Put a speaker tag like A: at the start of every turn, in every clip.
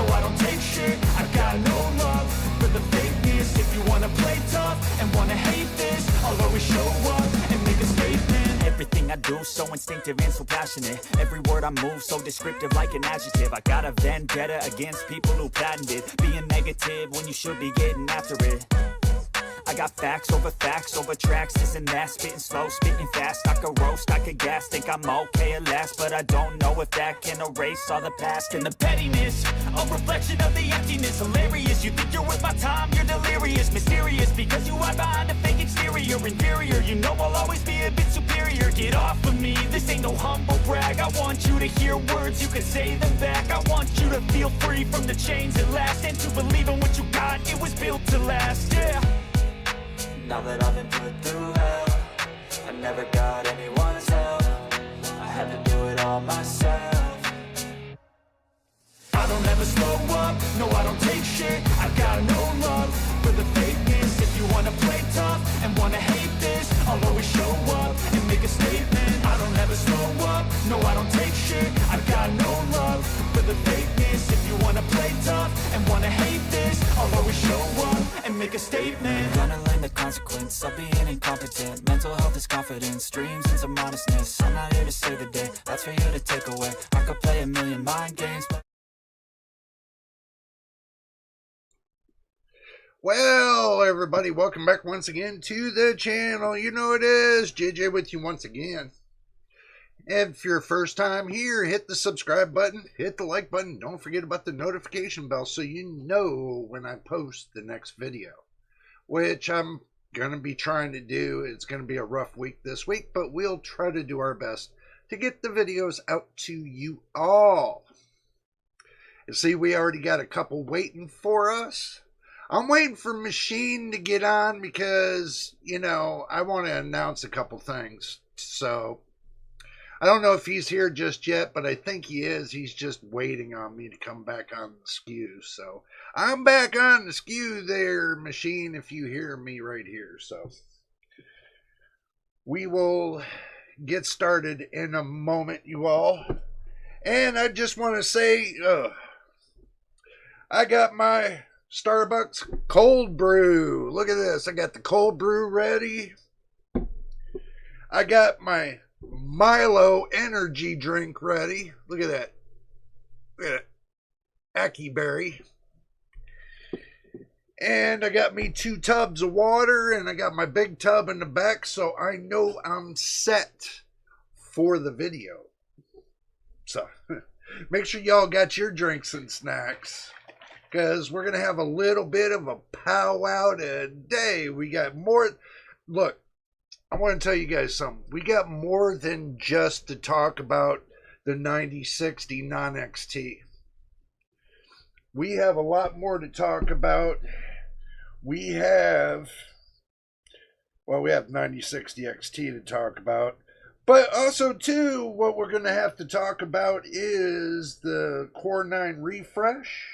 A: No, I don't take shit, I got no love for the fakeness. If you wanna play tough and wanna hate this, I'll always show up and make a statement. Everything I do so instinctive and so passionate. Every word I move so descriptive like an adjective. I got a vendetta against people who patented being negative when you should be getting after it. I got facts over tracks, this and that, spitting slow, spitting fast. I could roast, I could gas, think I'm okay at last, but I don't know if that can erase all the past. And the pettiness, a reflection of the emptiness. Hilarious, you think you're worth my time, you're delirious. Mysterious, because you hide behind a fake exterior. Inferior, you know I'll always be a bit superior. Get off of me, this ain't no humble brag. I want you to hear words, you can say them back. I want you to feel free from the chains at last, and to believe in what you got, it was built to last, yeah. Now that I've been put through hell, I never got anyone's help. I had to do it all myself. I don't ever slow up, no I don't take shit. I got no love for the fakeness. If you wanna play tough and wanna hate this, I'll always show up and make a statement. I don't ever slow up, no I don't take shit. I got no love for the fakeness. If you wanna play tough and wanna hate this, I'll always show up and make a statement. Gonna learn the consequence of being incompetent. Mental health is confidence, dreams and some honestness. I'm not here to save the day, that's for you to take away. I could play a million mind games, but
B: well, everybody, welcome back once again to the channel. You know it is JJ with you once again. If you're first time here, hit the subscribe button, hit the like button. Don't forget about the notification bell so you know when I post the next video, which I'm going to be trying to do. It's going to be a rough week this week, but we'll try to do our best to get the videos out to you all. You see, we already got a couple waiting for us. I'm waiting for Machine to get on because, you know, I want to announce a couple things. So I don't know if he's here just yet, but I think he is. He's just waiting on me to come back on the skew. So I'm back on the skew there, Machine, if you hear me right here. So we will get started in a moment, you all. And I just want to say, I got my Starbucks cold brew. Look at this. I got the cold brew ready. I got my Milo energy drink ready. Look at that. Look at that. Ackee berry. And I got me 2 tubs of water, and I got my big tub in the back, so I know I'm set for the video. So make sure y'all got your drinks and snacks, because we're going to have a little bit of a powwow today. We got more. Look, I want to tell you guys something. We got more than just to talk about the 9060 non-XT. We have a lot more to talk about. We have 9060 XT to talk about. But also, too, what we're going to have to talk about is the Core 9 refresh.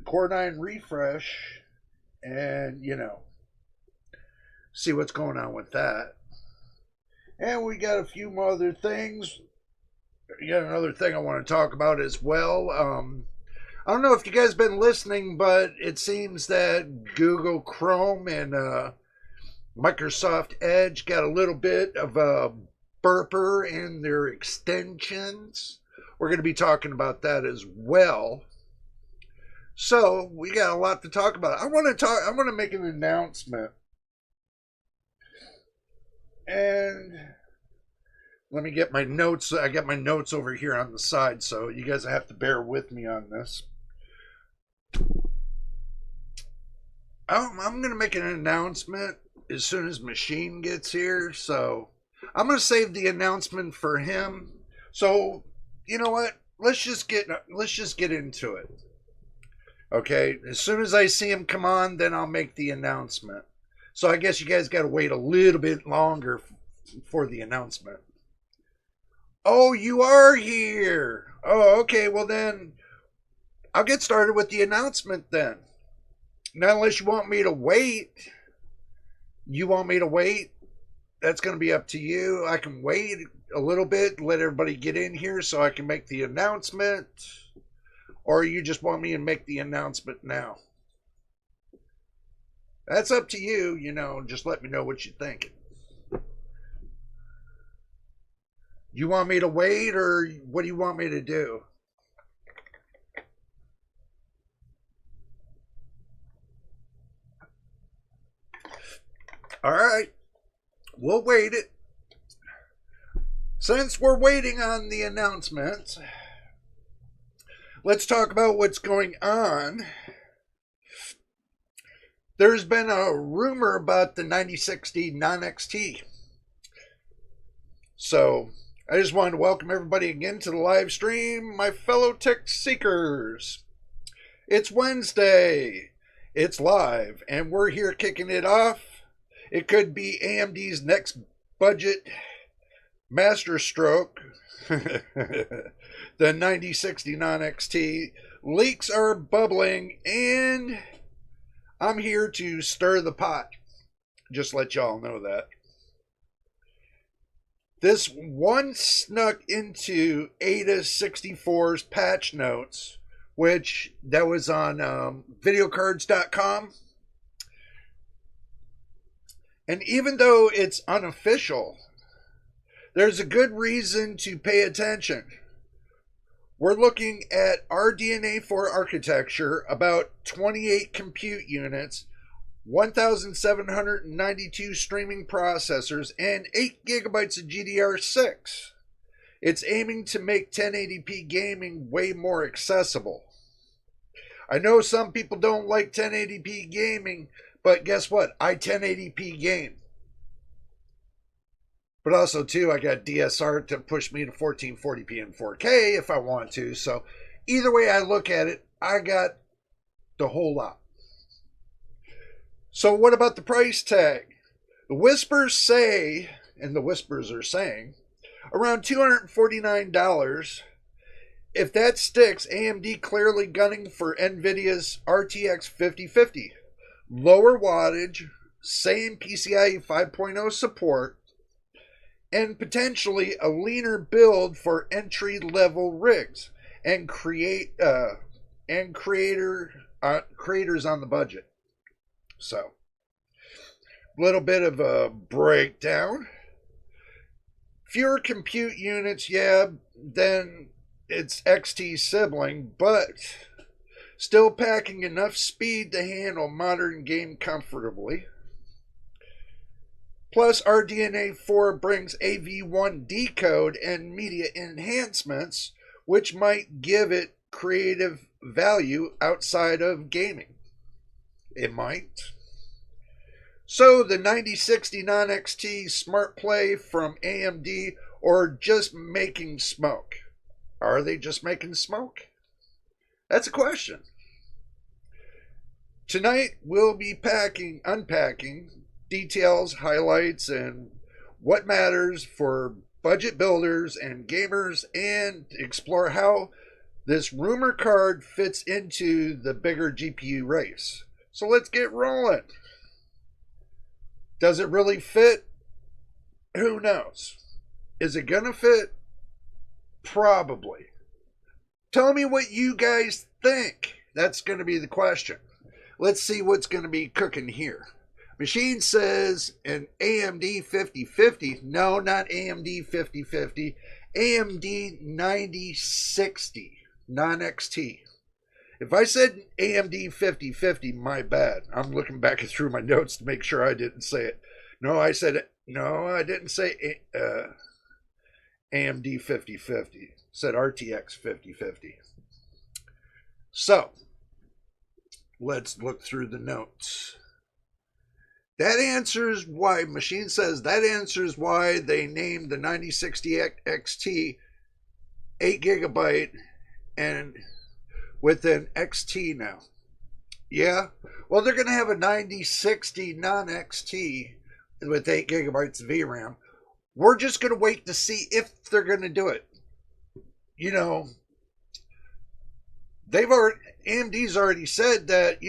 B: Core 9 refresh, and you know, see what's going on with that. And we got a few more other things. We got another thing I want to talk about as well. I don't know if you guys been listening, but it seems that Google Chrome and Microsoft Edge got a little bit of a burper in their extensions. We're going to be talking about that as well. So we got a lot to talk about. I want to make an announcement. And let me get my notes. I got my notes over here on the side, so you guys have to bear with me on this. I'm going to make an announcement as soon as Machine gets here. So I'm going to save the announcement for him. So you know what? Let's just get into it. Okay, as soon as I see him come on, then I'll make the announcement. So I guess you guys got to wait a little bit longer for the announcement. Oh, you are here. Oh, okay, well then, I'll get started with the announcement then. Now, unless you want me to wait. You want me to wait? That's going to be up to you. I can wait a little bit, let everybody get in here so I can make the announcement. or you just want me to make the announcement now. That's up to you, just let me know what you think. You want me to wait, or what do you want me to do? All right, we'll wait it. Since we're waiting on the announcements, let's talk about what's going on. There's been a rumor about the 9060 non-XT. So, I just wanted to welcome everybody again to the live stream, my fellow tech seekers. It's Wednesday, it's live, and we're here kicking it off. It could be AMD's next budget masterstroke, the 9060 non-XT. Leaks are bubbling, and I'm here to stir the pot. Just let y'all know that. This one snuck into Ada 64's patch notes, which that was on videocards.com. And even though it's unofficial, there's a good reason to pay attention. We're looking at RDNA 4 architecture, about 28 compute units, 1,792 streaming processors, and 8 gigabytes of GDR6. It's aiming to make 1080p gaming way more accessible. I know some people don't like 1080p gaming, but guess what? I 1080p game. But also, too, I got DSR to push me to 1440p and 4K if I want to. So, either way I look at it, I got the whole lot. So, what about the price tag? The whispers say, and the whispers are saying, around $249. If that sticks, AMD clearly gunning for NVIDIA's RTX 5050. Lower wattage, same PCIe 5.0 support, and potentially a leaner build for entry-level rigs and creators on the budget. So, a little bit of a breakdown. Fewer compute units, yeah, than its XT sibling, but still packing enough speed to handle modern game comfortably. Plus, RDNA 4 brings AV1 decode and media enhancements, which might give it creative value outside of gaming. It might. So, the 9060 non-XT smart play from AMD, or just making smoke? Are they just making smoke? That's a question. Tonight, we'll be unpacking details, highlights, and what matters for budget builders and gamers, and explore how this rumor card fits into the bigger GPU race. So let's get rolling. Does it really fit? Who knows? Is it gonna fit? Probably. Tell me what you guys think. That's going to be the question. Let's see what's going to be cooking here. Machine says an AMD 5050. No, not AMD 5050. AMD 9060 non-XT. If I said AMD 5050, my bad. I'm looking back through my notes to make sure I didn't say it. No, I didn't say AMD 5050. Said RTX 5050. So, let's look through the notes. That answers why, Machine says, that answers why they named the 9060 XT 8 gigabyte and with an XT now. Yeah, well, they're going to have a 9060 non-XT with 8 gigabytes of VRAM. We're just going to wait to see if they're going to do it. You know, AMD's already said that,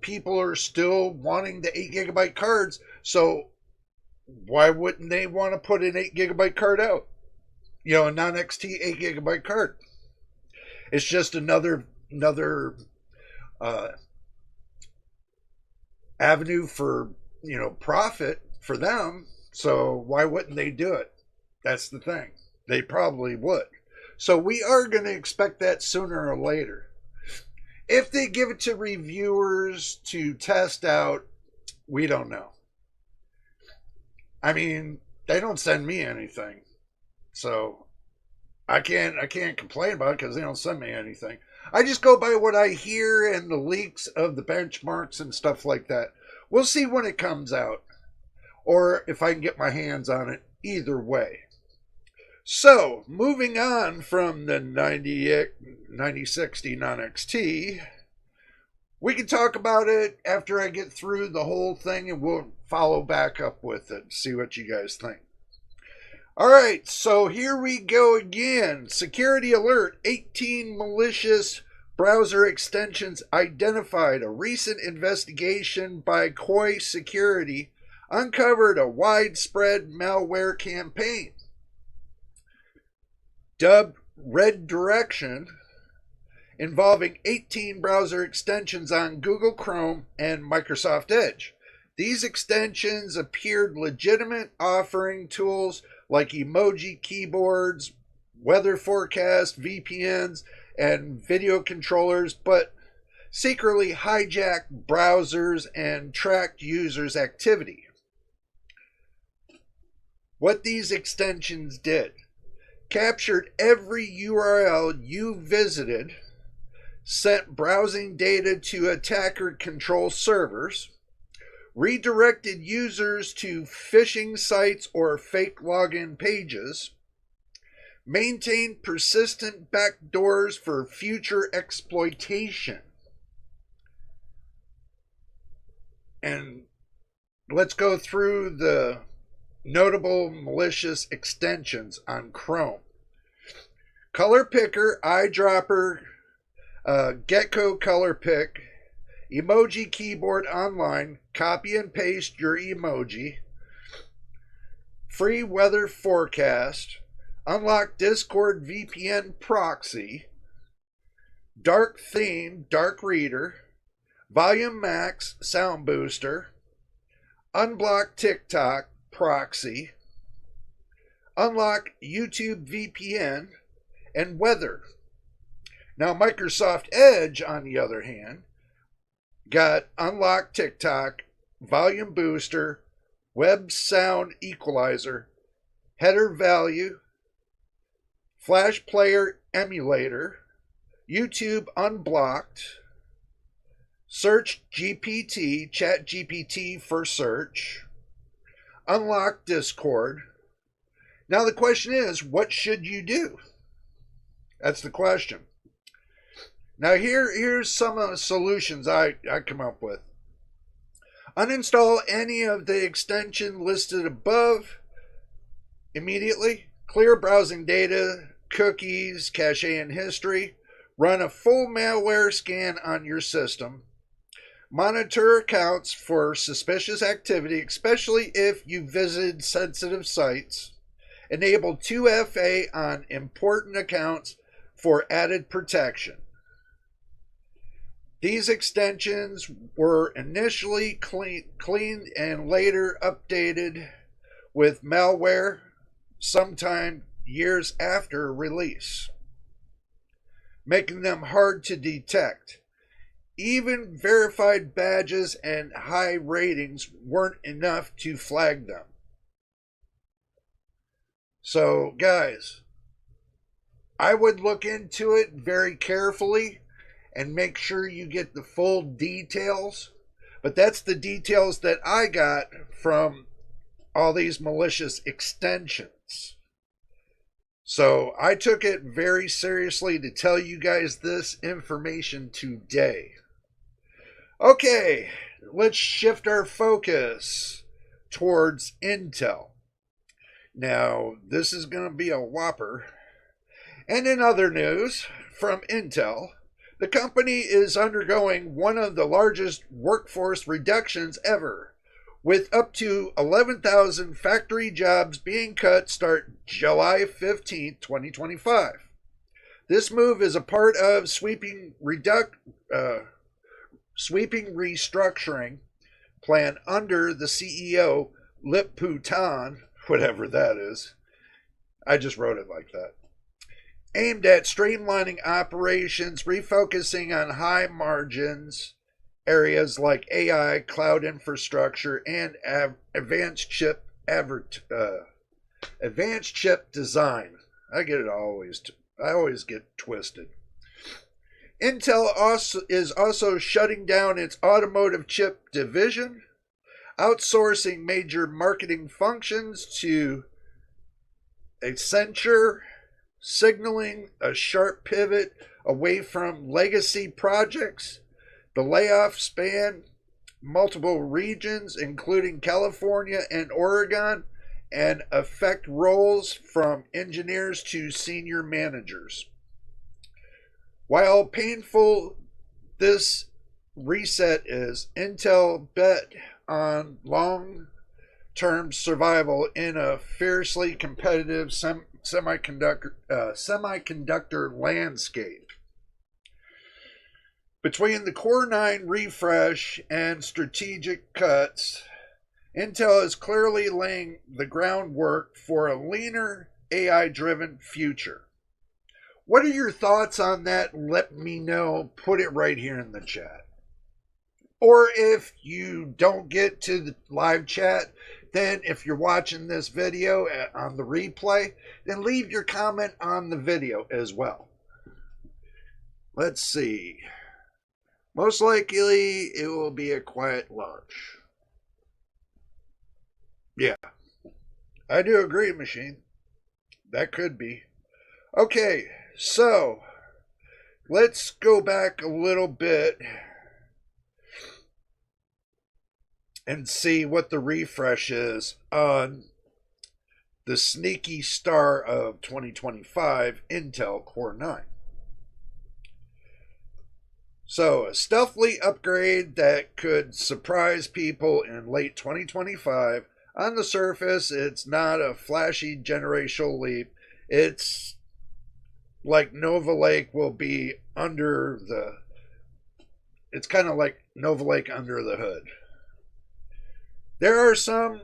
B: people are still wanting the 8 gigabyte cards. So why wouldn't they want to put an 8 gigabyte card out? A non-XT 8 gigabyte card. It's just another another avenue for, profit for them. So why wouldn't they do it? That's the thing. They probably would. So we are going to expect that sooner or later. If they give it to reviewers to test out, we don't know. I mean, they don't send me anything. So I can't complain about it because they don't send me anything. I just go by what I hear and the leaks of the benchmarks and stuff like that. We'll see when it comes out, or if I can get my hands on it, either way. So, moving on from the 9060 non-XT, we can talk about it after I get through the whole thing, and we'll follow back up with it, see what you guys think. Alright, so here we go again. Security alert, 18 malicious browser extensions identified. A recent investigation by Koi Security uncovered a widespread malware campaign. Dubbed Red Direction, involving 18 browser extensions on Google Chrome and Microsoft Edge. These extensions appeared legitimate, offering tools like emoji keyboards, weather forecast, VPNs, and video controllers, but secretly hijacked browsers and tracked users' activity. What these extensions did: captured every URL you visited, sent browsing data to attacker control servers, redirected users to phishing sites or fake login pages, maintained persistent backdoors for future exploitation. And let's go through the notable malicious extensions on Chrome. Color Picker, Eyedropper, Gecko Color Pick, Emoji Keyboard Online, copy and paste your emoji, Free Weather Forecast, Unlock Discord VPN Proxy, Dark Theme, Dark Reader, Volume Max, Sound Booster, Unblock TikTok Proxy, Unlock YouTube VPN, and Weather. Now, Microsoft Edge, on the other hand, got Unlock TikTok, Volume Booster, Web Sound Equalizer, Header Value, Flash Player Emulator, YouTube Unblocked, Search GPT, Chat GPT for search, Unlock Discord. Now the question is, what should you do? That's the question. Now here's some of the solutions I come up with. Uninstall any of the extension listed above immediately. Clear browsing data, cookies, cache and history. Run a full malware scan on your system. Monitor accounts for suspicious activity, especially if you visited sensitive sites. Enable 2FA on important accounts for added protection. These extensions were initially cleaned and later updated with malware sometime years after release, making them hard to detect. Even verified badges and high ratings weren't enough to flag them. So, guys, I would look into it very carefully and make sure you get the full details. But that's the details that I got from all these malicious extensions. So I took it very seriously to tell you guys this information today. Okay, let's shift our focus towards Intel. Now, this is going to be a whopper. And in other news from Intel, the company is undergoing one of the largest workforce reductions ever, with up to 11,000 factory jobs being cut start July 15, 2025. This move is a part of sweeping restructuring plan under the CEO Liputan, whatever that is. I just wrote it like that. Aimed at streamlining operations, refocusing on high margins areas like AI, cloud infrastructure, and advanced chip design. I always get twisted. Intel is also shutting down its automotive chip division, outsourcing major marketing functions to Accenture, signaling a sharp pivot away from legacy projects. The layoffs span multiple regions, including California and Oregon, and affect roles from engineers to senior managers. While painful this reset is, Intel bet on long-term survival in a fiercely competitive semiconductor landscape. Between the Core 9 refresh and strategic cuts, Intel is clearly laying the groundwork for a leaner, AI-driven future. What are your thoughts on that? Let me know. Put it right here in the chat. Or if you don't get to the live chat, then if you're watching this video on the replay, then leave your comment on the video as well. Let's see. Most likely it will be a quiet launch. Yeah, I do agree, Machine. That could be. Okay, so let's go back a little bit and see what the refresh is on the sneaky star of 2025, Intel Core 9. So, a stealthily upgrade that could surprise people in late 2025. On the surface, it's not a flashy generational leap. It's like Nova Lake will be under the... It's kind of like Nova Lake under the hood. There are some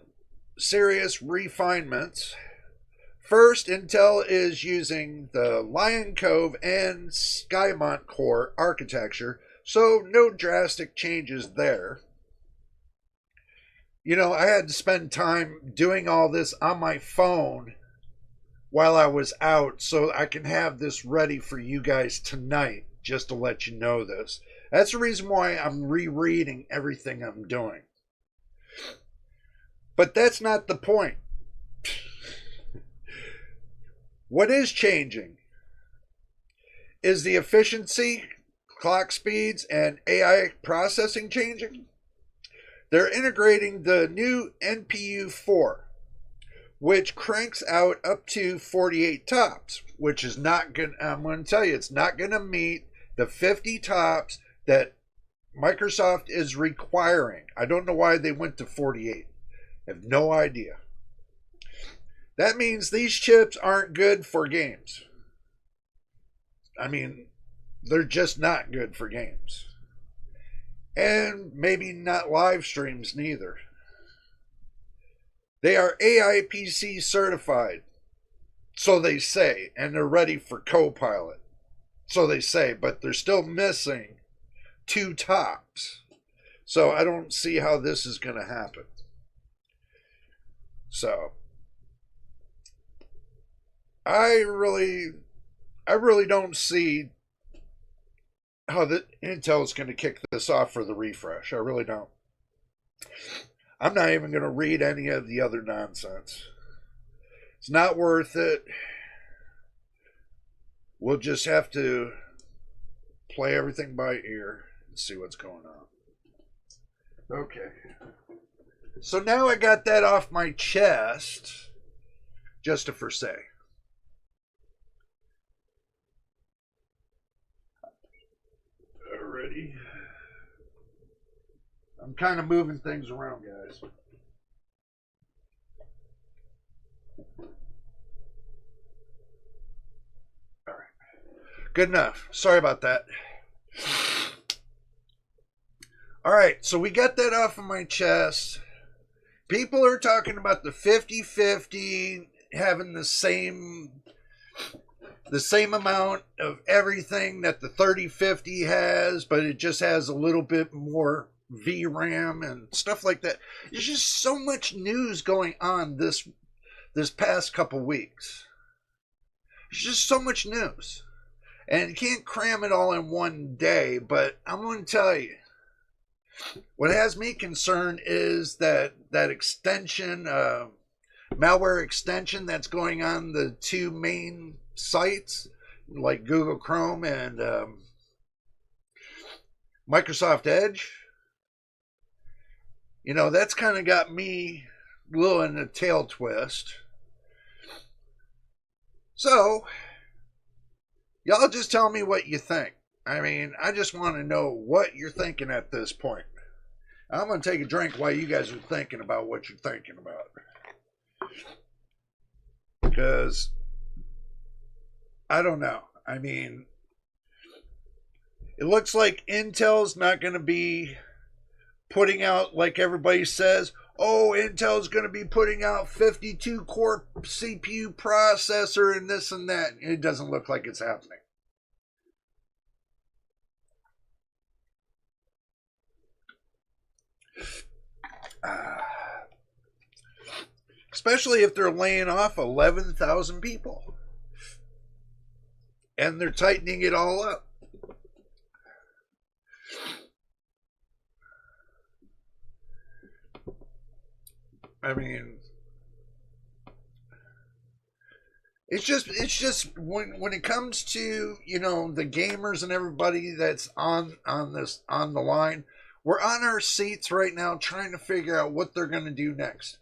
B: serious refinements. First, Intel is using the Lion Cove and Skymont core architecture, so no drastic changes there. You know, I had to spend time doing all this on my phone while I was out, so I can have this ready for you guys tonight, just to let you know this. That's the reason why I'm rereading everything I'm doing. But that's not the point. What is changing is the efficiency, clock speeds, and AI processing changing. They're integrating the new NPU 4, which cranks out up to 48 tops, which is not going to, I'm going to tell you, it's not going to meet the 50 tops that Microsoft is requiring. I don't know why they went to 48. I have no idea. That means these chips aren't good for games. I mean, they're just not good for games. And maybe not live streams neither. They are AI PC certified, so they say, and they're ready for Copilot, so they say, but they're still missing 2 tops. So I don't see how this is going to happen. So I really don't see how the Intel is going to kick this off for the refresh. I really don't. I'm not even going to read any of the other nonsense. It's not worth it. We'll just have to play everything by ear and see what's going on. Okay. So now I got that off my chest, just to say. Alrighty. I'm kind of moving things around, guys. Alright. Good enough. Sorry about that. All right, so we got that off of my chest. People are talking about the 50-50 having the same amount of everything that the 3050 has, but it just has a little bit more VRAM and stuff like that. There's just so much news going on this past couple weeks. There's just so much news. And you can't cram it all in one day, but I'm going to tell you, what has me concerned is that extension, malware extension that's going on the two main sites, like Google Chrome and Microsoft Edge. You know, that's kind of got me a little in a tail twist. So, y'all just tell me what you think. I mean, I just want to know what you're thinking at this point. I'm going to take a drink while you guys are thinking about what you're thinking about. Because, I don't know. I mean, it looks like Intel's not going to be putting out, like everybody says, oh, Intel's going to be putting out 52-core CPU processor and this and that. It doesn't look like it's happening. Especially if they're laying off 11,000 people. And they're tightening it all up. I mean, it's just when it comes to, you know, the gamers and everybody that's on the line, we're on our seats right now trying to figure out what they're going to do next.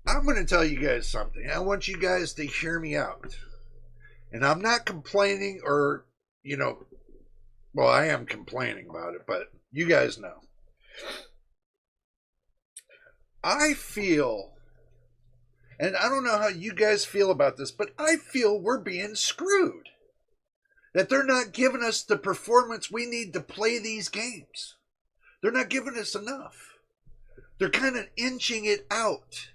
B: I'm going to tell you guys something. I want you guys to hear me out. And I'm not complaining or, you know, well, I am complaining about it, but you guys know. I feel, and I don't know how you guys feel about this, but I feel we're being screwed. That they're not giving us the performance we need to play these games. They're not giving us enough. They're kind of inching it out.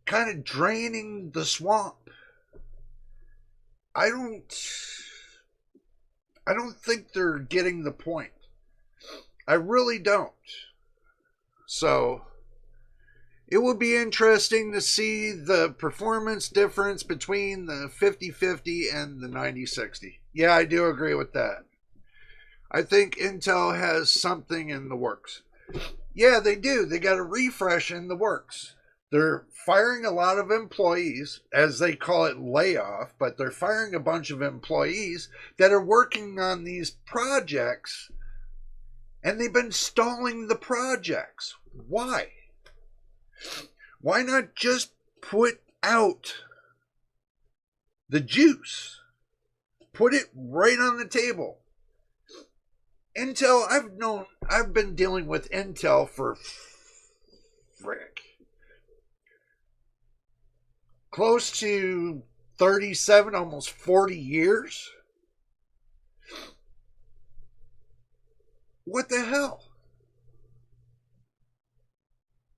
B: Kind of draining the swamp. I don't think they're getting the point. I really don't. So, it will be interesting to see the performance difference between the 5050 and the 9060. Yeah, I do agree with that. I think Intel has something in the works. Yeah, they do. They got a refresh in the works. They're firing a lot of employees, as they call it layoff, but they're firing a bunch of employees that are working on these projects, and they've been stalling the projects. Why? Why not just put out the juice? Put it right on the table. Intel, I've been dealing with Intel for close to 37, almost 40 years. What the hell?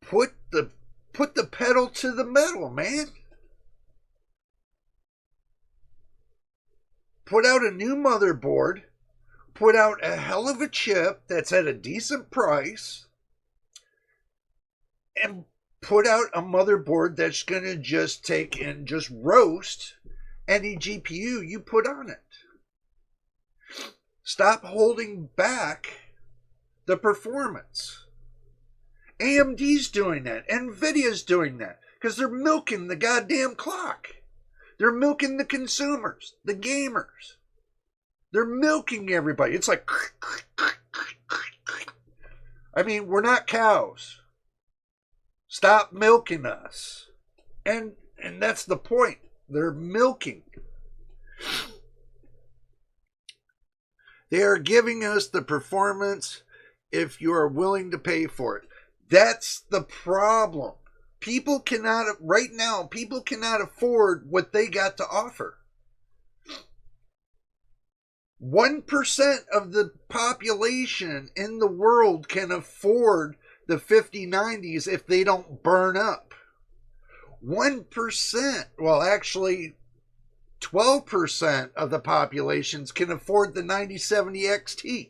B: Put the pedal to the metal, man. Put out a new motherboard. Put out a hell of a chip that's at a decent price. And put out a motherboard that's going to just take and just roast any GPU you put on it. Stop holding back the performance. AMD's doing that. NVIDIA's doing that. Because they're milking the goddamn clock. They're milking the consumers, the gamers. They're milking everybody. It's like, I mean, we're not cows. Stop milking us. And that's the point. They're milking. They are giving us the performance if you are willing to pay for it. That's the problem. People cannot, right now, people cannot afford what they got to offer. 1% of the population in the world can afford the 5090s if they don't burn up. 1%, well, actually 12% of the populations can afford the 9070 XT.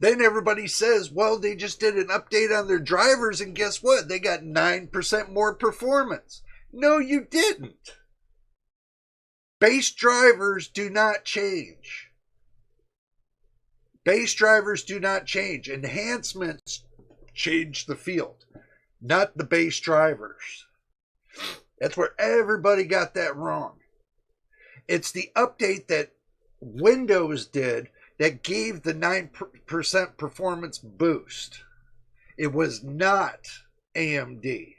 B: Then everybody says, well, they just did an update on their drivers, and guess what? They got 9% more performance. No, you didn't. Base drivers do not change. Base drivers do not change. Enhancements change the field, not the base drivers. That's where everybody got that wrong. It's the update that Windows did that gave the 9% performance boost. It was not AMD.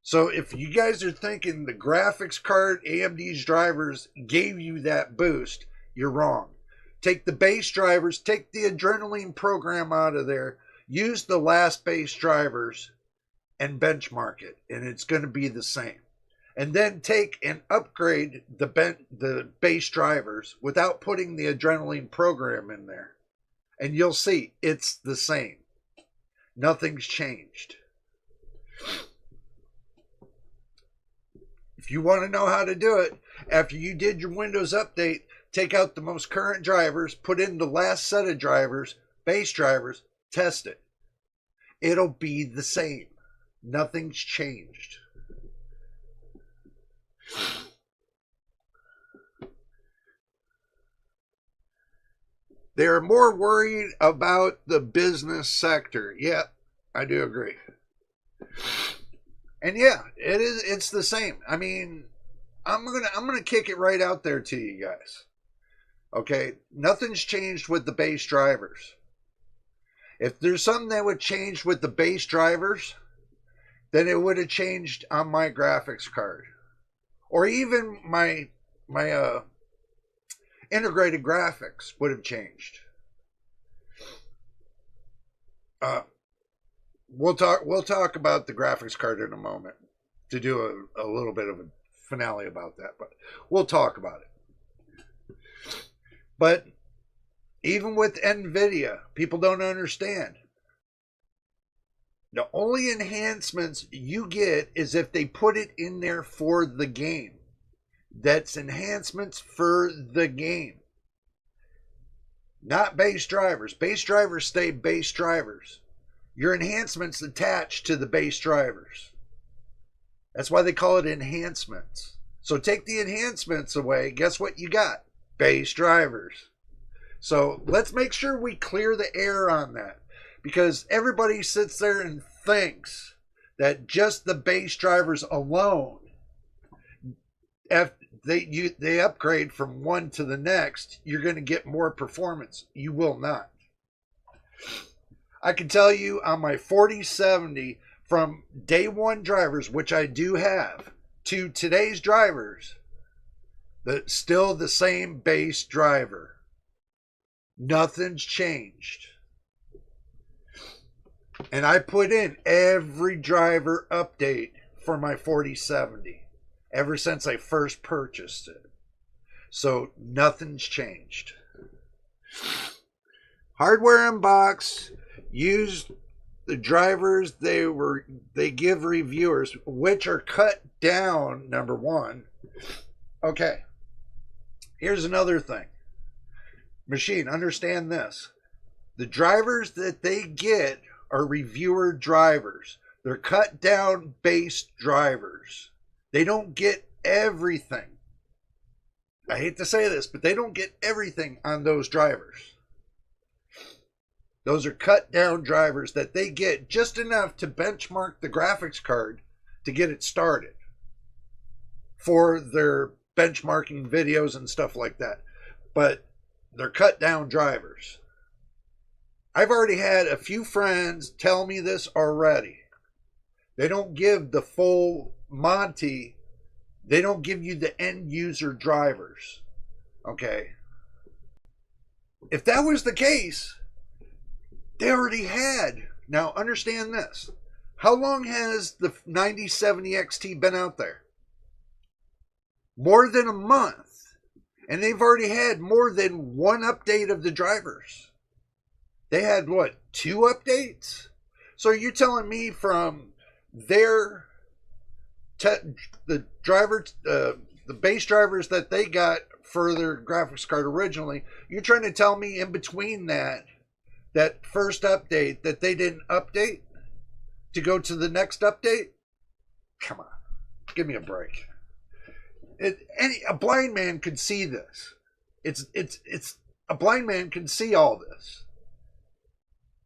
B: So if you guys are thinking the graphics card, AMD's drivers gave you that boost, you're wrong. Take the base drivers, take the adrenaline program out of there, use the last base drivers, and benchmark it, and it's going to be the same. And then take and upgrade the base drivers without putting the adrenaline program in there, and you'll see it's the same. Nothing's changed. If you want to know how to do it, after you did your Windows update, take out the most current drivers, put in the last set of drivers, base drivers, test it. It'll be the same. Nothing's changed. They're more worried about the business sector. Yeah, I do agree. And yeah, it's the same. I mean, I'm gonna kick it right out there to you guys. Okay, nothing's changed with the base drivers. If there's something that would change with the base drivers, then it would have changed on my graphics card, or even my integrated graphics would have changed. We'll talk about the graphics card in a moment to do a little bit of a finale about that, but we'll talk about it. But even with NVIDIA, people don't understand. The only enhancements you get is if they put it in there for the game. That's enhancements for the game. Not base drivers. Base drivers stay base drivers. Your enhancements attached to the base drivers. That's why they call it enhancements. So take the enhancements away. Guess what you got? Base drivers. So let's make sure we clear the air on that, because everybody sits there and thinks that just the base drivers alone, if they upgrade from one to the next, you're going to get more performance. You will not. I can tell you on my 4070, from day one drivers, which I do have, to today's drivers, still the same base driver. Nothing's changed. And I put in every driver update for my 4070 ever since I first purchased it. So nothing's changed. Hardware Unbox used the drivers they give reviewers, which are cut down, number one. Okay. Here's another thing. Machine, understand this. The drivers that they get are reviewer drivers. They're cut down base drivers. They don't get everything. I hate to say this, but they don't get everything on those drivers. Those are cut down drivers that they get just enough to benchmark the graphics card to get it started for their benchmarking videos and stuff like that. But they're cut down drivers. I've already had a few friends tell me this already. They don't give the full Monty. They don't give you the end user drivers. Okay. If that was the case, they already had. Now understand this. How long has the 9070 XT been out there? more than a month, and they've already had more than one update of the drivers. They had, what, 2 updates? So you're telling me from their the base drivers that they got for their graphics card originally, you're trying to tell me in between that first update that they didn't update to go to the next update? Come on, give me a break. A blind man could see this. It's a blind man can see all this.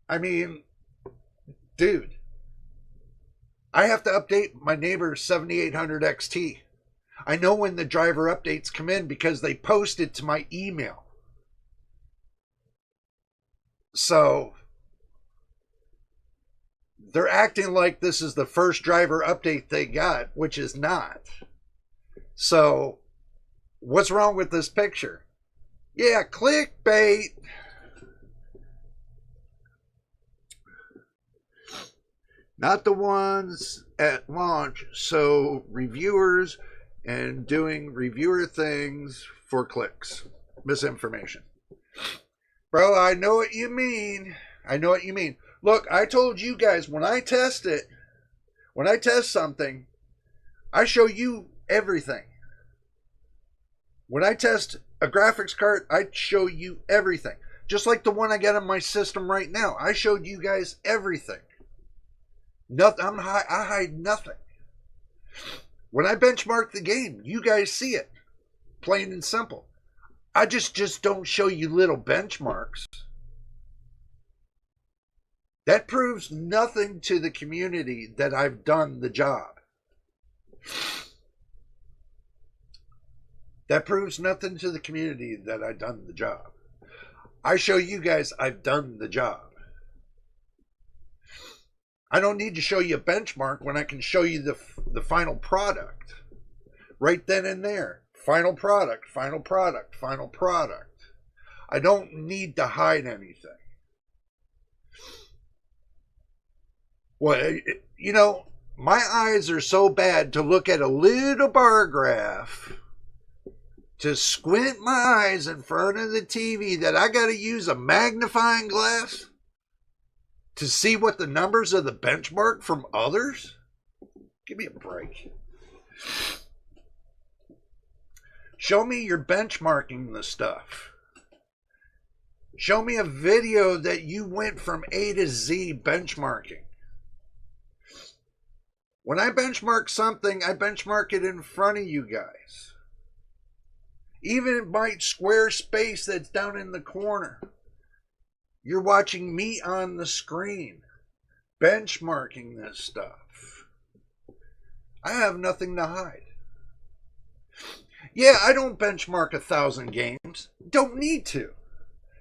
B: I mean, dude, I have to update my neighbor's 7800 XT. I know when the driver updates come in because they post it to my email. So they're acting like this is the first driver update they got, which is not. So what's wrong with this picture? Yeah, clickbait. Not the ones at launch, so reviewers and doing reviewer things for clicks. Misinformation. Bro, I know what you mean. I know what you mean. Look, I told you guys, when I test it, when I test something, I show you everything. When I test a graphics card, I show you everything. Just like the one I got on my system right now. I showed you guys everything. Nothing. I hide nothing. When I benchmark the game, you guys see it. Plain and simple. I just don't show you little benchmarks. That proves nothing to the community that I've done the job. That proves nothing to the community that I've done the job. I show you guys I've done the job. I don't need to show you a benchmark when I can show you the final product. Right then and there. Final product, final product, final product. I don't need to hide anything. Well, you know, my eyes are so bad to look at a little bar graph, to squint my eyes in front of the TV, that I got to use a magnifying glass to see what the numbers of the benchmark from others? Give me a break. Show me you're benchmarking the stuff. Show me a video that you went from A to Z benchmarking. When I benchmark something, I benchmark it in front of you guys. Even in my square space that's down in the corner. You're watching me on the screen, benchmarking this stuff. I have nothing to hide. Yeah, I don't benchmark 1,000 games. Don't need to.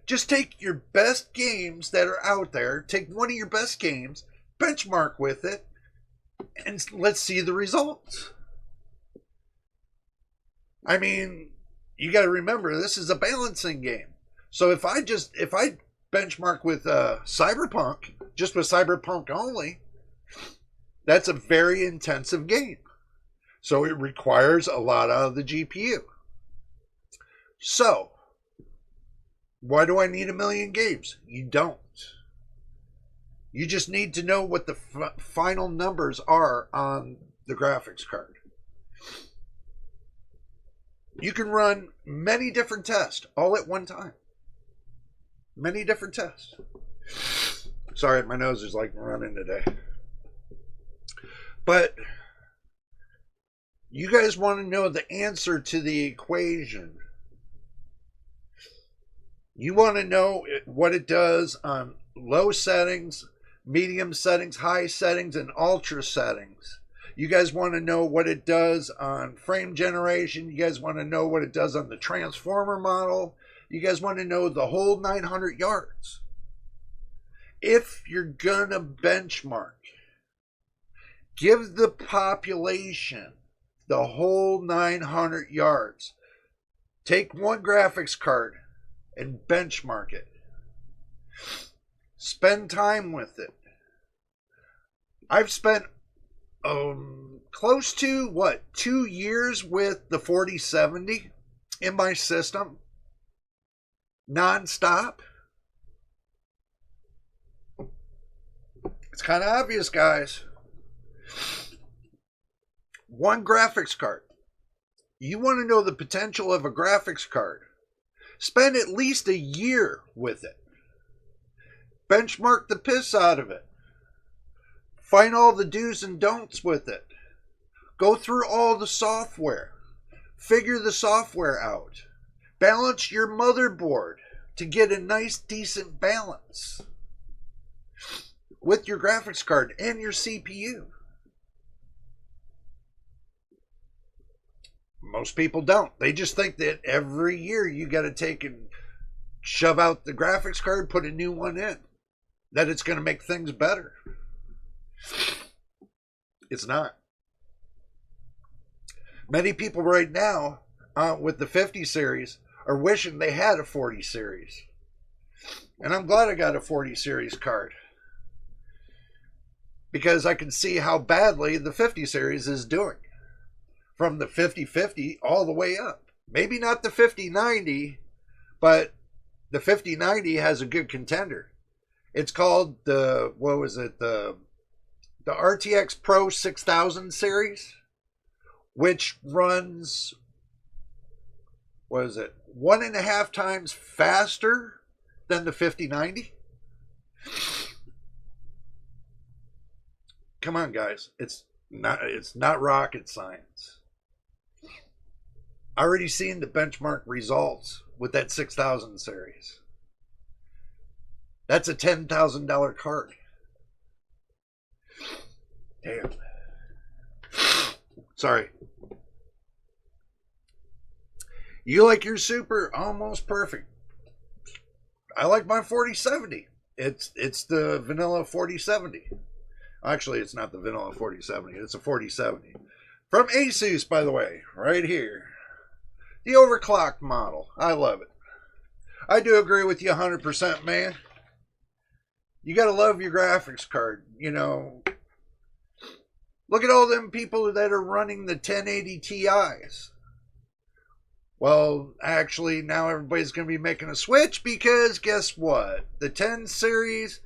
B: Just take your best games that are out there, take one of your best games, benchmark with it, and let's see the results. I mean, you got to remember, this is a balancing game. So if I benchmark with Cyberpunk, just with Cyberpunk only, that's a very intensive game. So it requires a lot out of the GPU. So, why do I need 1,000,000 games? You don't. You just need to know what the final numbers are on the graphics card. You can run many different tests all at one time. Many different tests. Sorry, my nose is like running today. But you guys want to know the answer to the equation. You want to know what it does on low settings, medium settings, high settings, and ultra settings. You guys want to know what it does on frame generation. You guys want to know what it does on the transformer model. You guys want to know the whole 900 yards. If you're gonna benchmark, give the population the whole 900 yards. Take one graphics card and benchmark it. Spend time with it. I've spent close to, what, 2 years with the 4070 in my system, non-stop. It's kind of obvious, guys. One graphics card. You want to know the potential of a graphics card. Spend at least a year with it. Benchmark the piss out of it. Find all the do's and don'ts with it. Go through all the software. Figure the software out. Balance your motherboard to get a nice, decent balance with your graphics card and your CPU. Most people don't. They just think that every year you got to take and shove out the graphics card, put a new one in, that it's going to make things better. It's not. Many people right now with the 50 series are wishing they had a 40 series. And I'm glad I got a 40 series card, because I can see how badly the 50 series is doing. From the 5050 all the way up. Maybe not the 5090, but the 5090 has a good contender. It's called the, what was it, the RTX Pro 6000 series, which runs, what is it, 1.5 times faster than the 5090. Come on, guys. It's not rocket science. I already seen the benchmark results with that 6000 series. That's a $10,000 card. Damn. Sorry. You like your super almost perfect. I like my 4070. It's the vanilla 4070. Actually, it's not the vanilla 4070. It's a 4070. From Asus, by the way, right here. The overclocked model. I love it. I do agree with you 100%, man. You got to love your graphics card. You know, look at all them people that are running the 1080 Ti's. Well, actually, now everybody's going to be making a switch, because guess what? The 10 series,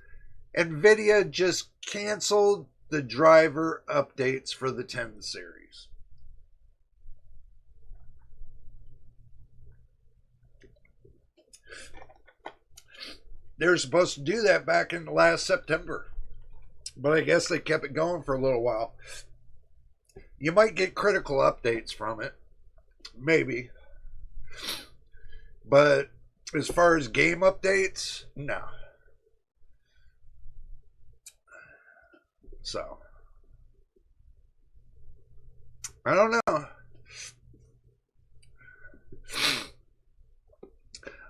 B: NVIDIA just canceled the driver updates for the 10 series. They were supposed to do that back in last September, but I guess they kept it going for a little while. You might get critical updates from it, maybe, but as far as game updates, no. So I don't know.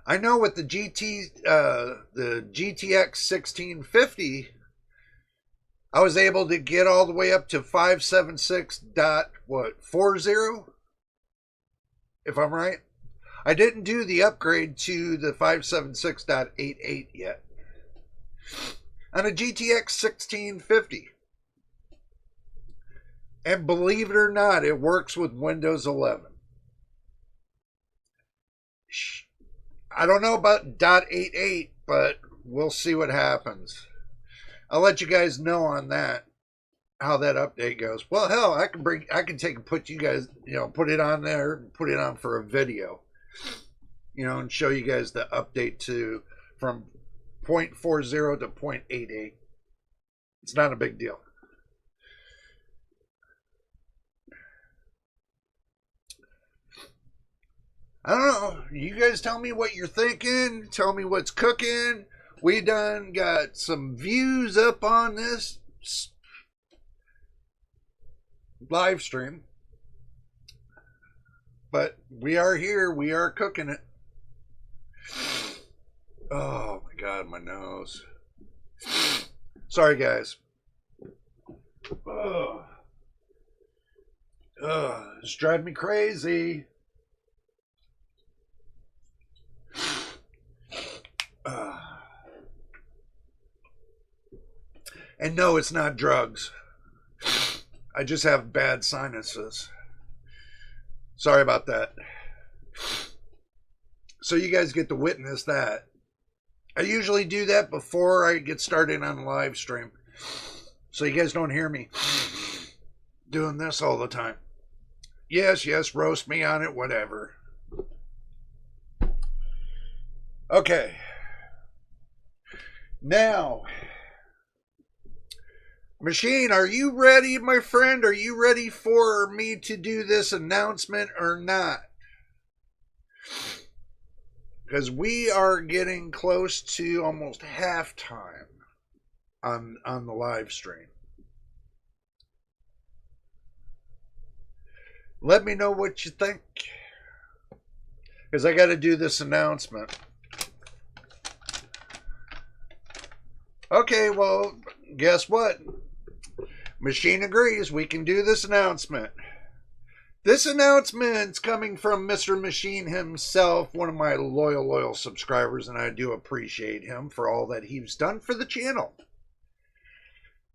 B: I know with the GTX 1650, I was able to get all the way up to 576.40, if I'm right. I didn't do the upgrade to the 576.88 yet. On a GTX 1650. And believe it or not, it works with Windows 11. I don't know about .88, but we'll see what happens. I'll let you guys know on that, how that update goes. Well, hell, I can take and put you guys, put it on there and put it on for a video, and show you guys the update from 0.40 to 0.88. It's not a big deal. I don't know. You guys tell me what you're thinking. Tell me what's cooking. We done got some views up on this live stream. But we are here. We are cooking it. Oh my God, my nose. Sorry, guys. It's driving me crazy. And no, it's not drugs. I just have bad sinuses. Sorry about that. So you guys get to witness that. I usually do that before I get started on live stream. So you guys don't hear me doing this all the time. Yes, roast me on it, whatever. Okay. Now, Machine, are you ready, my friend? Are you ready for me to do this announcement or not? Because we are getting close to almost halftime on the live stream. Let me know what you think, because I got to do this announcement. Okay, well, guess what? Machine agrees. We can do this announcement. This announcement's coming from Mr. Machine himself, one of my loyal subscribers, and I do appreciate him for all that he's done for the channel.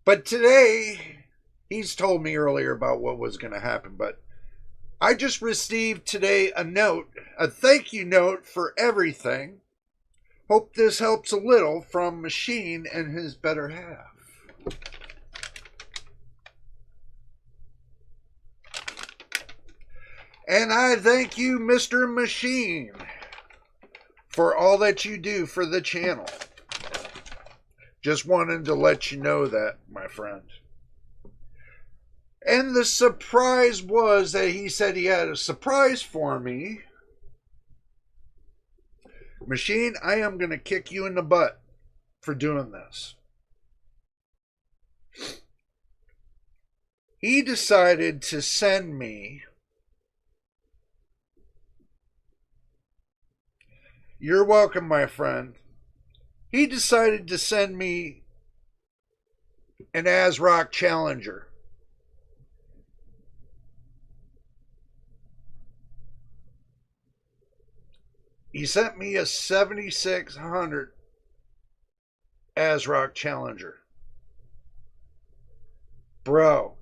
B: But today, he's told me earlier about what was going to happen, but I just received today a note, a thank you note for everything. Hope this helps a little, from Machine and his better half. And I thank you, Mr. Machine, for all that you do for the channel. Just wanted to let you know that, my friend. And the surprise was that he said he had a surprise for me. Machine, I am going to kick you in the butt for doing this. He decided to send me... You're welcome, my friend. He decided to send me an ASRock Challenger. He sent me a 7600 ASRock Challenger. Bro,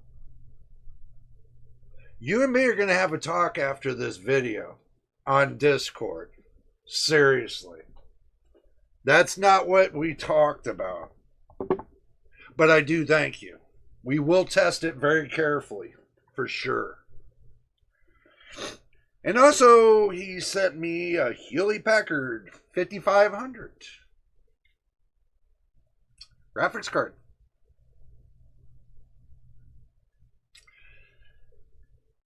B: you and me are going to have a talk after this video on Discord. Seriously. That's not what we talked about. But I do thank you. We will test it very carefully, for sure. And also, he sent me a Hewlett-Packard 5500 graphics card.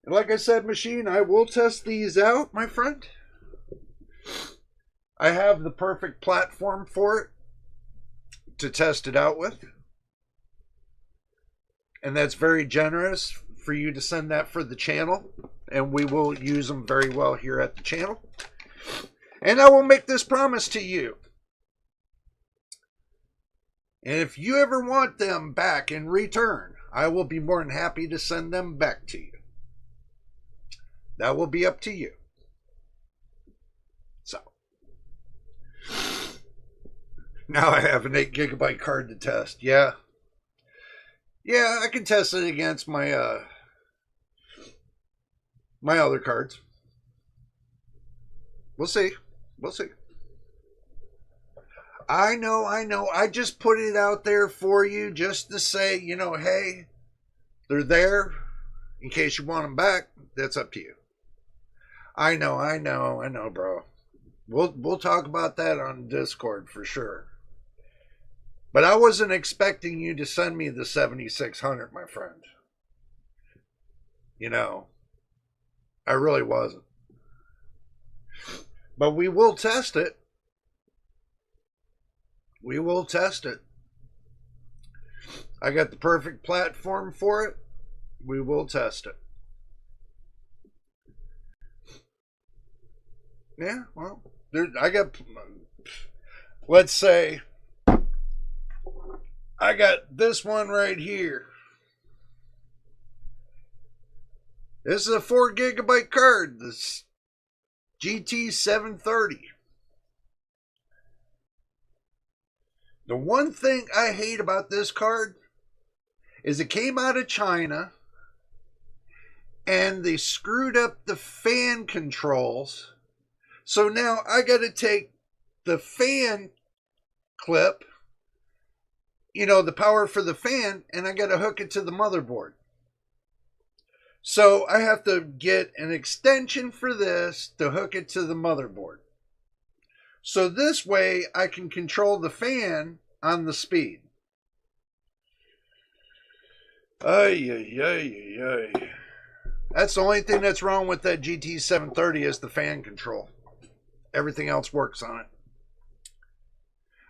B: And like I said, Machine, I will test these out, my friend. I have the perfect platform for it to test it out with. And that's very generous for you to send that for the channel. And we will use them very well here at the channel. And I will make this promise to you. And if you ever want them back in return, I will be more than happy to send them back to you. That will be up to you. So. Now I have an 8 GB card to test. Yeah. Yeah, I can test it against my my other cards. We'll see. We'll see. I know. I just put it out there for you just to say, you know, hey, they're there. In case you want them back, that's up to you. I know, bro. We'll talk about that on Discord for sure. But I wasn't expecting you to send me the 7600, my friend. You know, I really wasn't. But we will test it. We will test it. I got the perfect platform for it. We will test it. Yeah, well, I got, let's say, I got this one right here. This is a 4 GB card, this GT730. The one thing I hate about this card is it came out of China and they screwed up the fan controls. So now I got to take the fan clip, you know, the power for the fan, and I got to hook it to the motherboard. So I have to get an extension for this to hook it to the motherboard. So this way I can control the fan on the speed. Ay, ay, ay, ay, ay. That's the only thing that's wrong with that GT730 is the fan control. Everything else works on it.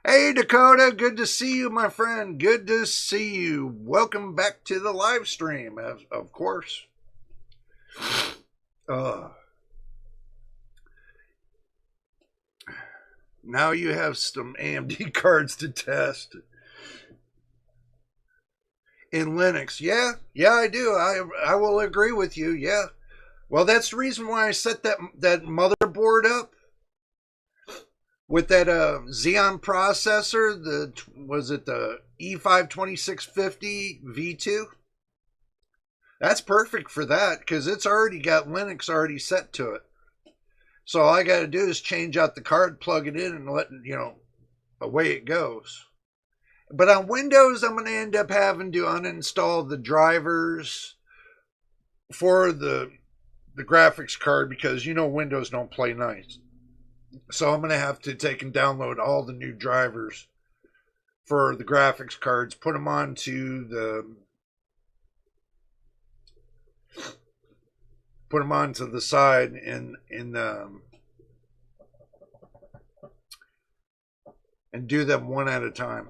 B: Hey Dakota, good to see you, my friend. Good to see you. Welcome back to the live stream, of course. Now you have some AMD cards to test. In Linux, yeah, I do. I will agree with you, yeah. Well, that's the reason why I set that motherboard up with that Xeon processor. Was it the E5-2650 V2? That's perfect for that because it's already got Linux already set to it. So all I got to do is change out the card, plug it in, and let you know, away it goes. But on Windows, I'm going to end up having to uninstall the drivers for the graphics card because, you know, Windows don't play nice. So I'm going to have to take and download all the new drivers for the graphics cards, put them onto the side and do them one at a time.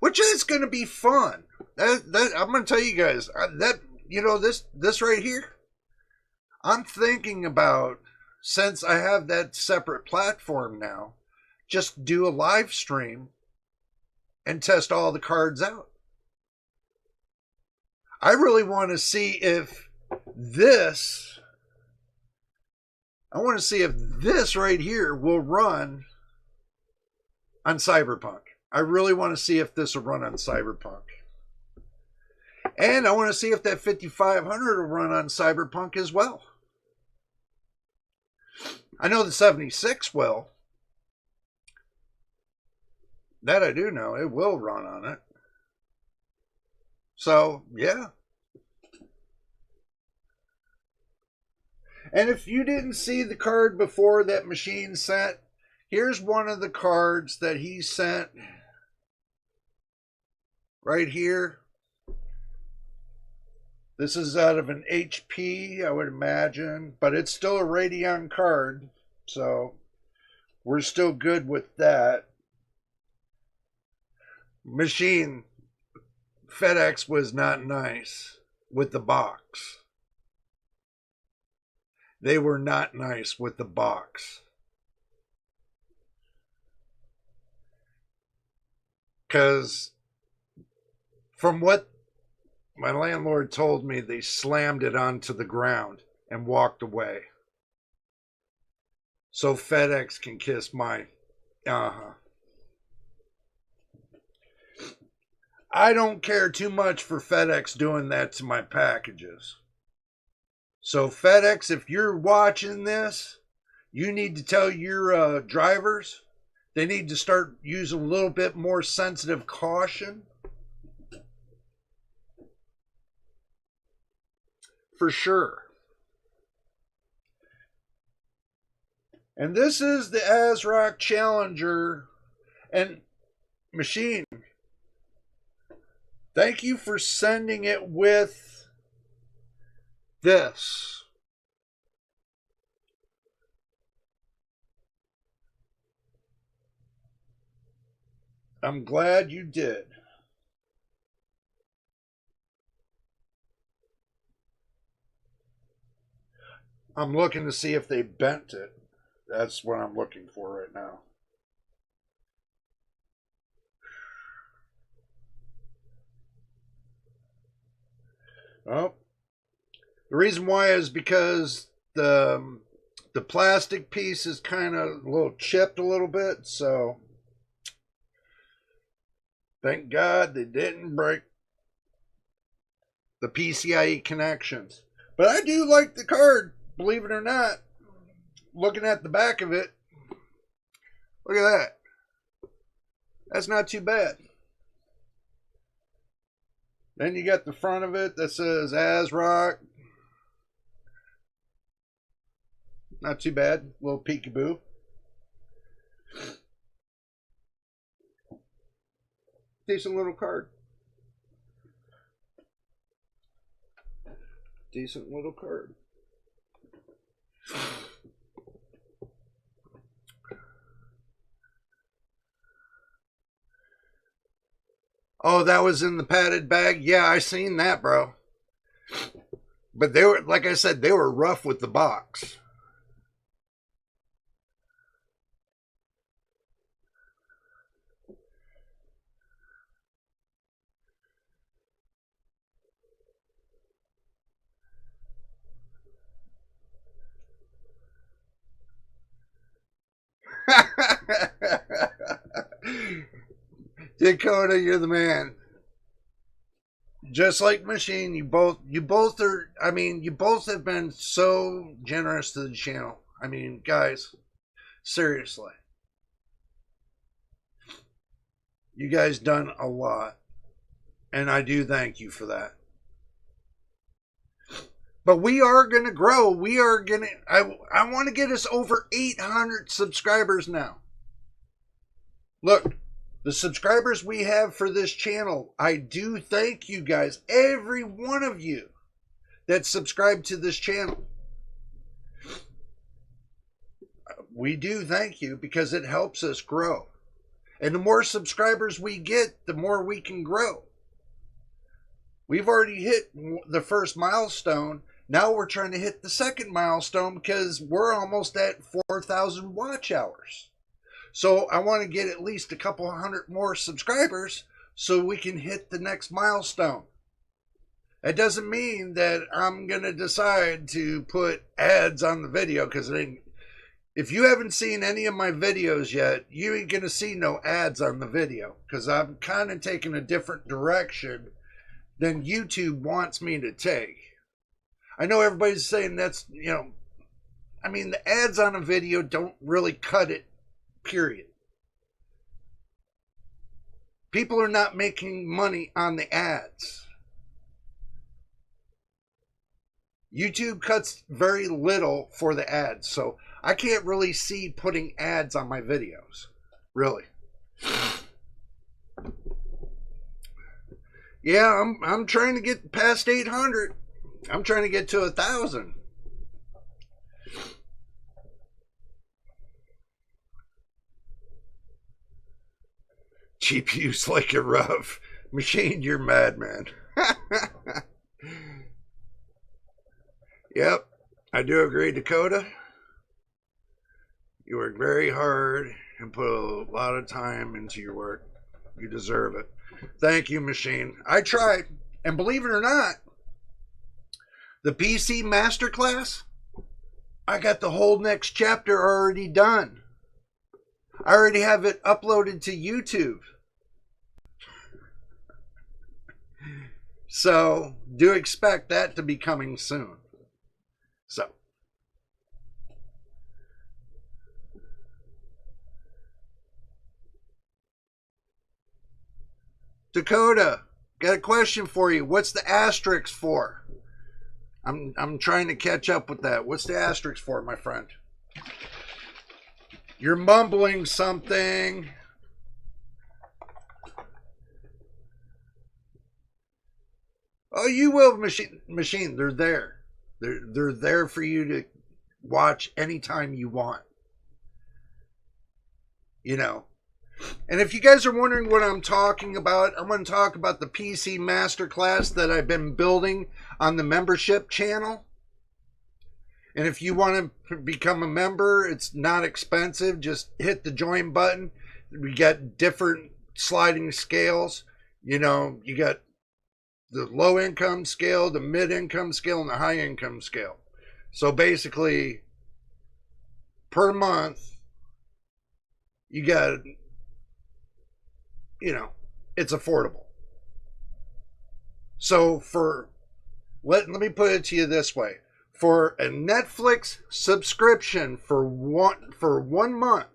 B: Which is going to be fun. I'm going to tell you guys that, you know, this right here, I'm thinking about, since I have that separate platform now, just do a live stream and test all the cards out. I really want to see if this right here will run on Cyberpunk. I really want to see if this will run on Cyberpunk. And I want to see if that 5500 will run on Cyberpunk as well. I know the 76 will. That I do know. It will run on it. So, yeah. And if you didn't see the card before that machine sent, here's one of the cards that he sent right here. This is out of an HP, I would imagine, but it's still a Radeon card, so we're still good with that. Machine, FedEx was not nice with the box. They were not nice with the box. Because from what my landlord told me, they slammed it onto the ground and walked away. So FedEx can kiss my... I don't care too much for FedEx doing that to my packages. So FedEx, if you're watching this, you need to tell your drivers they need to start using a little bit more sensitive caution. For sure. And this is the ASRock Challenger and machine. Thank you for sending it with this. I'm glad you did. I'm looking to see if they bent it. That's what I'm looking for right now. Well, the reason why is because the plastic piece is kind of a little chipped a little bit, so thank God they didn't break the PCIe connections. But I do like the card, believe it or not. Looking at the back of it, look at that. That's not too bad. Then you got the front of it that says ASRock. Not too bad. Little peekaboo. Decent little card. Decent little card. Oh, that was in the padded bag? Yeah, I seen that, bro. But they were, like I said, they were rough with the box. Dakota, you're the man. Just like Machine, you both are, I mean, you both have been so generous to the channel. I mean, guys, seriously. You guys done a lot. And I do thank you for that. But we are going to grow. We are going to, I want to get us over 800 subscribers now. Look, the subscribers we have for this channel, I do thank you guys, every one of you that subscribe to this channel. We do thank you because it helps us grow. And the more subscribers we get, the more we can grow. We've already hit the first milestone. Now we're trying to hit the second milestone because we're almost at 4,000 watch hours. So I want to get at least a couple hundred more subscribers so we can hit the next milestone. That doesn't mean that I'm going to decide to put ads on the video, because if you haven't seen any of my videos yet, you ain't going to see no ads on the video, because I'm kind of taking a different direction than YouTube wants me to take. I know everybody's saying that's, you know, I mean, the ads on a video don't really cut it, period. People are not making money on the ads. YouTube cuts very little for the ads, so I can't really see putting ads on my videos, really. Yeah, I'm trying to get past 800. I'm trying to get to 1,000. GPU's like a rough machine. You're mad, man. Yep, I do agree, Dakota. You work very hard and put a lot of time into your work. You deserve it. Thank you, Machine. I tried. And believe it or not, the PC Masterclass, I got the whole next chapter already done. I already have it uploaded to YouTube. So, do expect that to be coming soon. So. Dakota, got a question for you. What's the asterisk for? I'm trying to catch up with that. What's the asterisk for, my friend? You're mumbling something. Oh, you will, machine. They're there. They're there for you to watch anytime you want. You know. And if you guys are wondering what I'm talking about, I'm going to talk about the PC Masterclass that I've been building on the membership channel. And if you want to become a member, it's not expensive. Just hit the join button. We got different sliding scales. You know, you got the low income scale, the mid income scale, and the high income scale. So basically, per month, you got, you know, it's affordable. So for Let me put it to you this way. For a Netflix subscription for one month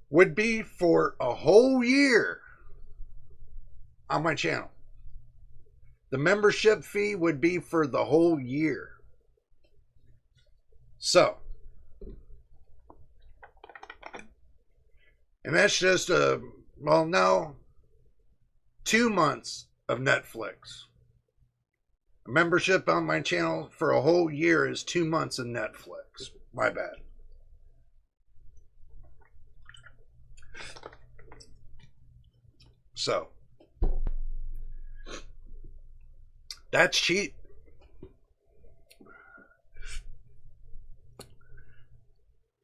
B: would be for a whole year on my channel. The membership fee would be for the whole year. So, and that's just 2 months of Netflix. A membership on my channel for a whole year is 2 months of Netflix. My bad. So, that's cheap.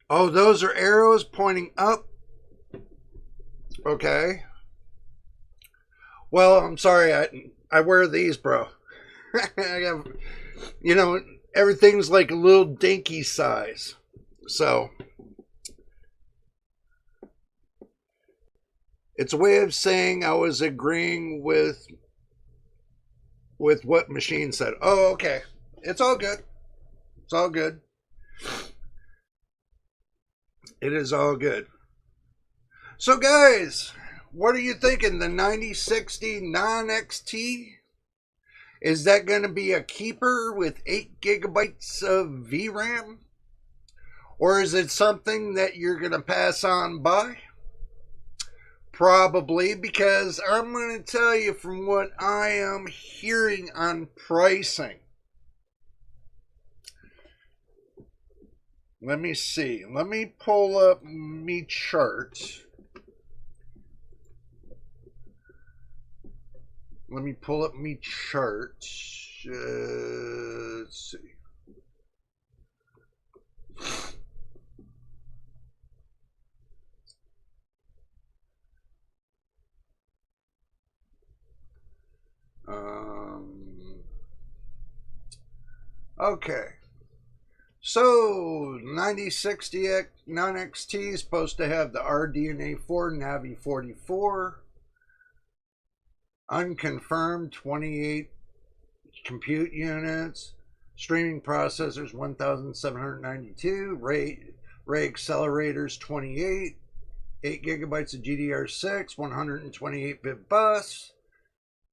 B: Oh, those are arrows pointing up. Okay. Well, I'm sorry. I wear these, bro. I have, everything's like a little dinky size. So, it's a way of saying I was agreeing with what Machine said. Oh, okay. It's all good. It's all good. It is all good. So, guys, what are you thinking? The 9060 non-XT? Is that going to be a keeper with 8 gigabytes of VRAM? Or is it something that you're going to pass on by? Probably, because I'm going to tell you from what I am hearing on pricing. Let me see. Let me pull up me chart. Let me pull up me chart. Let's see. Okay. So 9060 non-XT is supposed to have the RDNA 4 Navi 44. Unconfirmed 28 compute units, streaming processors 1792, ray accelerators 28, 8 gigabytes of GDR6, 128-bit bus.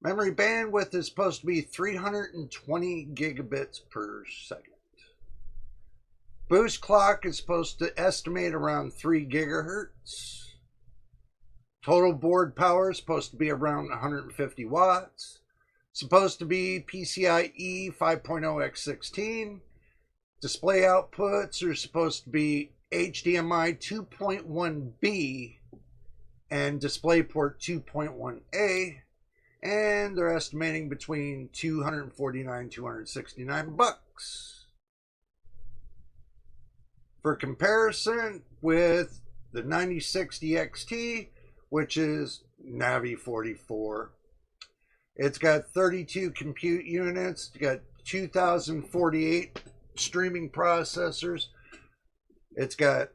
B: Memory bandwidth is supposed to be 320 gigabits per second. Boost clock is supposed to estimate around 3 gigahertz. Total board power is supposed to be around 150 watts. Supposed to be PCIe 5.0x16. Display outputs are supposed to be HDMI 2.1B and DisplayPort 2.1A. And they're estimating between $249 $269 bucks. For comparison with the 9060 XT, which is Navi 44. It's got 32 compute units. It's got 2048 streaming processors. It's got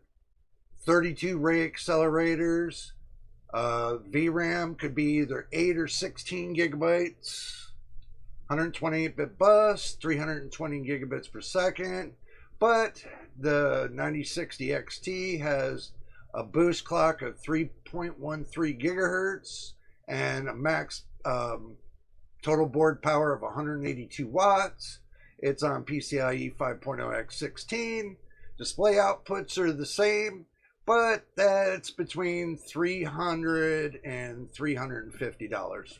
B: 32 ray accelerators. VRAM could be either 8 or 16 gigabytes. 128-bit bus, 320 gigabits per second. But the 9060 XT has a boost clock of 3.13 gigahertz and a max total board power of 182 watts. It's on PCIe 5.0x16. Display outputs are the same, but that's between $300 and $350.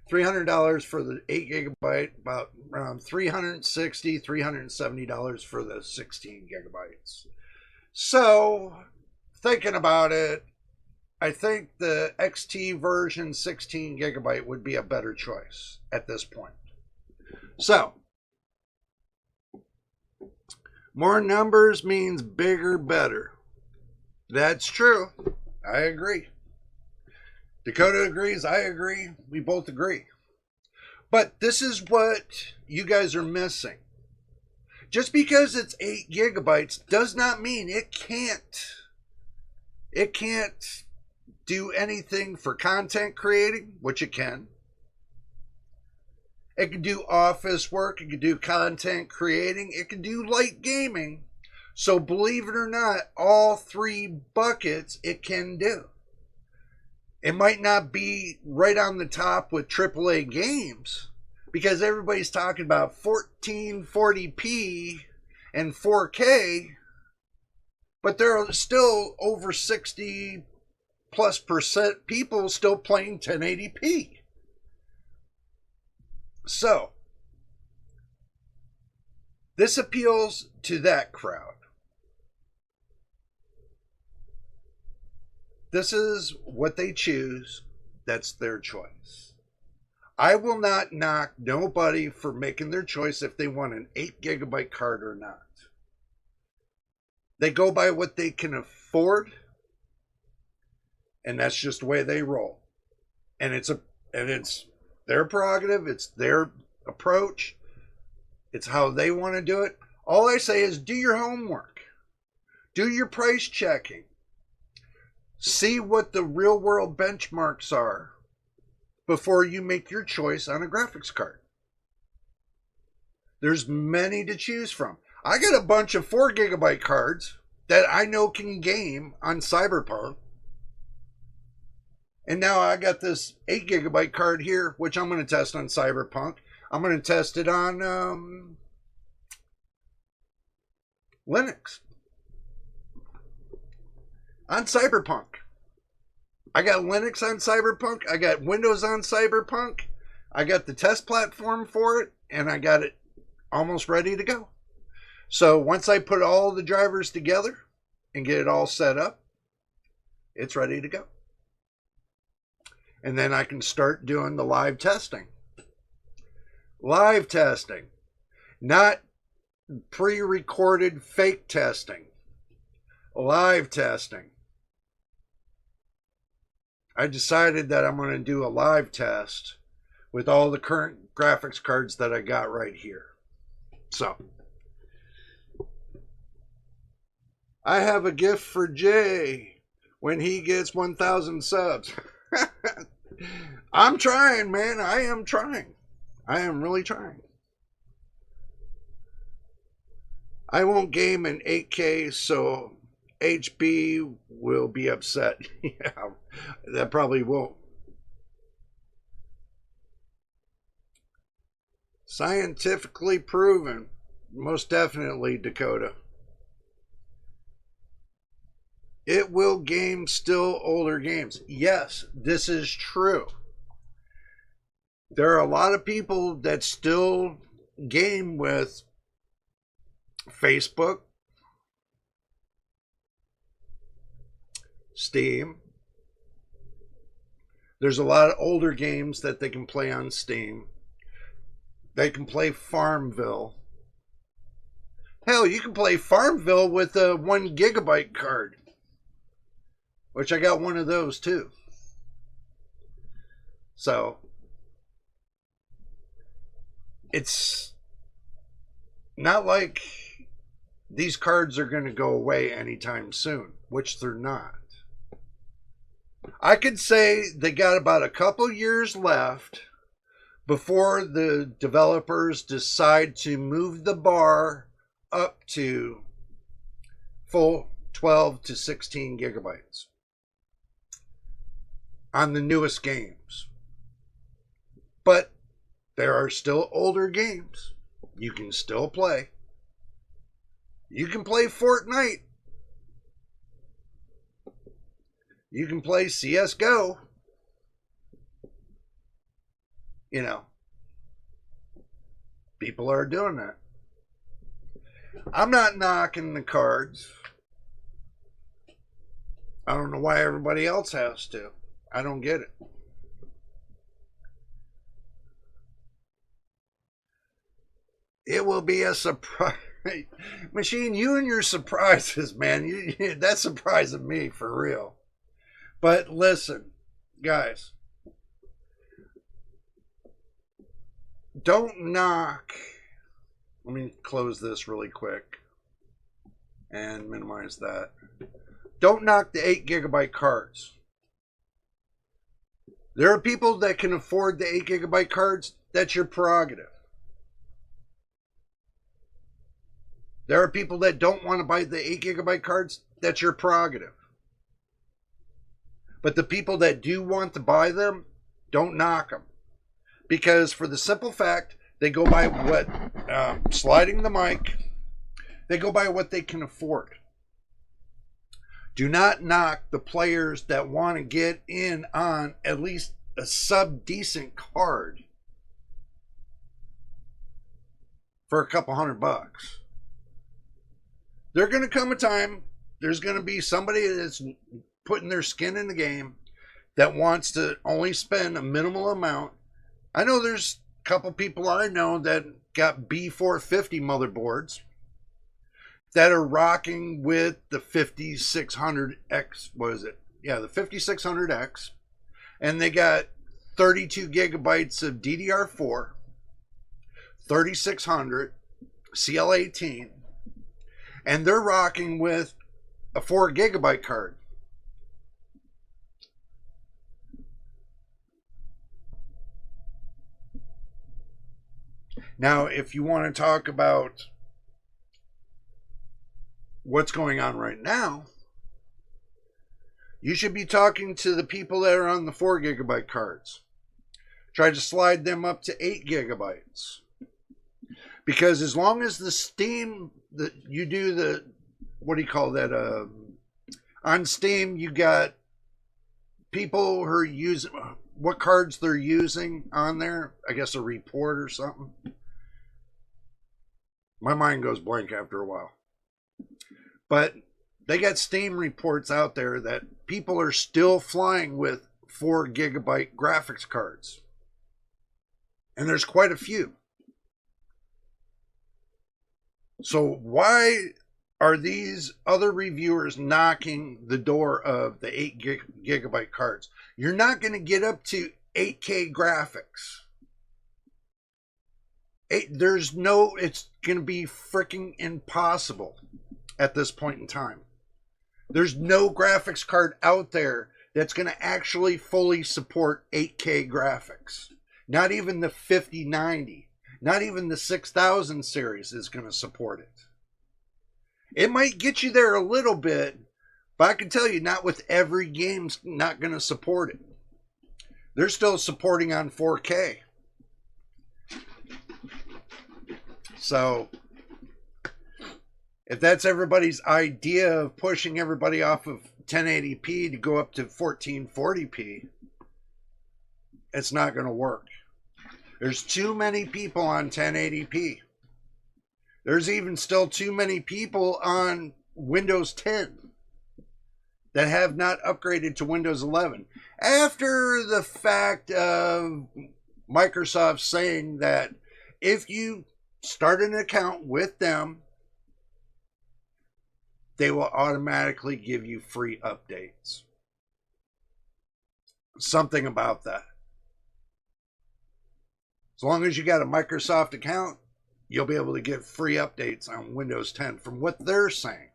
B: $300 for the 8 gigabyte, about around $360, $370 for the 16 gigabytes. So, thinking about it, I think the XT version 16 gigabyte would be a better choice at this point. So, more numbers means bigger, better. That's true. I agree. Dakota agrees. I agree. We both agree. But this is what you guys are missing. Just because it's 8 gigabytes does not mean it can't do anything for content creating, which it can. It can do office work. It can do content creating. It can do light gaming. So believe it or not, all three buckets it can do. It might not be right on the top with AAA games because everybody's talking about 1440p and 4K, but there are still over 60+% people still playing 1080p. So, this appeals to that crowd. This is what they choose. That's their choice. I will not knock nobody for making their choice if they want an 8 GB card or not. They go by what they can afford, and that's just the way they roll. And it's their prerogative, it's their approach, it's how they want to do it. All I say is do your homework. Do your price checking. See what the real world benchmarks are before you make your choice on a graphics card. There's many to choose from. I got a bunch of 4 GB cards that I know can game on Cyberpunk. And now I got this 8 GB card here, which I'm going to test on Cyberpunk. I'm going to test it on Linux. On Cyberpunk. I got Linux on Cyberpunk. I got Windows on Cyberpunk. I got the test platform for it, and I got it almost ready to go. So once I put all the drivers together and get it all set up, it's ready to go. And then I can start doing the live testing. Live testing. Not pre-recorded fake testing. Live testing. I decided that I'm going to do a live test with all the current graphics cards that I got right here. So, I have a gift for Jay when he gets 1,000 subs. I'm trying, man. I am trying. I am really trying. I won't game in 8K, so HB will be upset. Yeah, that probably won't. Scientifically proven. Most definitely, Dakota. It will game still older games. Yes, this is true. There are a lot of people that still game with Facebook, Steam. There's a lot of older games that they can play on Steam. They can play Farmville. Hell, you can play Farmville with a 1 GB card, which I got one of those too. So it's not like these cards are going to go away anytime soon, which they're not. I could say they got about a couple years left before the developers decide to move the bar up to full 12 to 16 gigabytes on the newest games. But there are still older games you can still play. You can play Fortnite. You can play CSGO. You know, people are doing that. I'm not knocking the cards. I don't know why everybody else has to. I don't get it. It will be a surprise. Machine, you and your surprises, man. That's surprising me for real. But listen, guys. Don't knock. Let me close this really quick and minimize that. Don't knock the 8 GB cards. There are people that can afford the 8 GB cards. That's your prerogative. There are people that don't want to buy the 8 gigabyte cards. That's your prerogative. But the people that do want to buy them, don't knock them. Because for the simple fact, they go by what, sliding the mic, they go by what they can afford. Do not knock the players that want to get in on at least a sub-decent card for a couple $100. There's going to come a time, there's going to be somebody that's putting their skin in the game that wants to only spend a minimal amount. I know there's a couple people I know that got B450 motherboards that are rocking with the 5600X. What is it? Yeah, the 5600X. And they got 32 gigabytes of DDR4, 3600, CL18, and they're rocking with a 4 gigabyte card. Now, if you want to talk about what's going on right now, you should be talking to the people that are on the 4 gigabyte cards. Try to slide them up to 8 gigabytes. Because as long as the Steam, that you do the, what do you call that? On Steam, you got people who are using, what cards they're using on there. I guess a report or something. My mind goes blank after a while. But they got Steam reports out there that people are still flying with 4 gigabyte graphics cards. And there's quite a few. So why are these other reviewers knocking the door of the 8 gigabyte cards? You're not going to get up to 8K graphics. It's going to be freaking impossible at this point in time. There's no graphics card out there that's going to actually fully support 8K graphics. Not even the 5090, not even the 6000 series is going to support it. It might get you there a little bit, but I can tell you, not with every game's not going to support it. They're still supporting on 4K. So, if that's everybody's idea of pushing everybody off of 1080p to go up to 1440p, it's not going to work. There's too many people on 1080p. There's even still too many people on Windows 10 that have not upgraded to Windows 11. After the fact of Microsoft saying that if you start an account with them, they will automatically give you free updates. Something about that. As long as you got a Microsoft account, you'll be able to get free updates on Windows 10 from what they're saying.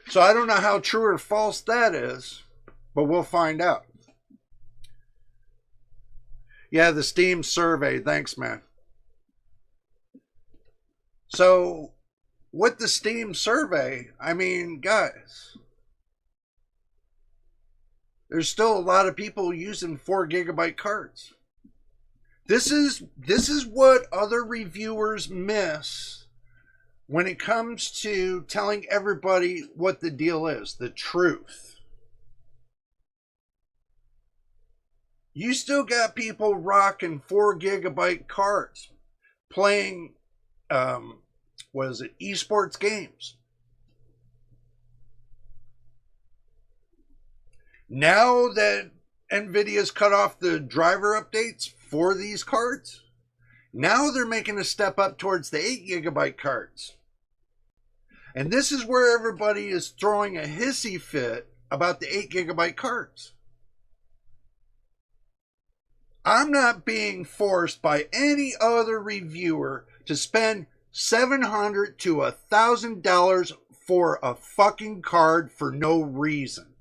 B: So I don't know how true or false that is, but we'll find out. Yeah, the Steam survey. Thanks, man. So, with the Steam survey, I mean, guys, there's still a lot of people using 4 gigabyte cards. This is what other reviewers miss when it comes to telling everybody what the deal is, the truth. You still got people rocking 4 gigabyte cards, playing, esports games. Now that NVIDIA's cut off the driver updates for these cards, now they're making a step up towards the 8 gigabyte cards. And this is where everybody is throwing a hissy fit about the 8 gigabyte cards. I'm not being forced by any other reviewer to spend $700 to $1,000 for a fucking card for no reason.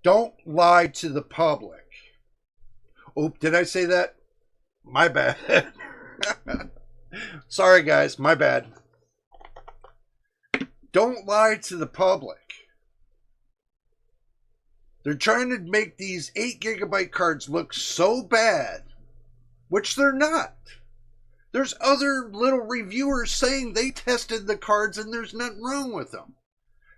B: Don't lie to the public. Oh, did I say that? My bad. Sorry, guys. My bad. Don't lie to the public. They're trying to make these 8 GB cards look so bad, which they're not. There's other little reviewers saying they tested the cards and there's nothing wrong with them.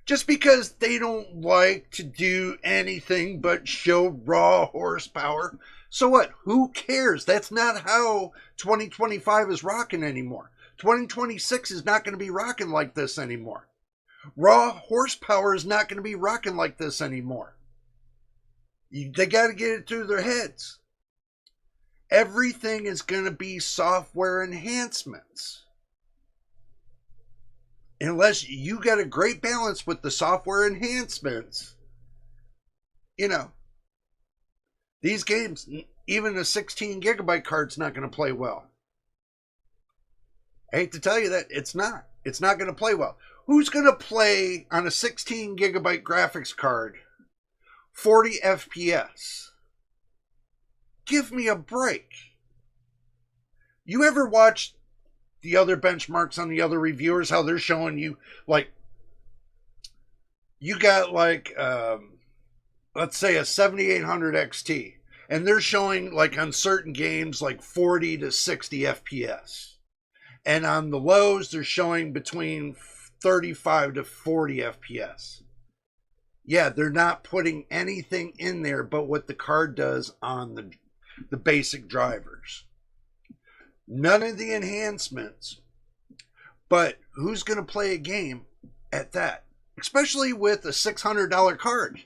B: Just because they don't like to do anything but show raw horsepower. So what? Who cares? That's not how 2025 is rocking anymore. 2026 is not going to be rocking like this anymore. Raw horsepower is not going to be rocking like this anymore. They got to get it through their heads. Everything is going to be software enhancements. Unless you got a great balance with the software enhancements, you know, these games, even a 16 GB card's not going to play well. I hate to tell you that, it's not. It's not going to play well. Who's going to play on a 16 GB graphics card 40 FPS? Give me a break. You ever watch the other benchmarks on the other reviewers, how they're showing you, like, you got like, let's say a 7800 XT, and they're showing like on certain games like 40 to 60 FPS. And on the lows, they're showing between 35 to 40 FPS. Yeah, they're not putting anything in there but what the card does on the basic drivers. None of the enhancements. But who's going to play a game at that? Especially with a $600 card.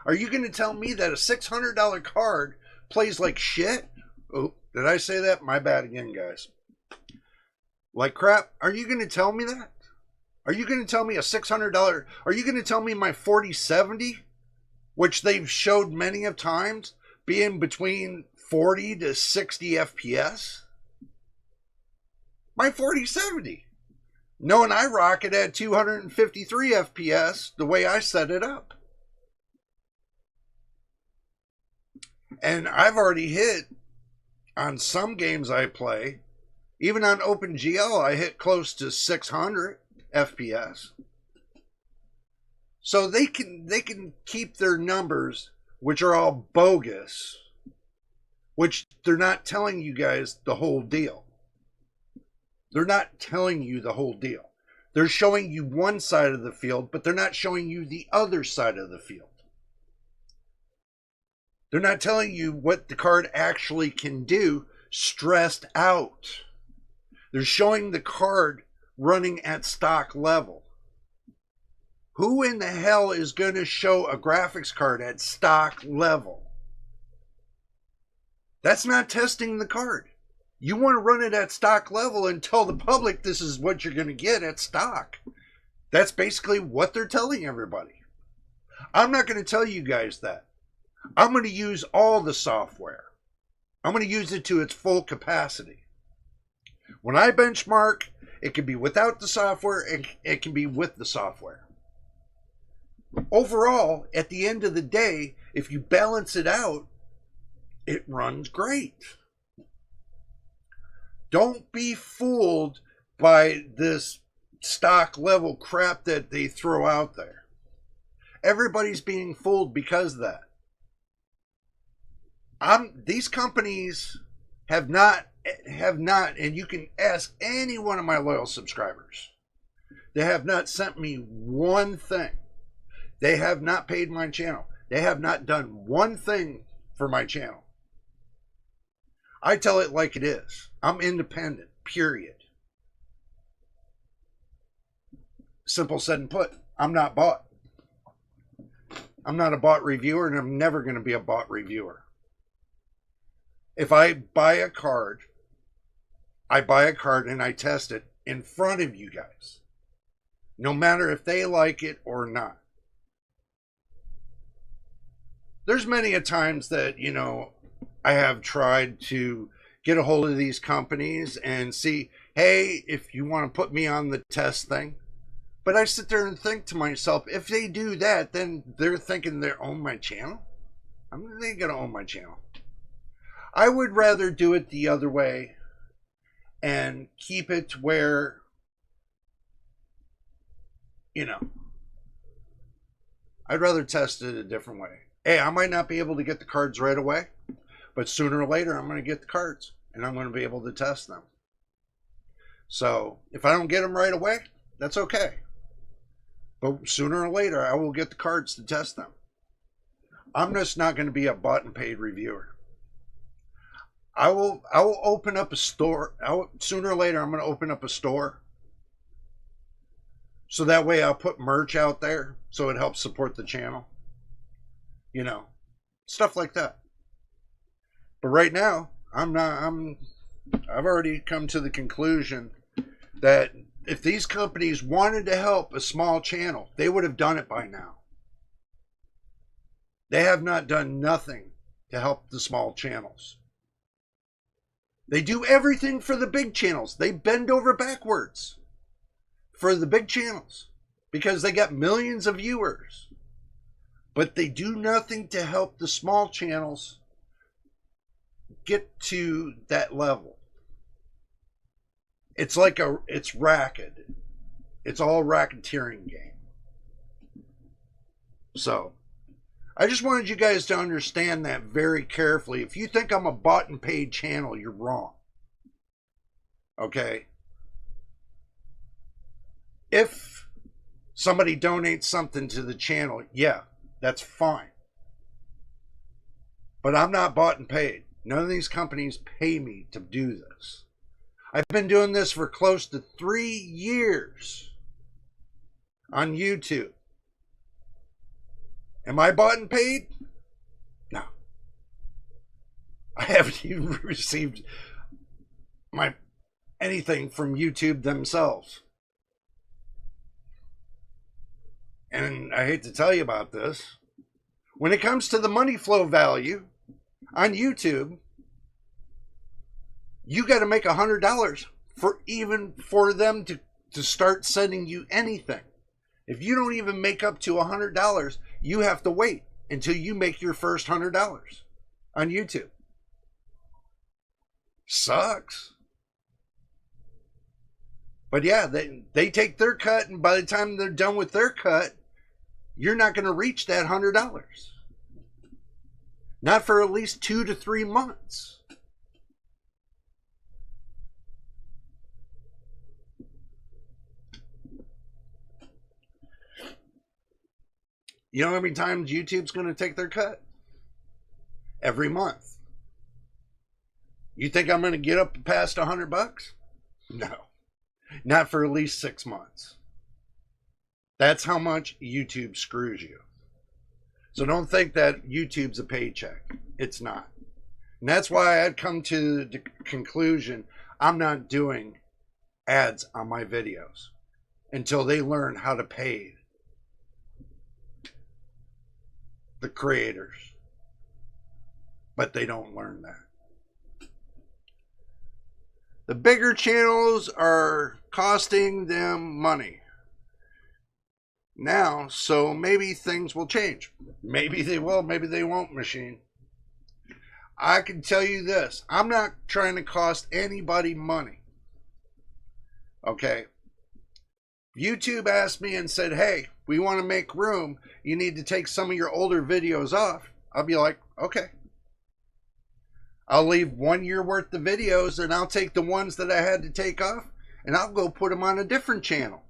B: Are you going to tell me that a $600 card plays like shit? Oh, did I say that? My bad again, guys. Like crap? Are you going to tell me that? Are you going to tell me a $600? Are you going to tell me my 4070, which they've showed many of times, being between 40 to 60 FPS? My 4070. Knowing I rock it at 253 FPS the way I set it up. And I've already hit, on some games I play, even on OpenGL, I hit close to 600 FPS. So they can keep their numbers, which are all bogus, which they're not telling you guys the whole deal. They're not telling you the whole deal. They're showing you one side of the field, but they're not showing you the other side of the field. They're not telling you what the card actually can do stressed out. They're showing the card running at stock level. Who in the hell is going to show a graphics card at stock level? That's not testing the card. You want to run it at stock level and tell the public this is what you're going to get at stock. That's basically what they're telling everybody. I'm not going to tell you guys that. I'm going to use all the software. I'm going to use it to its full capacity. When I benchmark, it can be without the software and it can be with the software. Overall, at the end of the day, if you balance it out, it runs great. Don't be fooled by this stock level crap that they throw out there. Everybody's being fooled because of that. These companies have not, and you can ask any one of my loyal subscribers, they have not sent me one thing. They have not paid my channel. They have not done one thing for my channel. I tell it like it is. I'm independent, period. Simple said and put. I'm not bought. I'm not a bought reviewer, and I'm never going to be a bought reviewer. If I buy a card and I test it in front of you guys. No matter if they like it or not. There's many a times that, you know, I have tried to get a hold of these companies and see, hey, if you want to put me on the test thing. But I sit there and think to myself, if they do that, then they're thinking they own my channel. They ain't going to own my channel. I would rather do it the other way and keep it where, you know, I'd rather test it a different way. Hey, I might not be able to get the cards right away, but sooner or later I'm going to get the cards and I'm going to be able to test them. So if I don't get them right away, that's okay. But sooner or later I will get the cards to test them. I'm just not going to be a bought and paid reviewer. I will open up a store. Sooner or later I'm going to open up a store. So that way I'll put merch out there so it helps support the channel. You know, stuff like that. But right now, I've already come to the conclusion that if these companies wanted to help a small channel, they would have done it by now. They have not done nothing to help the small channels. They do everything for the big channels. They bend over backwards for the big channels because they got millions of viewers. But they do nothing to help the small channels get to that level. It's like it's racket. It's all racketeering game. So, I just wanted you guys to understand that very carefully. If you think I'm a bought and paid channel, you're wrong. Okay? If somebody donates something to the channel, yeah, that's fine. But I'm not bought and paid. None of these companies pay me to do this. I've been doing this for close to 3 years on YouTube. Am I bought and paid? No. I haven't even received anything from YouTube themselves. And I hate to tell you about this. When it comes to the money flow value on YouTube, you got to make $100 for them to start sending you anything. If you don't even make up to $100, you have to wait until you make your first $100 on YouTube. Sucks. But yeah, they take their cut, and by the time they're done with their cut, you're not going to reach that $100. Not for at least 2 to 3 months. You know how many times YouTube's going to take their cut? Every month. You think I'm going to get up past $100? No. Not for at least 6 months. That's how much YouTube screws you. So don't think that YouTube's a paycheck. It's not. And that's why I'd come to the conclusion I'm not doing ads on my videos until they learn how to pay the creators. But they don't learn that. The bigger channels are costing them money now, so maybe things will change. Maybe they will, maybe they won't, machine. I can tell you this, I'm not trying to cost anybody money. Okay? YouTube asked me and said, hey, we want to make room. You need to take some of your older videos off. I'll be like, okay. I'll leave 1 year worth of videos and I'll take the ones that I had to take off and I'll go put them on a different channel.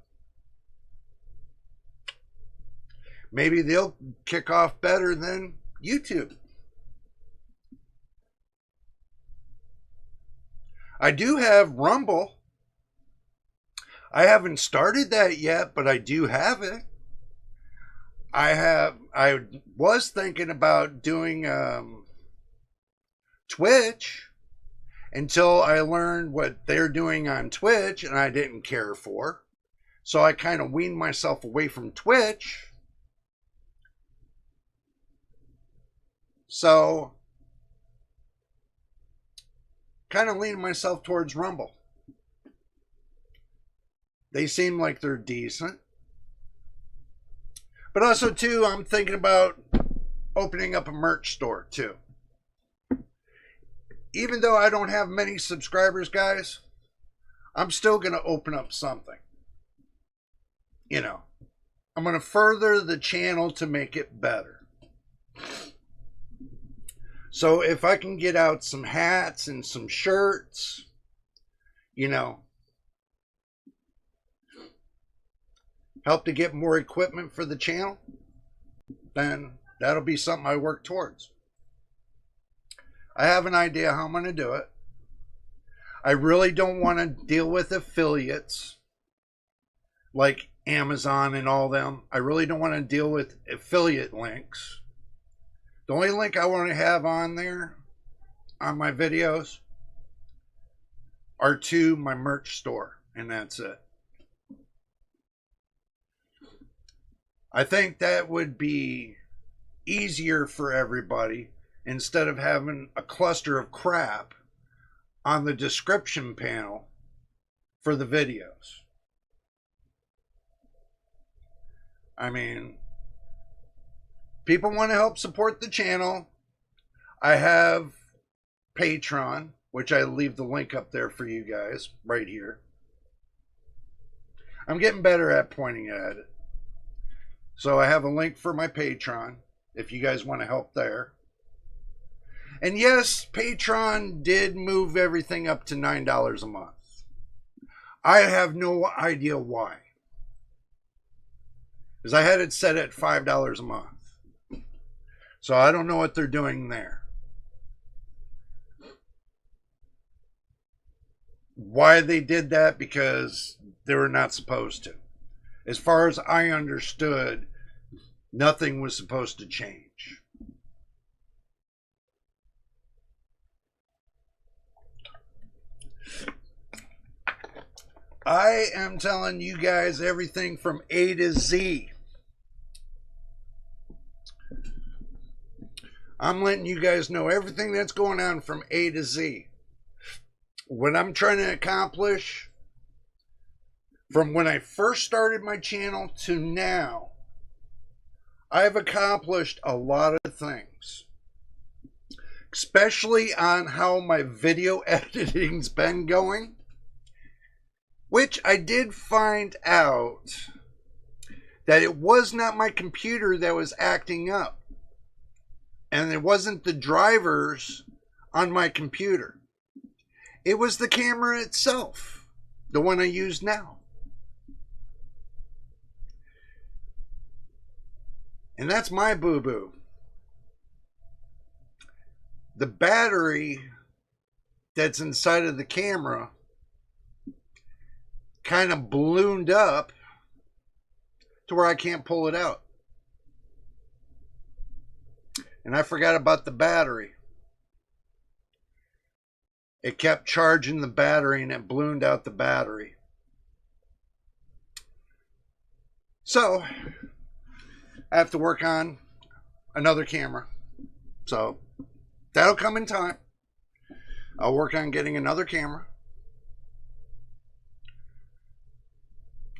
B: Maybe they'll kick off better than YouTube. I do have Rumble. I haven't started that yet, but I do have it. I was thinking about doing Twitch until I learned what they're doing on Twitch and I didn't care for. So I kind of weaned myself away from Twitch. So kind of leaning myself towards Rumble. They seem like they're decent. But also, too, I'm thinking about opening up a merch store, too. even though I don't have many subscribers, guys, I'm still going to open up something. You know, I'm going to further the channel to make it better. So if I can get out some hats and some shirts, you know, help to get more equipment for the channel, then that'll be something I work towards. I have an idea how I'm going to do it. I really don't want to deal with affiliates like Amazon and all them. I really don't want to deal with affiliate links. The only link I want to have on there, on my videos, are to my merch store, and that's it. I think that would be easier for everybody instead of having a cluster of crap on the description panel for the videos. I mean, people want to help support the channel. I have Patreon, which I leave the link up there for you guys right here. I'm getting better at pointing at it. So I have a link for my Patreon if you guys want to help there. And yes, Patreon did move everything up to $9 a month. I have no idea why. Because I had it set at $5 a month. So I don't know what they're doing there. Why they did that? Because they were not supposed to. As far as I understood, nothing was supposed to change. I am telling you guys everything from A to Z. I'm letting you guys know everything that's going on from A to Z. What I'm trying to accomplish from when I first started my channel to now, I've accomplished a lot of things. Especially on how my video editing's been going. Which I did find out that it was not my computer that was acting up. And it wasn't the drivers on my computer. It was the camera itself, the one I use now. And that's my boo-boo. The battery that's inside of the camera kind of ballooned up to where I can't pull it out. And I forgot about the battery. It kept charging the battery and it ballooned out the battery. So I have to work on another camera. So that'll come in time. I'll work on getting another camera.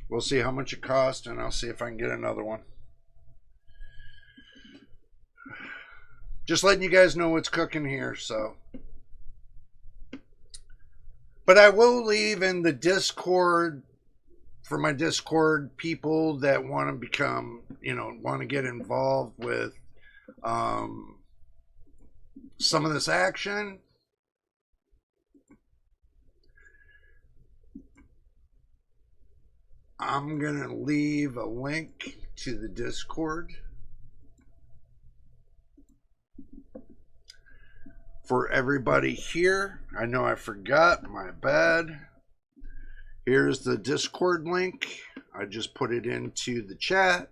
B: We'll see how much it costs, and I'll see if I can get another one. Just letting you guys know what's cooking here, so. But I will leave in the Discord, for my Discord people that want to become, you know, want to get involved with some of this action. I'm going to leave a link to the Discord for everybody here. I know I forgot, my bad. Here's the Discord link. I just put it into the chat.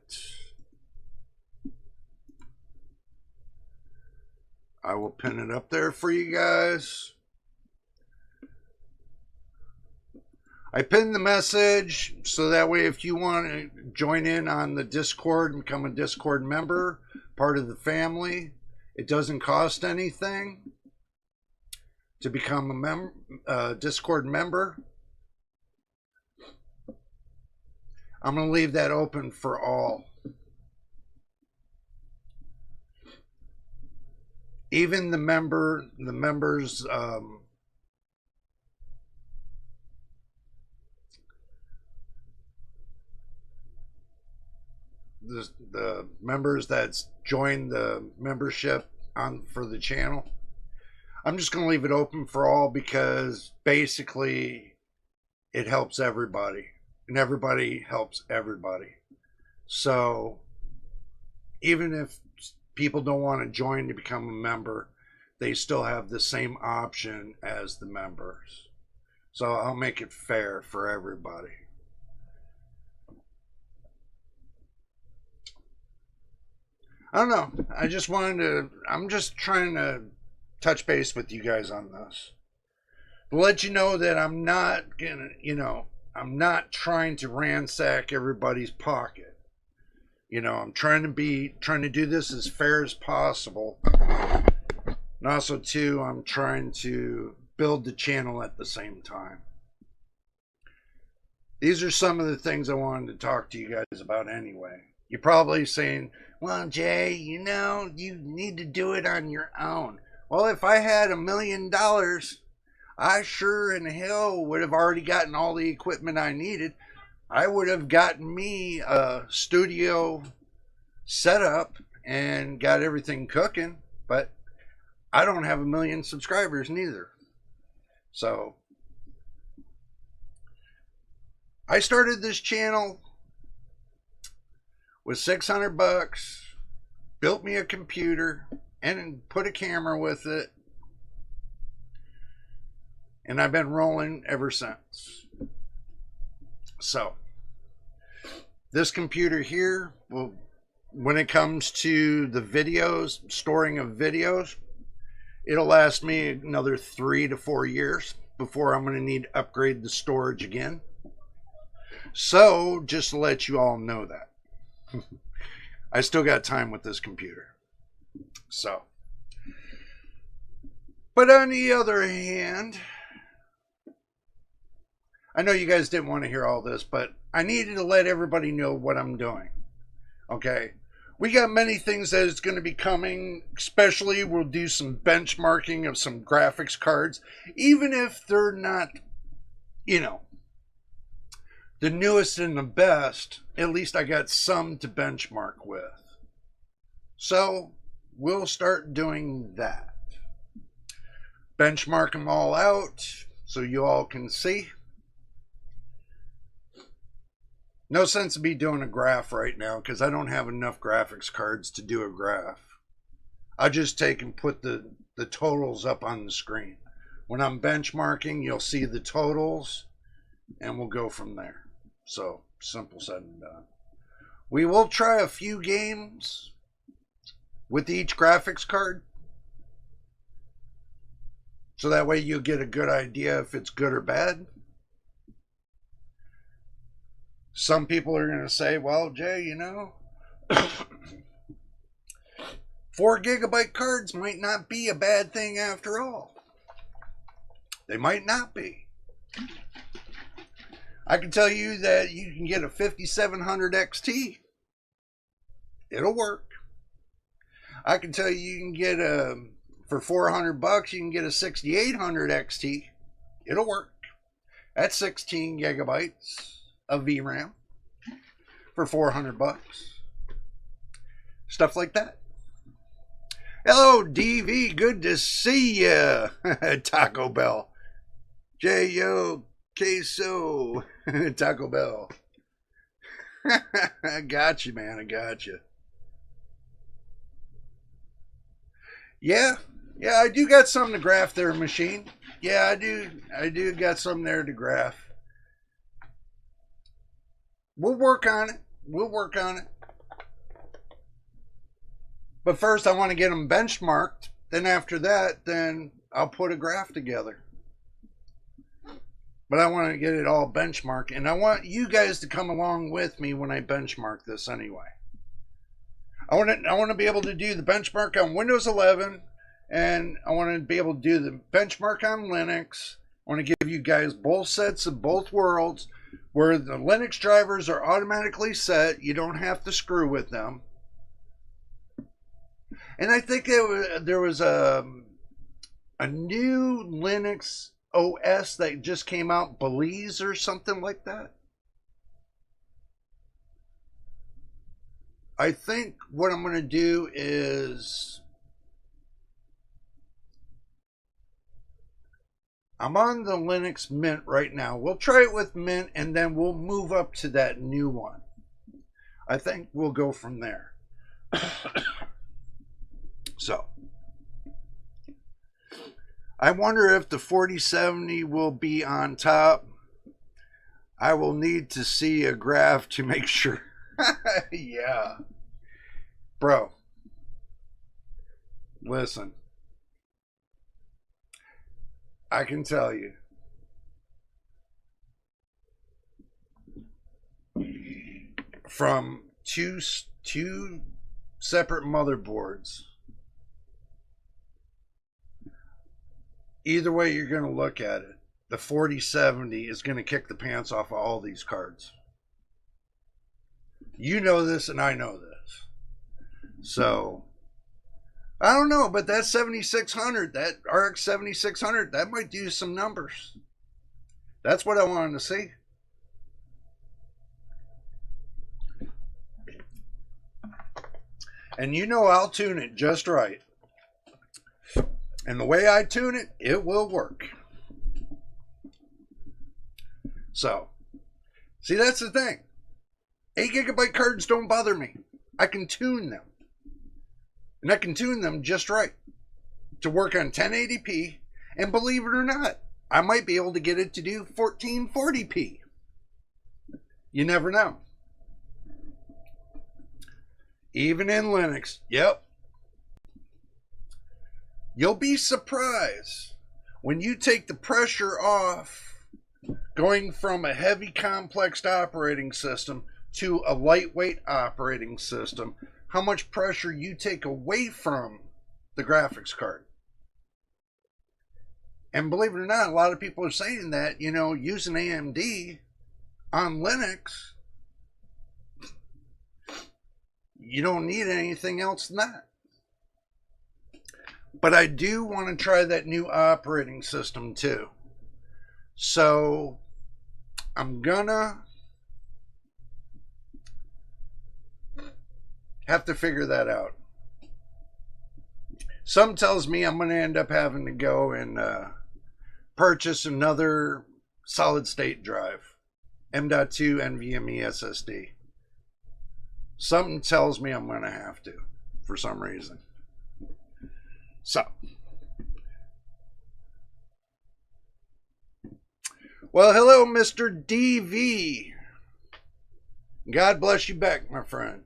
B: I will pin it up there for you guys. I pinned the message so that way if you want to join in on the Discord and become a Discord member, part of the family, it doesn't cost anything to become a Discord member. I'm going to leave that open for all. even the members, the members that's joined the membership on for the channel, I'm just going to leave it open for all, because basically it helps everybody, and everybody helps everybody. So even if people don't want to join to become a member, they still have the same option as the members. So I'll make it fair for everybody. I don't know. I'm just trying to touch base with you guys on this. To let you know that I'm not gonna, I'm not trying to ransack everybody's pocket. I'm trying to do this as fair as possible. And also too, I'm trying to build the channel at the same time. These are some of the things I wanted to talk to you guys about anyway. You're probably saying, well, Jay, you need to do it on your own. Well, if I had $1 million, I sure in hell would have already gotten all the equipment I needed. I would have gotten me a studio set up and got everything cooking, but I don't have 1 million subscribers neither. So I started this channel with $600, built me a computer and put a camera with it, and I've been rolling ever since. So this computer here will, when it comes to the videos, storing of videos, it'll last me another 3 to 4 years before I'm going to need to upgrade the storage again. So just to let you all know that I still got time with this computer. So, but on the other hand, I know you guys didn't want to hear all this, but I needed to let everybody know what I'm doing. Okay, we got many things that is going to be coming. Especially we'll do some benchmarking of some graphics cards, even if they're not, the newest and the best. At least I got some to benchmark with. So we'll start doing that. Benchmark them all out so you all can see. No sense of me doing a graph right now because I don't have enough graphics cards to do a graph. I just take and put the totals up on the screen. When I'm benchmarking, you'll see the totals and we'll go from there. So, simple said and done. We will try a few games with each graphics card, so that way you'll get a good idea if it's good or bad. Some people are going to say, well, Jay, 4 gigabyte cards might not be a bad thing after all. They might not be. I can tell you that you can get a 5700 XT. It'll work. I can tell you can get for $400 you can get a 6800 XT. It'll work. That's 16 gigabytes of VRAM for $400. Stuff like that. Hello, DV. Good to see ya. Taco Bell. J-O Queso. Taco Bell. I got you, man. I got you. Yeah, I do got something to graph there, machine. Yeah, I do got something there to graph. We'll work on it. But first, I want to get them benchmarked. Then after that, then I'll put a graph together. But I want to get it all benchmarked. And I want you guys to come along with me when I benchmark this anyway. I want to be able to do the benchmark on Windows 11. And I want to be able to do the benchmark on Linux. I want to give you guys both sets of both worlds, where the Linux drivers are automatically set. You don't have to screw with them. And I think there was a new Linux OS that just came out, Belize or something like that. I think what I'm going to do is I'm on the Linux Mint right now. We'll try it with Mint and then we'll move up to that new one. I think we'll go from there. So, I wonder if the 4070 will be on top. I will need to see a graph to make sure. Yeah. Bro. Listen. I can tell you. From two separate motherboards. Either way you're going to look at it, the 4070 is going to kick the pants off of all these cards. You know this and I know this. So, I don't know, but that 7600, that RX 7600, that might do some numbers. That's what I wanted to see. And you know I'll tune it just right. And the way I tune it, it will work. So, see, that's the thing. 8 GB cards don't bother me. I can tune them. And I can tune them just right to work on 1080p. And believe it or not, I might be able to get it to do 1440p. You never know. Even in Linux. Yep. You'll be surprised when you take the pressure off going from a heavy complex operating system to a lightweight operating system, how much pressure you take away from the graphics card. And believe it or not, a lot of people are saying that, you know, using AMD on Linux, you don't need anything else than that. But I do want to try that new operating system too. So I'm gonna have to figure that out. Some tells me I'm going to end up having to go and purchase another solid state drive, M.2 NVMe SSD. Something tells me I'm going to have to for some reason. So, well, hello, Mr. DV. God bless you back, my friend.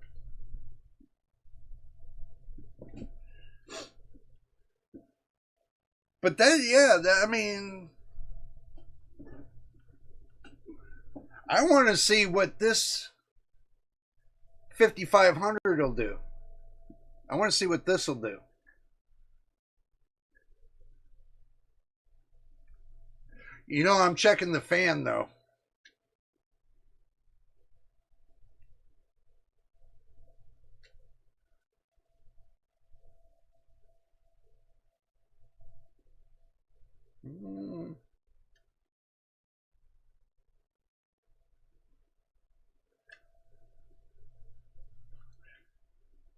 B: But that, yeah, I mean, I want to see what this 5500 will do. I want to see what this will do. You know, I'm checking the fan, though.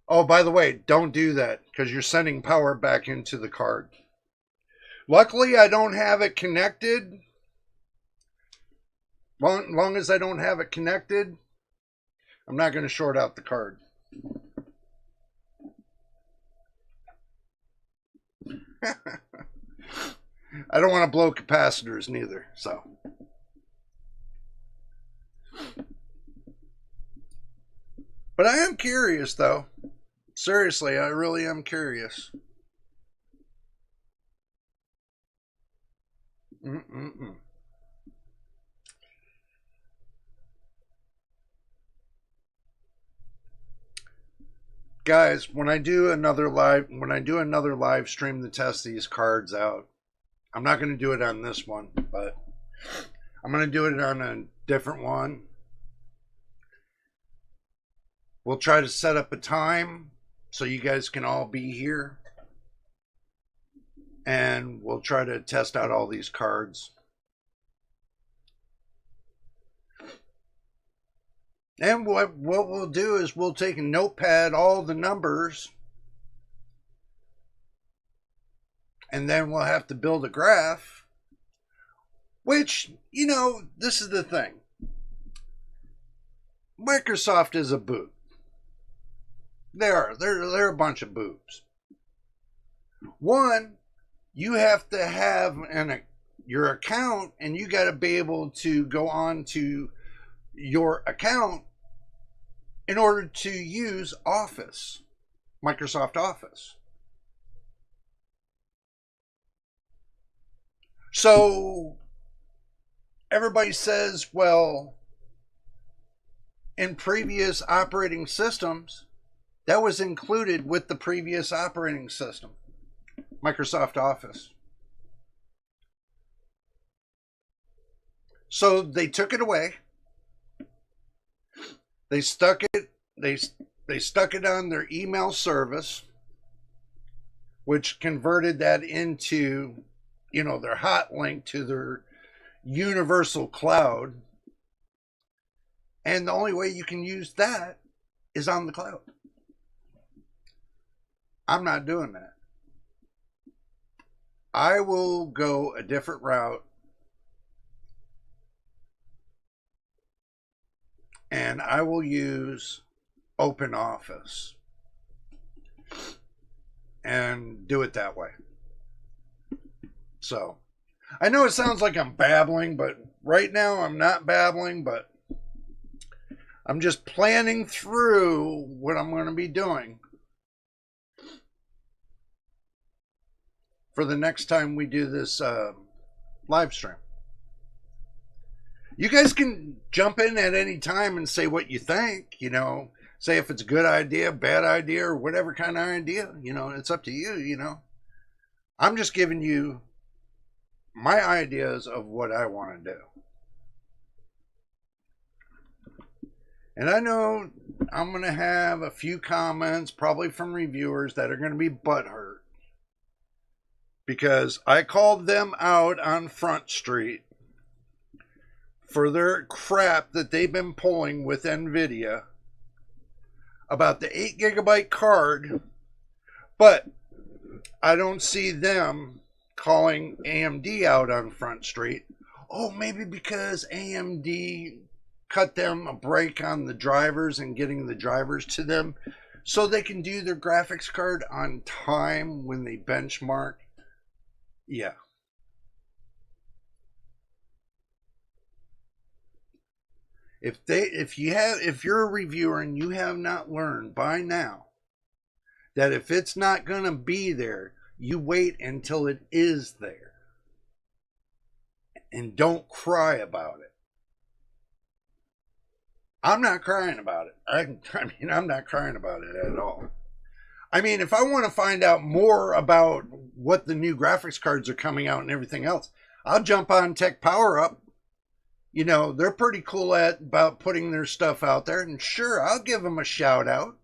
B: Oh, by the way, don't do that because you're sending power back into the card. Luckily, I don't have it connected. Long as I don't have it connected, I'm not going to short out the card. I don't want to blow capacitors neither, so. But I am curious, though. Seriously, I really am curious. Guys, when I do another live stream to test these cards out, I'm not going to do it on this one, but I'm going to do it on a different one. We'll try to set up a time so you guys can all be here. And we'll try to test out all these cards. And what we'll do is we'll take a notepad, all the numbers, and then we'll have to build a graph, which, you know, this is the thing. Microsoft is a boob. They're a bunch of boobs. One, you have to have your account, and you got to be able to go on to your account in order to use Office, Microsoft Office. So everybody says, well, in previous operating systems, that was included with the previous operating system, Microsoft Office. So they took it away. They stuck it on their email service, which converted that into, you know, their hot link to their universal cloud. And the only way you can use that is on the cloud. I'm not doing that. I will go a different route. And I will use Open Office and do it that way. So, I know it sounds like I'm babbling, but right now I'm not babbling, but I'm just planning through what I'm going to be doing for the next time we do this live stream. You guys can jump in at any time and say what you think, you know, say if it's a good idea, bad idea, or whatever kind of idea, you know, it's up to you, you know. I'm just giving you my ideas of what I want to do. And I know I'm going to have a few comments, probably from reviewers, that are going to be butthurt, because I called them out on Front Street for their crap that they've been pulling with NVIDIA about the 8 gigabyte card, but I don't see them calling AMD out on Front Street. Oh, maybe because AMD cut them a break on the drivers and getting the drivers to them so they can do their graphics card on time when they benchmark. Yeah. If you're a reviewer and you have not learned by now that if it's not going to be there, you wait until it is there. And don't cry about it. I'm not crying about it. I'm not crying about it at all. I mean, if I want to find out more about what the new graphics cards are coming out and everything else, I'll jump on Tech Power Up. You know, they're pretty cool about putting their stuff out there. And sure, I'll give them a shout out.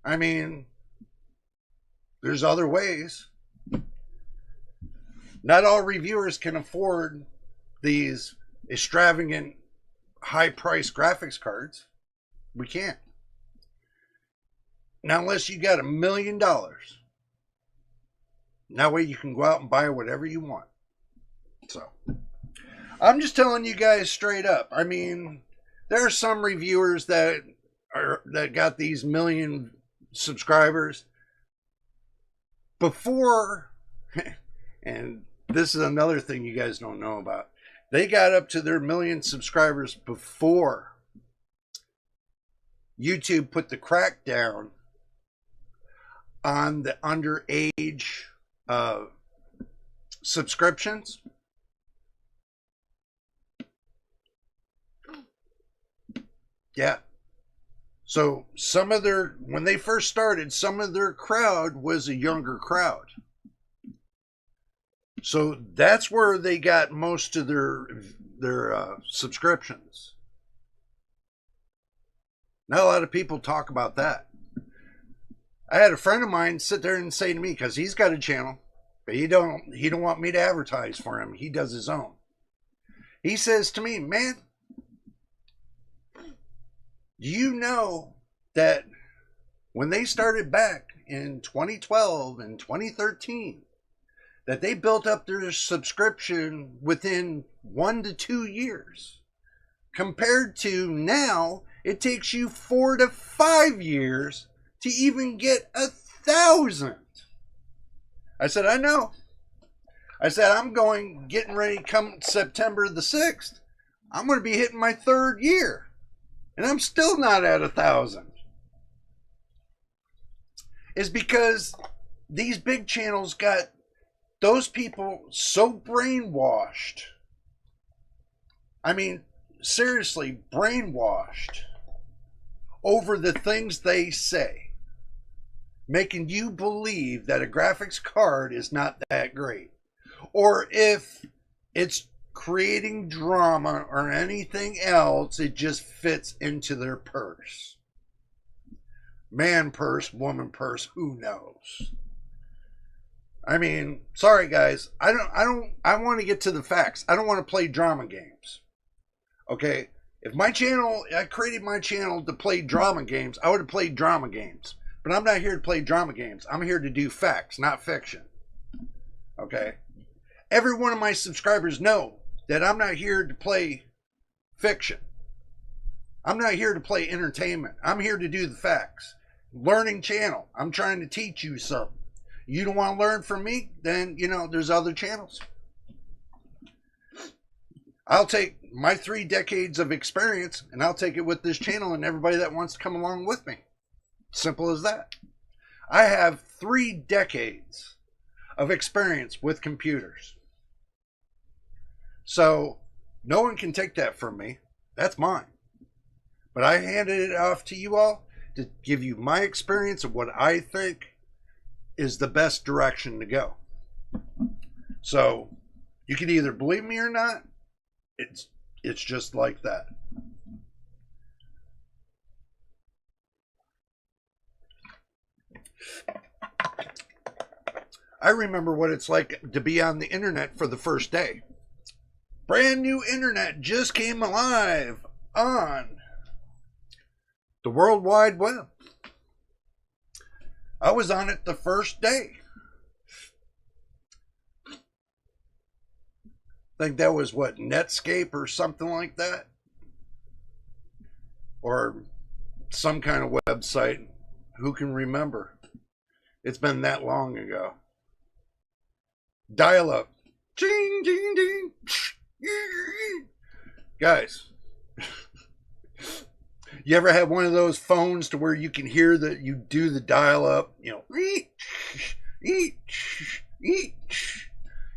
B: I mean, there's other ways. Not all reviewers can afford these extravagant, high-priced graphics cards. We can't. Now, unless you got $1 million. That way you can go out and buy whatever you want. So, I'm just telling you guys straight up. I mean, there are some reviewers that got these million subscribers before, and this is another thing you guys don't know about. They got up to their million subscribers before YouTube put the crackdown on the underage subscriptions. Yeah. So when they first started, some of their crowd was a younger crowd. So that's where they got most of their subscriptions. Not a lot of people talk about that. I had a friend of mine sit there and say to me, because he's got a channel, but he don't want me to advertise for him. He does his own. He says to me, man, do you know that when they started back in 2012 and 2013, that they built up their subscription within 1 to 2 years, compared to now it takes you 4 to 5 years to even get 1,000. I said, I know. I said, getting ready come September the 6th. I'm going to be hitting my 3rd year, and I'm still not at 1,000. Is because these big channels got those people so brainwashed. I mean, seriously, brainwashed over the things they say, making you believe that a graphics card is not that great. Or if it's creating drama or anything else, it just fits into their purse. Man purse, woman purse, who knows? I mean, sorry guys, I want to get to the facts. I don't want to play drama games. Okay? If I created my channel to play drama games, I would have played drama games. But I'm not here to play drama games. I'm here to do facts, not fiction. Okay? Every one of my subscribers know that I'm not here to play fiction. I'm not here to play entertainment. I'm here to do the facts. Learning channel. I'm trying to teach you something. You don't want to learn from me? Then, there's other channels. I'll take my 3 decades of experience and I'll take it with this channel and everybody that wants to come along with me. Simple as that. I have 3 decades of experience with computers. So, no one can take that from me. That's mine. But I handed it off to you all to give you my experience of what I think is the best direction to go. So, you can either believe me or not. It's just like that. I remember what it's like to be on the internet for the first day. Brand new internet just came alive on the World Wide Web. I was on it the first day. I think that was what, Netscape or something like that? Or some kind of website. Who can remember? It's been that long ago. Dial-up. Ding, ding, ding. Guys, you ever have one of those phones to where you can hear that you do the dial-up,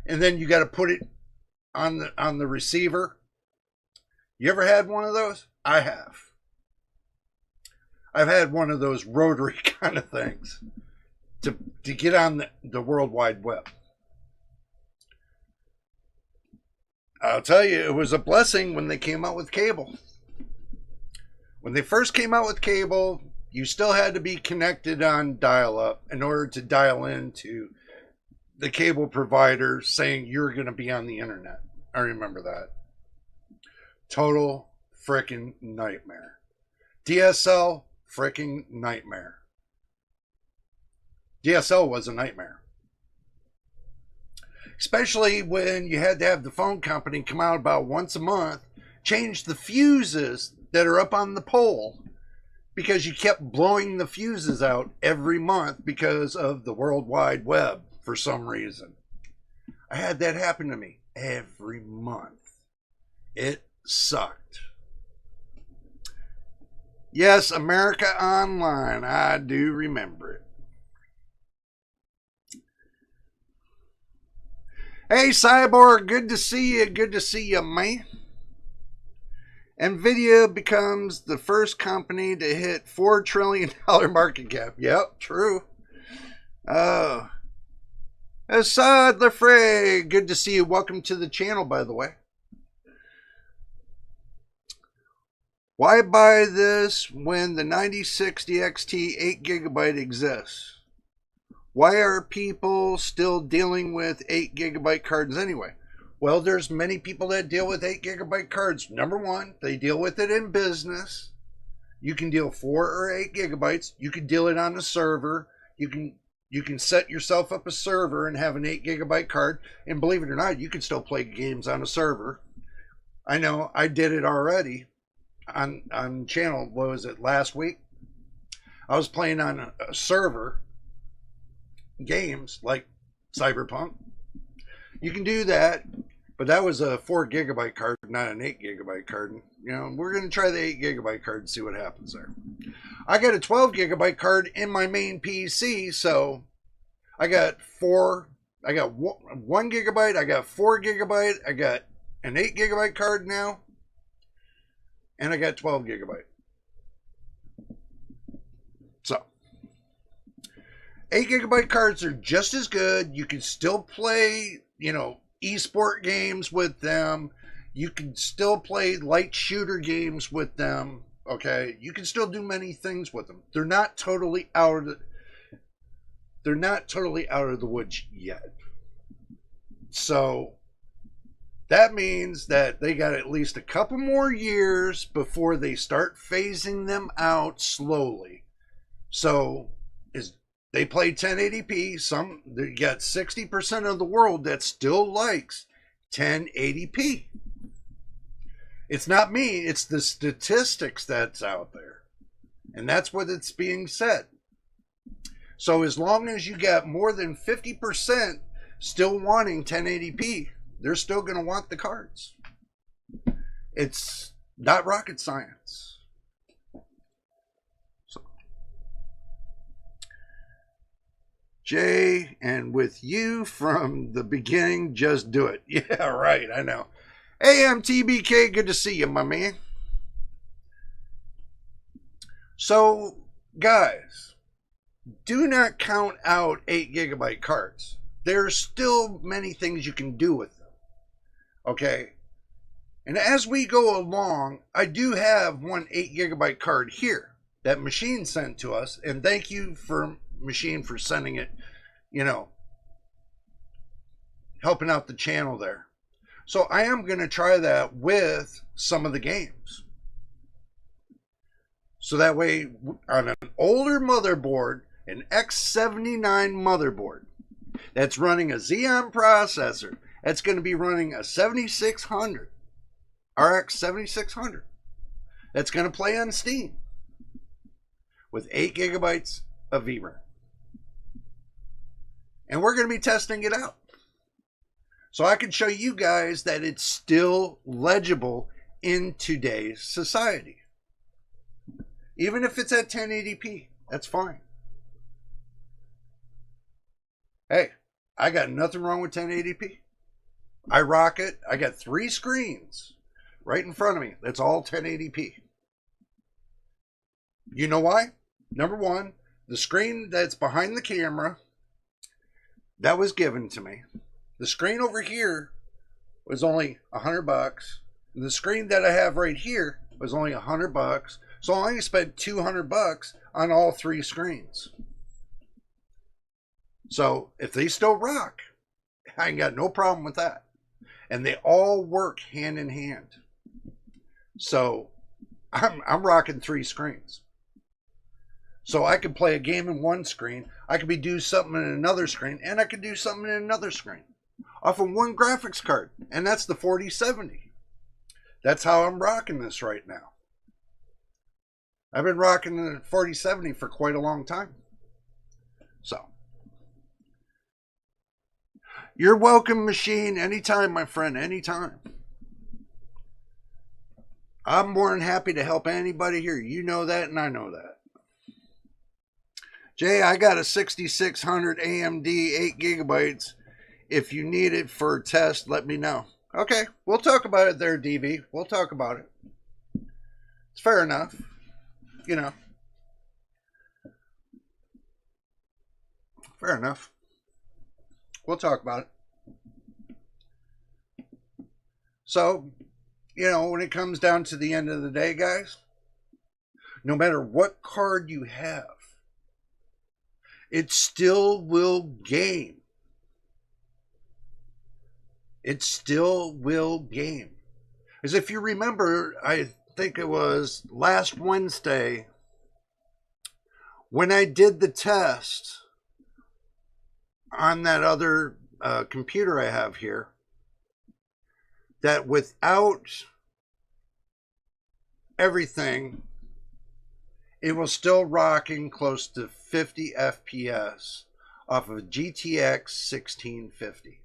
B: and then you got to put it on the receiver? You ever had one of those? I have. I've had one of those rotary kind of things to get on the World Wide Web. I'll tell you, it was a blessing when they came out with cable. When they first came out with cable, you still had to be connected on dial-up in order to dial into the cable provider saying you're going to be on the internet. I remember that. Total frickin' nightmare. DSL, frickin' nightmare. DSL was a nightmare. Especially when you had to have the phone company come out about once a month, change the fuses that are up on the pole, because you kept blowing the fuses out every month because of the World Wide Web for some reason. I had that happen to me every month. It sucked. Yes, America Online. I do remember it. Hey, Cyborg, good to see you. Good to see you, man. NVIDIA becomes the first company to hit $4 trillion market cap. Yep, true. Assad Lefray, good to see you. Welcome to the channel, by the way. Why buy this when the 9060 XT 8GB exists? Why are people still dealing with 8GB cards anyway? Well, there's many people that deal with 8GB cards. Number one, they deal with it in business. You can deal 4 or 8 gigabytes. You can deal it on the server. You can set yourself up a server and have an 8GB card. And believe it or not, you can still play games on a server. I know I did it already on channel. What was it, last week? I was playing on a server games like Cyberpunk. You can do that, but that was a 4GB card, not an 8GB card. You know, we're going to try the 8GB card and see what happens there. I got a 12GB card in my main PC, so I got 1 gigabyte, I got 4GB, I got an 8GB card now, and I got 12GB. So 8GB cards are just as good. You can still play, you know, esport games with them. You can still play light shooter games with them. Okay, you can still do many things with them. They're not totally out of the woods yet. So that means that they got at least a couple more years before they start phasing them out slowly. So they play 1080p. You got 60% of the world that still likes 1080p. It's not me, it's the statistics that's out there. And that's what it's being said. So as long as you got more than 50% still wanting 1080p, they're still going to want the cards. It's not rocket science. So, Jay, and with you from the beginning, just do it. Yeah, right, I know. AMTBK, good to see you, my man. So, guys, do not count out 8GB cards. There's still many things you can do with them. Okay? And as we go along, I do have one 8GB card here that Machine sent to us. And thank you for Machine for sending it, you know, helping out the channel there. So I am going to try that with some of the games. So that way, on an older motherboard, an X79 motherboard, that's running a Xeon processor, that's going to be running a 7600, RX 7600, that's going to play on Steam with 8GB of VRAM. And we're going to be testing it out. So I can show you guys that it's still legible in today's society. Even if it's at 1080p, that's fine. Hey, I got nothing wrong with 1080p. I rock it. I got 3 screens right in front of me. That's all 1080p. You know why? Number one, the screen that's behind the camera, that was given to me. The screen over here was only $100. And the screen that I have right here was only $100. So I only spent $200 on all 3 screens. So if they still rock, I ain't got no problem with that. And they all work hand in hand. So I'm rocking 3 screens. So I could play a game in one screen, I could do something in another screen, and I could do something in another screen off of one graphics card, and that's the 4070. That's how I'm rocking this right now. I've been rocking the 4070 for quite a long time. So, you're welcome, Machine, anytime, my friend, anytime. I'm more than happy to help anybody here. You know that, and I know that. Jay, I got a 6600 AMD 8GB. If you need it for a test, let me know. Okay, we'll talk about it there, DV. We'll talk about it. It's fair enough. You know. Fair enough. We'll talk about it. So, you know, when it comes down to the end of the day, guys, no matter what card you have, it still will game. It still will game. As if you remember, I think it was last Wednesday when I did the test on that other computer I have here, that without everything, it was still rocking close to 50 FPS off of a GTX 1650.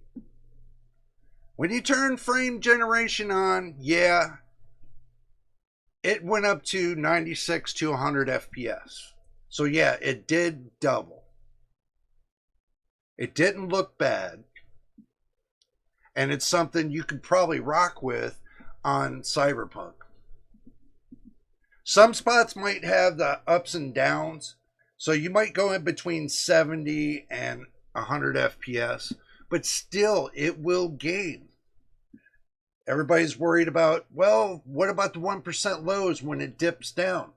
B: When you turn frame generation on, yeah, it went up to 96 to 100 FPS. So yeah, it did double. It didn't look bad. And it's something you could probably rock with on Cyberpunk. Some spots might have the ups and downs. So you might go in between 70 and 100 FPS. But still, it will game. Everybody's worried about, well, what about the 1% lows when it dips down?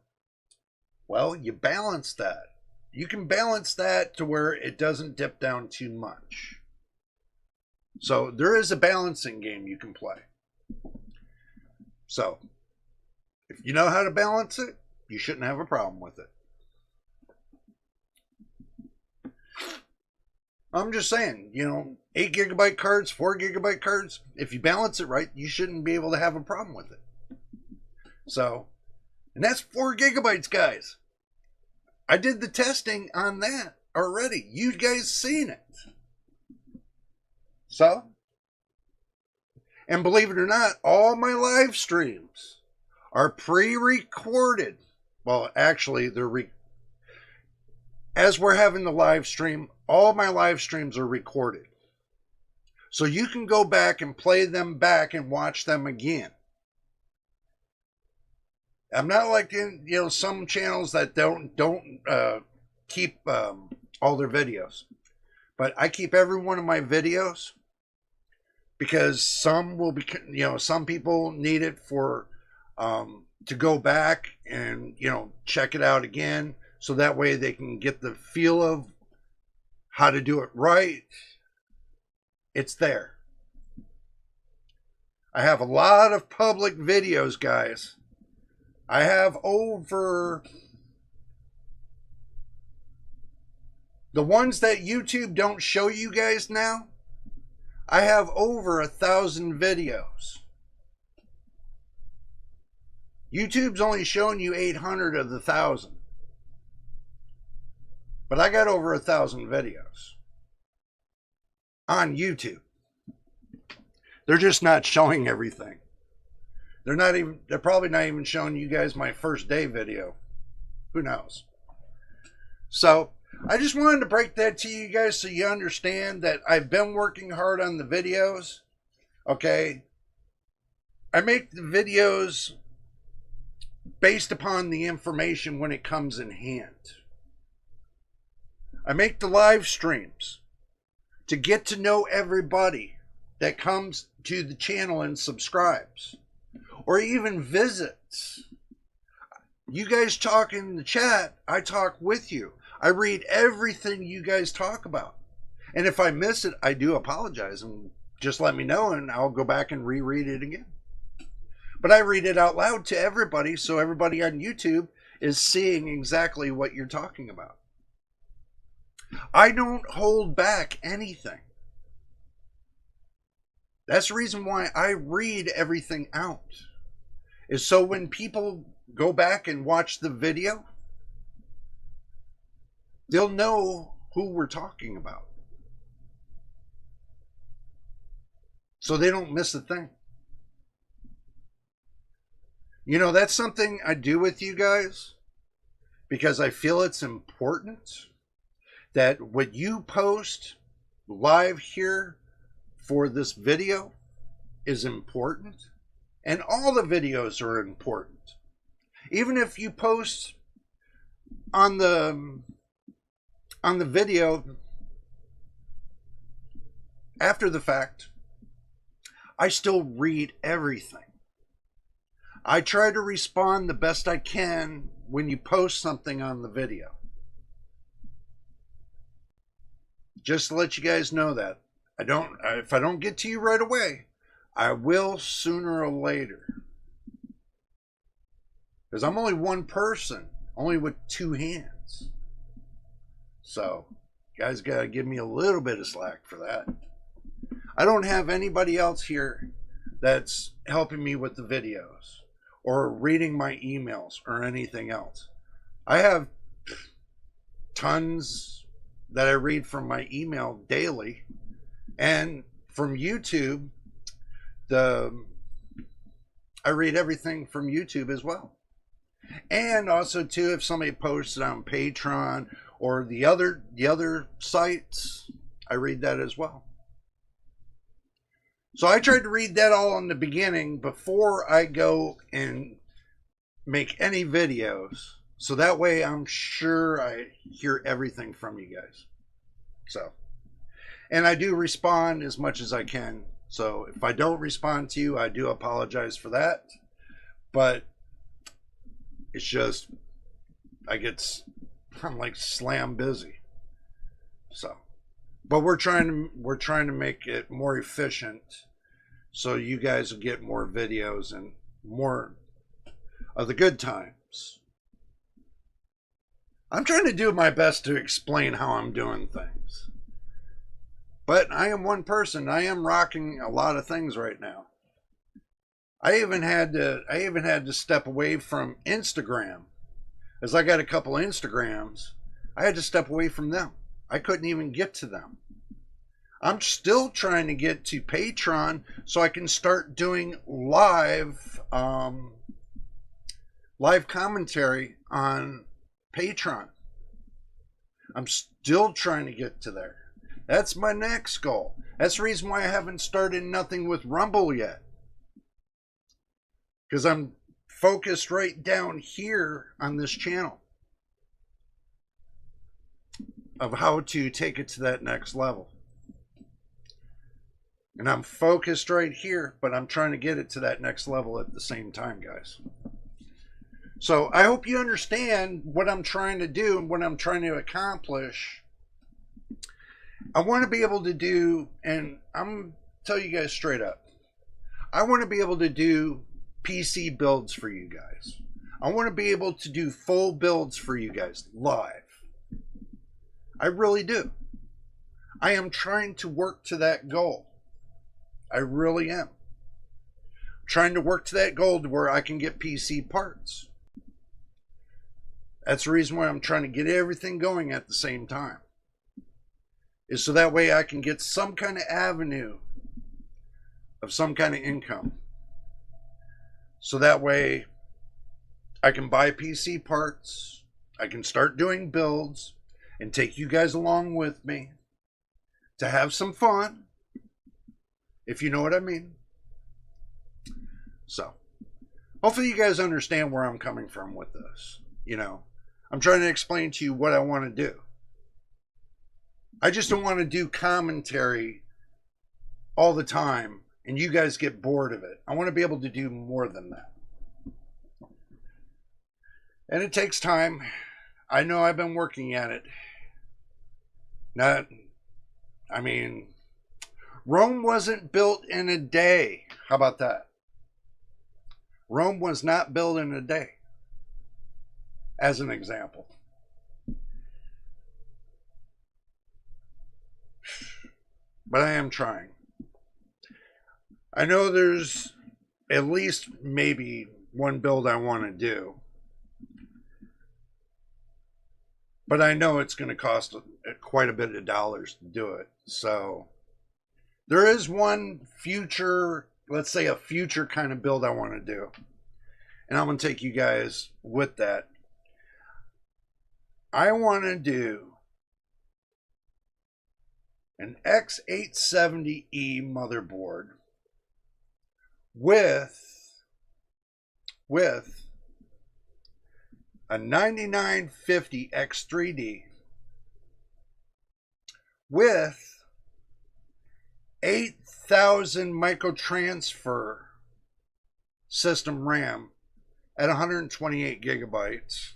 B: Well, you balance that. You can balance that to where it doesn't dip down too much. So there is a balancing game you can play. So if you know how to balance it, you shouldn't have a problem with it. I'm just saying, 8 gigabyte cards, 4 gigabyte cards, if you balance it right, you shouldn't be able to have a problem with it. So, and that's 4 gigabytes, guys. I did the testing on that already. You guys seen it. So, and believe it or not, all my live streams are pre-recorded. Well, actually, as we're having the live stream, all my live streams are recorded. So you can go back and play them back and watch them again. I'm not like some channels that don't keep all their videos. But I keep every one of my videos because some will be, some people need it for to go back and check it out again, so that way they can get the feel of how to do it right. It's there. I have a lot of public videos, guys. I have over the ones that YouTube don't show you guys now. I have over 1,000 videos. YouTube's only showing you 800 of the 1,000. But I got over 1,000 videos on YouTube. They're just not showing everything. They're probably not even showing you guys my first day video. Who knows? So I just wanted to break that to you guys so you understand that I've been working hard on the videos. Okay. I make the videos based upon the information when it comes in hand. I make the live streams to get to know everybody that comes to the channel and subscribes, or even visits. You guys talk in the chat, I talk with you. I read everything you guys talk about. And if I miss it, I do apologize, and just let me know and I'll go back and reread it again. But I read it out loud to everybody, so everybody on YouTube is seeing exactly what you're talking about. I don't hold back anything. That's the reason why I read everything out. Is so when people go back and watch the video, they'll know who we're talking about. So they don't miss a thing. That's something I do with you guys because I feel it's important that what you post live here for this video is important, and all the videos are important. Even if you post on the video after the fact, I still read everything. I try to respond the best I can when you post something on the video. Just to let you guys know that. If I don't get to you right away, I will sooner or later. Because I'm only one person, only with two hands. So, you guys got to give me a little bit of slack for that. I don't have anybody else here that's helping me with the videos or reading my emails or anything else. I have tons that I read from my email daily, and from YouTube, I read everything from YouTube as well. And also too, if somebody posted on Patreon or the other sites, I read that as well. So I tried to read that all in the beginning before I go and make any videos. So that way I'm sure I hear everything from you guys. So, and I do respond as much as I can. So if I don't respond to you, I do apologize for that. But it's just, I'm like slam busy. So, but we're trying to make it more efficient so you guys will get more videos and more of the good times. I'm trying to do my best to explain how I'm doing things. But I am one person. I am rocking a lot of things right now. I even had to step away from Instagram. As I got a couple Instagrams, I had to step away from them. I couldn't even get to them. I'm still trying to get to Patreon so I can start doing live commentary on Patreon. I'm still trying to get to there. That's my next goal. That's the reason why I haven't started nothing with Rumble yet. Because I'm focused right down here on this channel of how to take it to that next level. And I'm focused right here, but I'm trying to get it to that next level at the same time, guys. So I hope you understand what I'm trying to do and what I'm trying to accomplish. I want to be able to do, and I'm going to tell you guys straight up, I want to be able to do PC builds for you guys. I want to be able to do full builds for you guys live. I really do. I am trying to work to that goal. I really am. Trying to work to that goal to where I can get PC parts. That's the reason why I'm trying to get everything going at the same time. Is so that way I can get some kind of avenue of some kind of income. So that way I can buy PC parts, I can start doing builds, and take you guys along with me to have some fun, if you know what I mean. So, hopefully you guys understand where I'm coming from with this. You know, I'm trying to explain to you what I want to do. I just don't want to do commentary all the time and you guys get bored of it. I want to be able to do more than that. And it takes time. I know I've been working at it. Rome wasn't built in a day. How about that? Rome was not built in a day. As an example. But I am trying. I know there's at least maybe one build I want to do. But I know it's going to cost quite a bit of dollars to do it. So there is one future, let's say a future kind of build I want to do. And I'm going to take you guys with that. I want to do an X870E motherboard with a 9950 X3D with 8,000 microtransfer system RAM at 128 gigabytes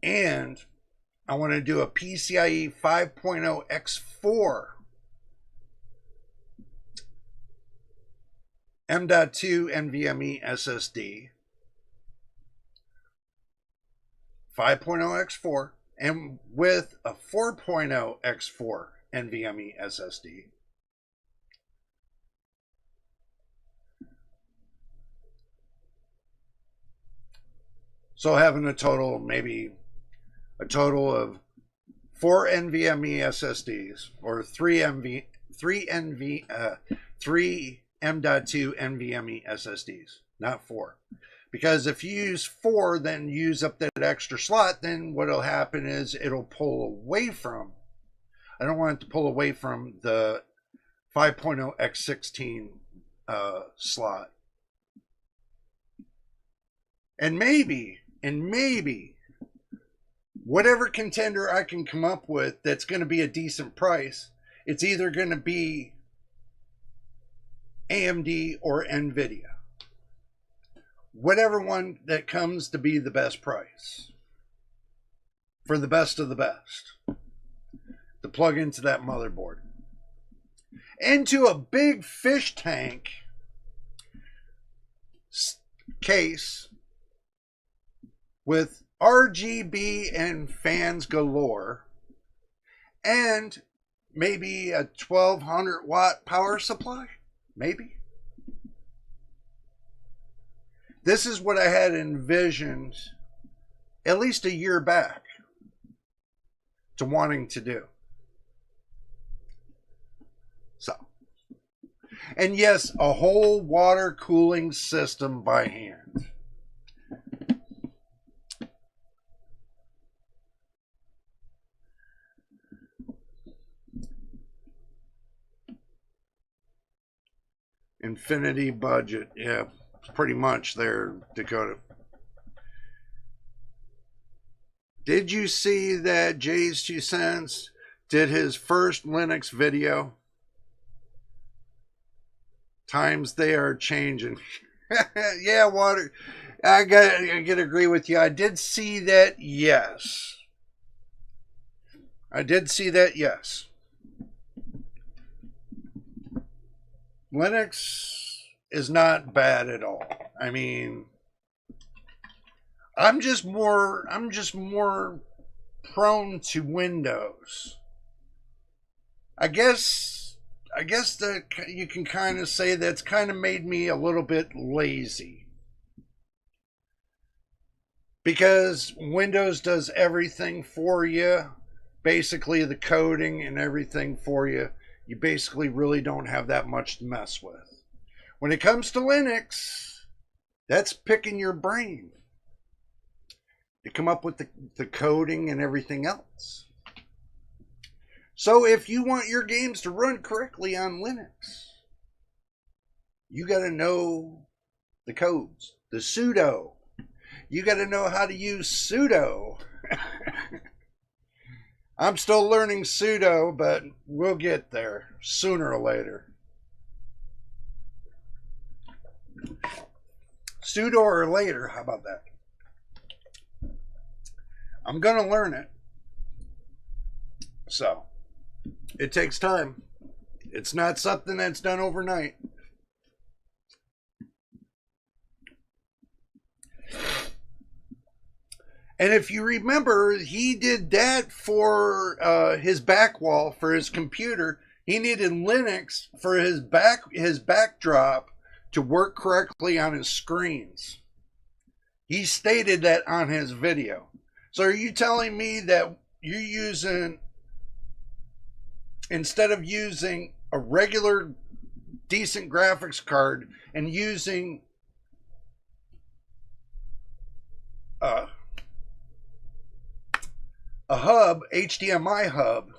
B: And I want to do a PCIe 5.0 X4 M.2 NVMe SSD, 5.0 X4, and with a 4.0 X4 NVMe SSD. So having a total, maybe a total of 4 NVMe SSDs, or 3 M.2 NVMe SSDs, not 4. Because if you use 4, then use up that extra slot, then what'll happen is it'll pull away from, I don't want it to pull away from the 5.0 X16 slot. And maybe, whatever contender I can come up with that's going to be a decent price, it's either going to be AMD or NVIDIA. Whatever one that comes to be the best price for the best of the best to plug into that motherboard. Into a big fish tank case with RGB and fans galore, and maybe a 1200 watt power supply, maybe. This is what I had envisioned at least a year back to wanting to do. So, and yes, a whole water cooling system by hand. Infinity budget, yeah, pretty much there, Dakota. Did you see that Jay's 2 Cents did his first Linux video? Times they are changing. Yeah, water. I gotta agree with you. I did see that, yes. I did see that, yes. Linux is not bad at all. I mean, I'm just more prone to Windows. I guess that you can kind of say that's kind of made me a little bit lazy. Because Windows does everything for you, basically the coding and everything for you. You basically really don't have that much to mess with. When it comes to Linux, that's picking your brain to come up with the coding and everything else. So if you want your games to run correctly on Linux, you got to know the codes, the sudo. You got to know how to use sudo. I'm still learning sudo, but we'll get there sooner or later. Sudo or later, how about that? I'm going to learn it. So, it takes time. It's not something that's done overnight. And if you remember, he did that for his back wall, for his computer. He needed Linux for his backdrop to work correctly on his screens. He stated that on his video. So are you telling me that you're using, instead of using a regular decent graphics card and using a hub, HDMI hub,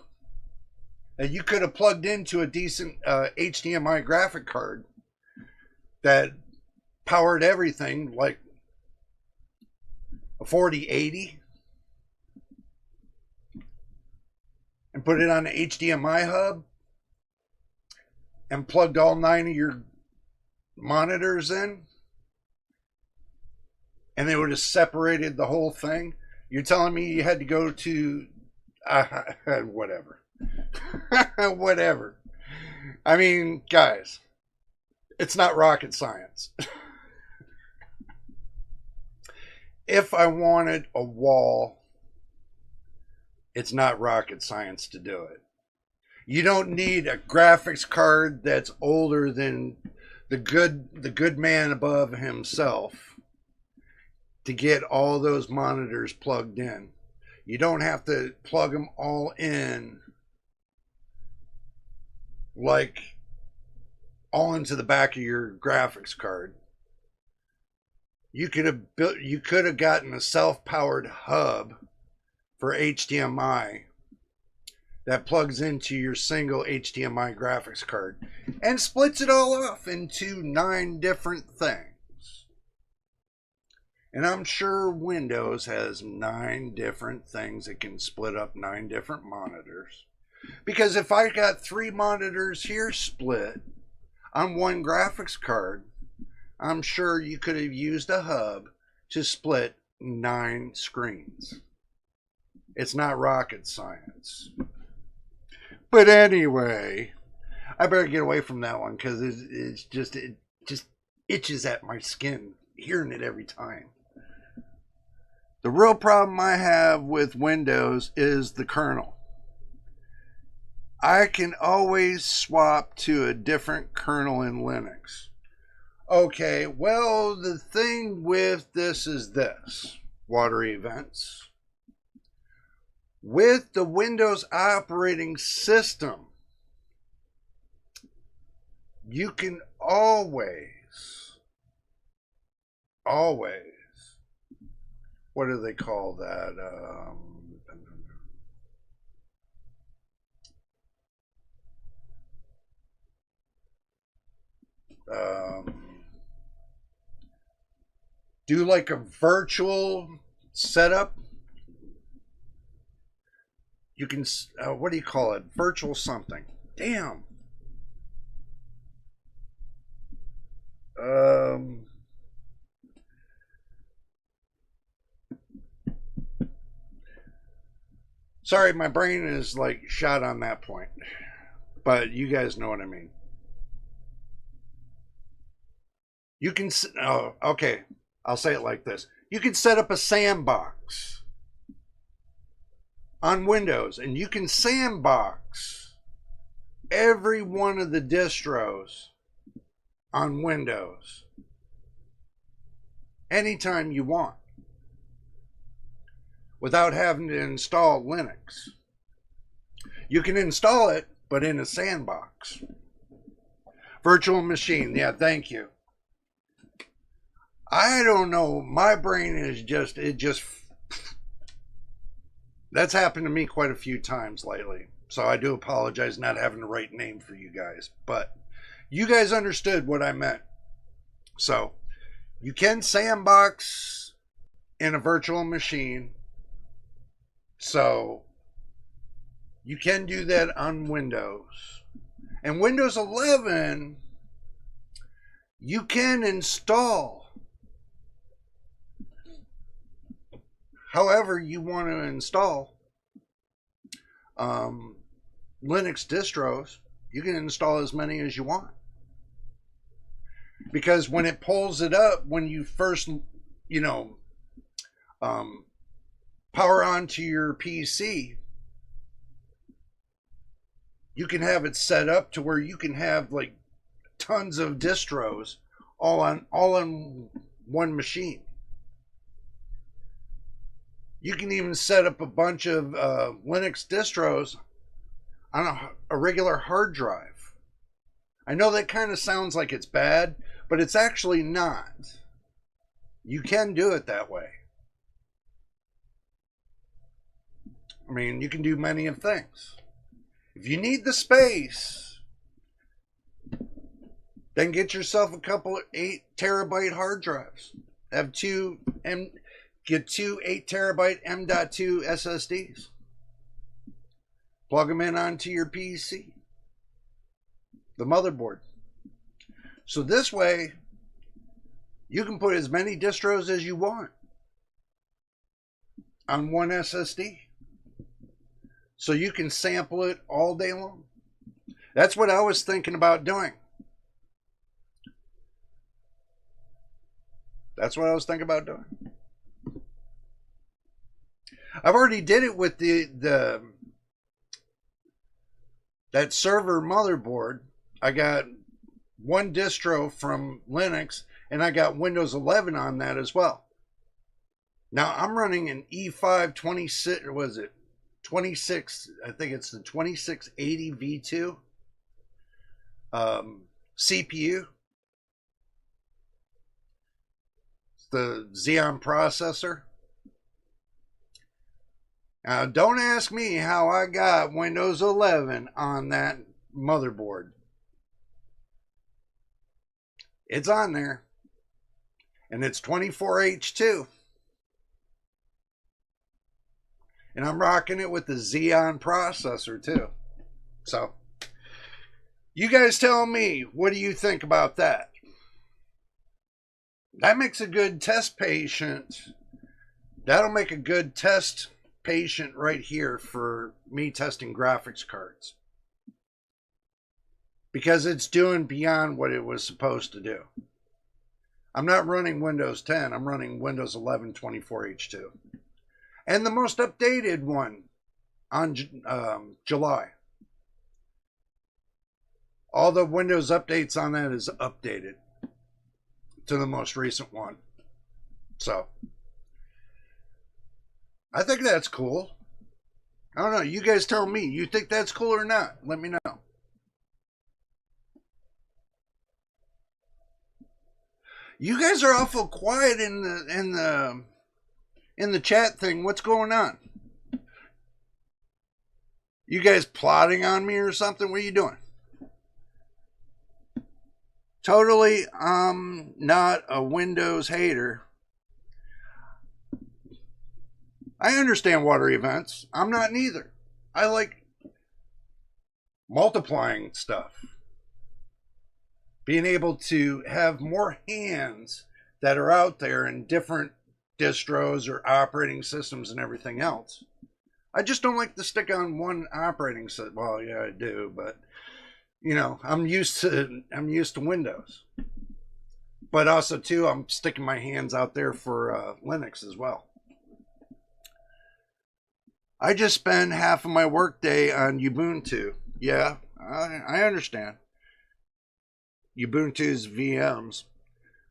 B: that you could have plugged into a decent HDMI graphic card that powered everything, like a 4080, and put it on an HDMI hub and plugged all 9 of your monitors in, and they would have separated the whole thing? You're telling me you had to go to whatever. Whatever. I mean, guys, it's not rocket science. If I wanted a wall, it's not rocket science to do it. You don't need a graphics card that's older than the good man above himself to get all those monitors plugged in. You don't have to plug them all in like all into the back of your graphics card. You could have gotten a self-powered hub for HDMI that plugs into your single HDMI graphics card and splits it all off into 9 different things. And I'm sure Windows has 9 different things that can split up 9 different monitors. Because if I got 3 monitors here split on one graphics card, I'm sure you could have used a hub to split 9 screens. It's not rocket science. But anyway, I better get away from that one because it just itches at my skin hearing it every time. The real problem I have with Windows is the kernel. I can always swap to a different kernel in Linux. Okay, well, the thing with this is this, water events. With the Windows operating system, you can always, what do they call that? Do like a virtual setup. You can, what do you call it? Virtual something. Damn. Sorry, my brain is like shot on that point. But you guys know what I mean. You can, oh, okay. I'll say it like this. You can set up a sandbox on Windows, and you can sandbox every one of the distros on Windows anytime you want without having to install Linux. You can install it, but in a sandbox. Virtual machine, yeah, thank you. I don't know, my brain is just, that's happened to me quite a few times lately. So I do apologize not having the right name for you guys. But you guys understood what I meant. So you can sandbox in a virtual machine. So you can do that on Windows. And Windows 11, you can install however you want to install Linux distros. You can install as many as you want, because when it pulls it up, when you first power onto your PC, you can have it set up to where you can have like tons of distros all on one machine. You can even set up a bunch of Linux distros on a regular hard drive. I know that kind of sounds like it's bad, but it's actually not. You can do it that way. I mean, you can do many of things. If you need the space, then get yourself a couple of 8 terabyte hard drives. Get two 8 terabyte M.2 SSDs. Plug them in onto your PC, the motherboard. So this way, you can put as many distros as you want. on one SSD. So you can sample it all day long. That's what I was thinking about doing. That's what I was thinking about doing. I've already did it with that server motherboard. I got one distro from Linux, and I got Windows 11 on that as well. Now I'm running an E5 26, or was it 26? I think it's the 2680 V2 CPU. It's the Xeon processor. Now, don't ask me how I got Windows 11 on that motherboard. It's on there. And it's 24H2. And I'm rocking it with the Xeon processor too. So, you guys tell me, what do you think about that? That makes a good test patient. That'll make a good test patient right here for me testing graphics cards. Because it's doing beyond what it was supposed to do. I'm not running Windows 10. I'm running Windows 11 24H2. And the most updated one on July. All the Windows updates on that is updated to the most recent one. So, I think that's cool. I don't know. You guys tell me. You think that's cool or not? Let me know. You guys are awful quiet in the chat thing. What's going on? You guys plotting on me or something? What are you doing? Totally, I'm not a Windows hater. I understand water events. I'm not neither. I like multiplying stuff. Being able to have more hands that are out there in different distros or operating systems and everything else. I just don't like to stick on one operating system. Well, yeah, I do, but you know, I'm used to Windows. But also too, I'm sticking my hands out there for Linux as well. I just spend half of my workday on Ubuntu. Yeah, I understand. Ubuntu's VMs.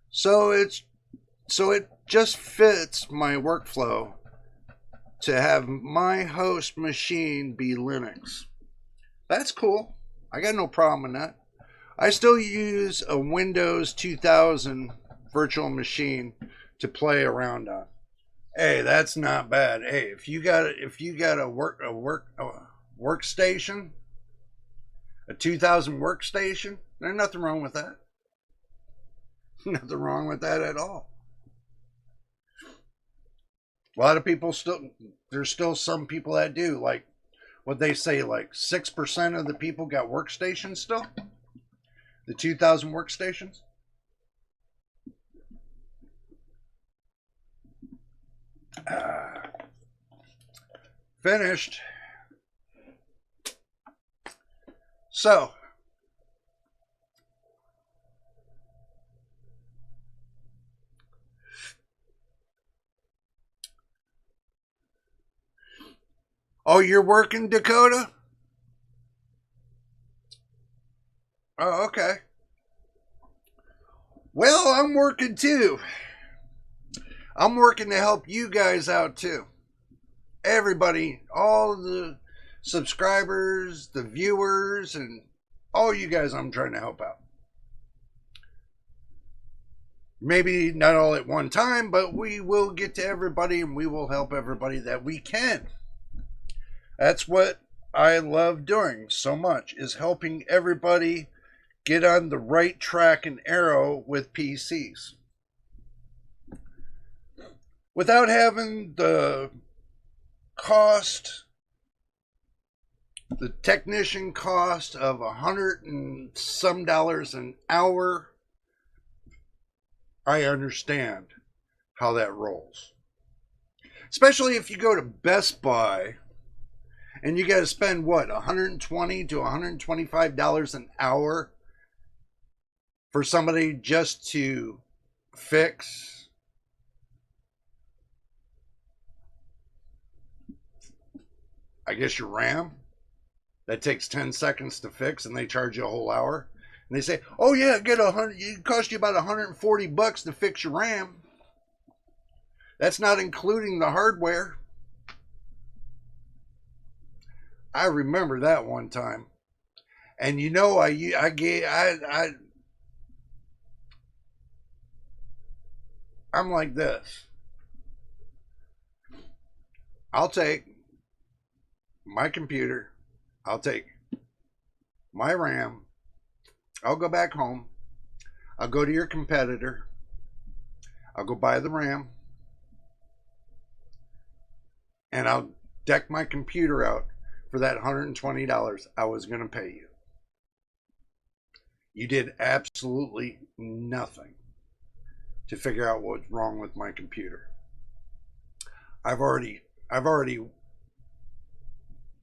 B: So it just fits my workflow to have my host machine be Linux. That's cool. I got no problem with that. I still use a Windows 2000 virtual machine to play around on. Hey, that's not bad. Hey, if you got a workstation, a 2000 workstation, there's nothing wrong with that. Nothing wrong with that at all. A lot of people there's still some people that do, like what they say, like 6% of the people got workstations still. The 2000 workstations. Finished. So, oh, you're working, Dakota? Oh, okay. Well, I'm working too. I'm working to help you guys out too. Everybody, all the subscribers, the viewers, and all you guys I'm trying to help out. Maybe not all at one time, but we will get to everybody and we will help everybody that we can. That's what I love doing so much, is helping everybody get on the right track and arrow with PCs. Without having the cost, the technician cost of $100 and some an hour, I understand how that rolls. Especially if you go to Best Buy and you got to spend what, $120 to $125 an hour for somebody just to fix I guess your RAM that takes 10 seconds to fix, and they charge you a whole hour. And they say, oh yeah, it cost you about $140 to fix your RAM. That's not including the hardware. I remember that one time. And you know, I'm like this. I'll take my computer, I'll take my RAM, I'll go back home, I'll go to your competitor, I'll go buy the RAM, and I'll deck my computer out for that $120 I was going to pay you. You did absolutely nothing to figure out what's wrong with my computer. I've already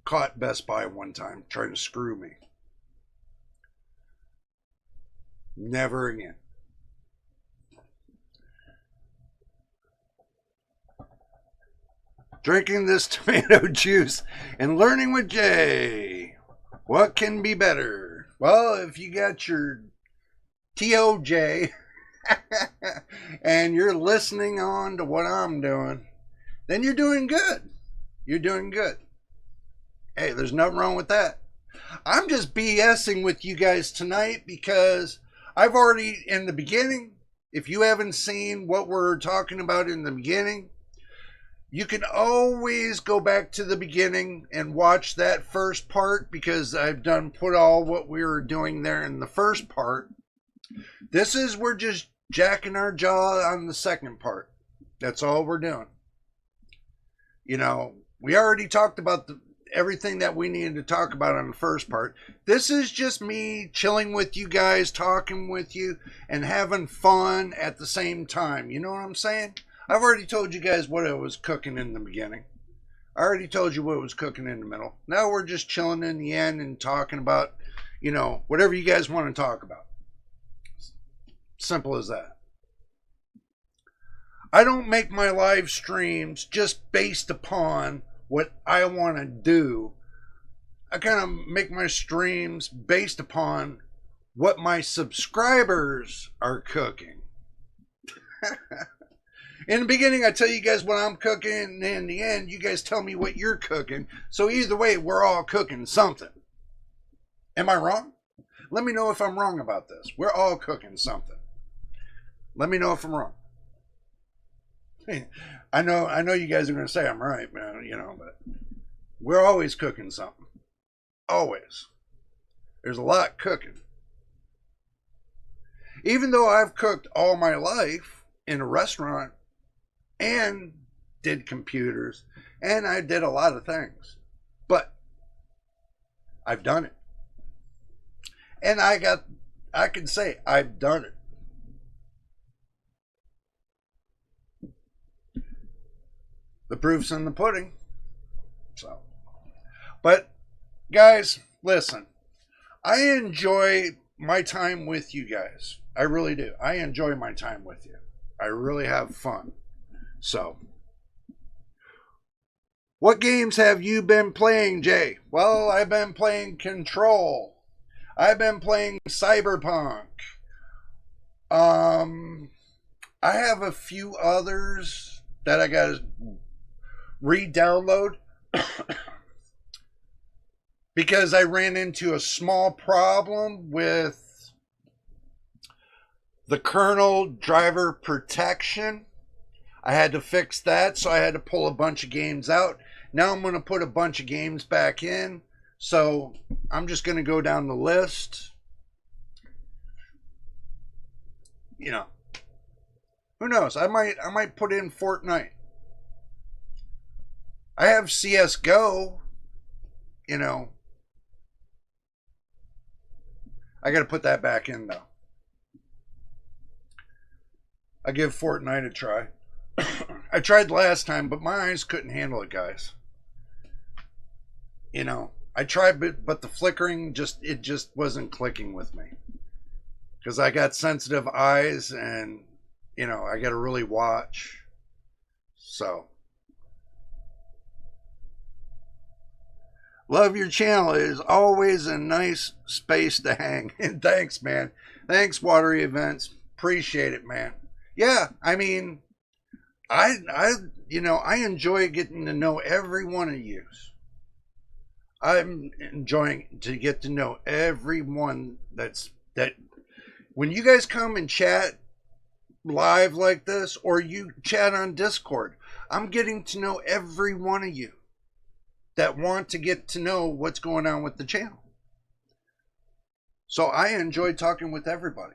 B: caught Best Buy one time trying to screw me. Never again. Drinking this tomato juice and learning with Jay. What can be better? Well, if you got your TOJ and you're listening on to what I'm doing, then you're doing good. You're doing good. Hey, there's nothing wrong with that. I'm just BSing with you guys tonight because I've already, in the beginning, if you haven't seen what we're talking about in the beginning, you can always go back to the beginning and watch that first part, because I've put all what we were doing there in the first part. We're just jacking our jaw on the second part. That's all we're doing. You know, we already talked about everything that we needed to talk about on the first part. This is just me chilling with you guys, talking with you, and having fun at the same time. You know what I'm saying? I've already told you guys what I was cooking in the beginning. I already told you what was cooking in the middle. Now we're just chilling in the end and talking about, you know, whatever you guys want to talk about. Simple as that. I don't make my live streams just based upon what I want to do. I kind of make my streams based upon what my subscribers are cooking. In the beginning, I tell you guys what I'm cooking, and in the end, you guys tell me what you're cooking. So either way, we're all cooking something. Am I wrong? Let me know if I'm wrong about this. We're all cooking something. Let me know if I'm wrong. I know you guys are going to say I'm right, man, you know, but we're always cooking something. Always. There's a lot cooking. Even though I've cooked all my life in a restaurant and did computers and I did a lot of things, but I've done it. And I can say I've done it. The proof's in the pudding. So, but guys, listen, I enjoy my time with you guys. I really do. I enjoy my time with you. I really have fun. So, what games have you been playing, Jay? Well, I've been playing Control. I've been playing Cyberpunk. I have a few others that I got to re-download because I ran into a small problem with the kernel driver protection. I had to fix that, so I had to pull a bunch of games out. Now I'm going to put a bunch of games back in, so I'm just going to go down the list. You know, who knows? I might put in Fortnite. I have CSGO, you know. I got to put that back in, though. I give Fortnite a try. I tried last time, but my eyes couldn't handle it, guys. You know, I tried, but the flickering it just wasn't clicking with me. Because I got sensitive eyes and, you know, I got to really watch. So. Love your channel. It is always a nice space to hang. And thanks, man. Thanks, Watery Events. Appreciate it, man. Yeah, I mean, I enjoy getting to know every one of you. I'm enjoying to get to know everyone that when you guys come and chat live like this, or you chat on Discord, I'm getting to know every one of you that want to get to know what's going on with the channel. So I enjoy talking with everybody.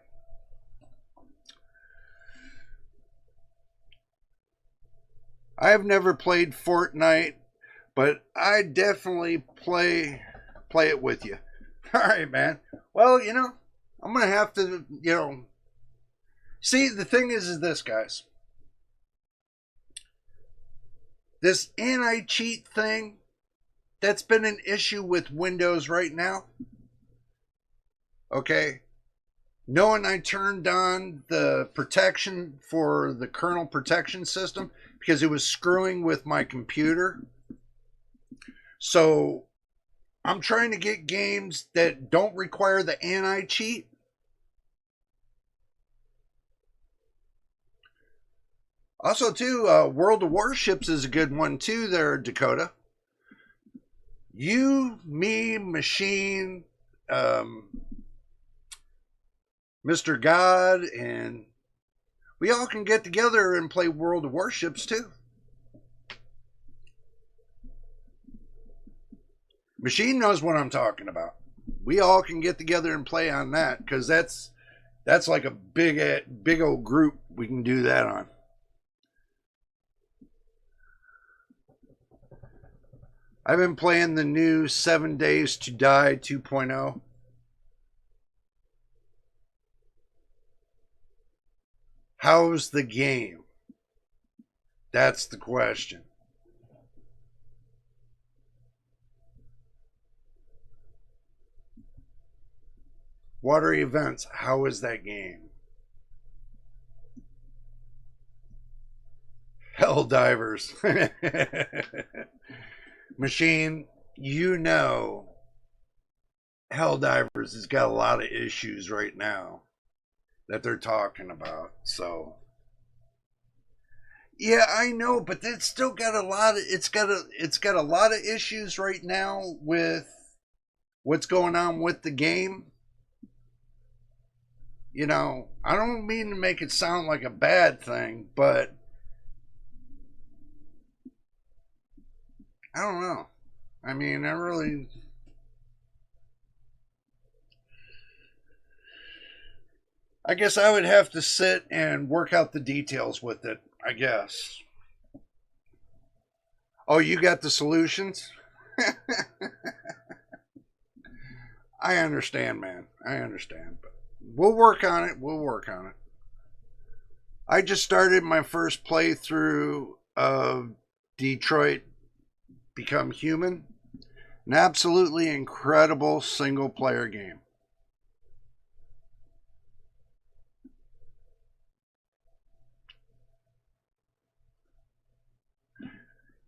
B: I have never played Fortnite, but I definitely play it with you. All right, man. Well, you know, I'm going to have to, you know, see, the thing is this, guys. This anti-cheat thing, that's been an issue with Windows right now. Okay. Knowing I turned on the protection for the kernel protection system because it was screwing with my computer. So I'm trying to get games that don't require the anti-cheat. Also, too, World of Warships is a good one, too, there, Dakota. You, me, Machine, Mr. God, and we all can get together and play World of Warships, too. Machine knows what I'm talking about. We all can get together and play on that, because that's like a big old group we can do that on. I've been playing the new 7 Days to Die 2.0. How's the game? That's the question. Watery Events, how is that game? Helldivers. Machine, you know, Helldivers has got a lot of issues right now that they're talking about. So, yeah, I know, but it's still got a lot of it's got a lot of issues right now with what's going on with the game. You know, I don't mean to make it sound like a bad thing, but I don't know. I mean, I guess I would have to sit and work out the details with it, I guess. Oh, you got the solutions? I understand, man. I understand. But we'll work on it. We'll work on it. I just started my first playthrough of Detroit Become Human. An absolutely incredible single player game.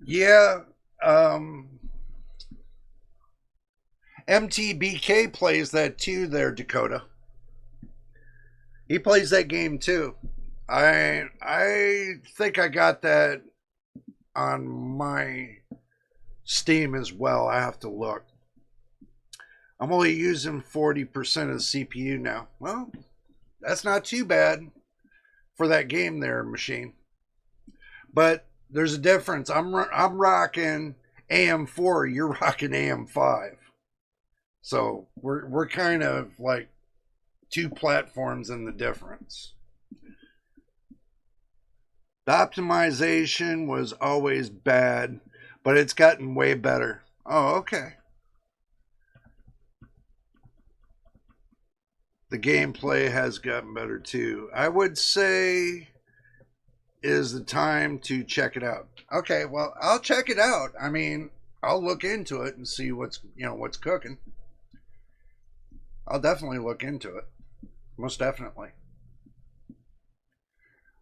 B: Yeah, MTBK plays that too there, Dakota. He plays that game too. I think I got that on my Steam as well. I have to look. I'm only using 40% of the CPU now. Well, that's not too bad for that game there, Machine. But there's a difference. I'm rocking AM4. You're rocking AM5. So we're kind of like two platforms in the difference. The optimization was always bad, but it's gotten way better. Oh, okay. The gameplay has gotten better too. I would say is the time to check it out. Okay, well, I'll check it out. I mean, I'll look into it and see what's cooking. I'll definitely look into it. Most definitely.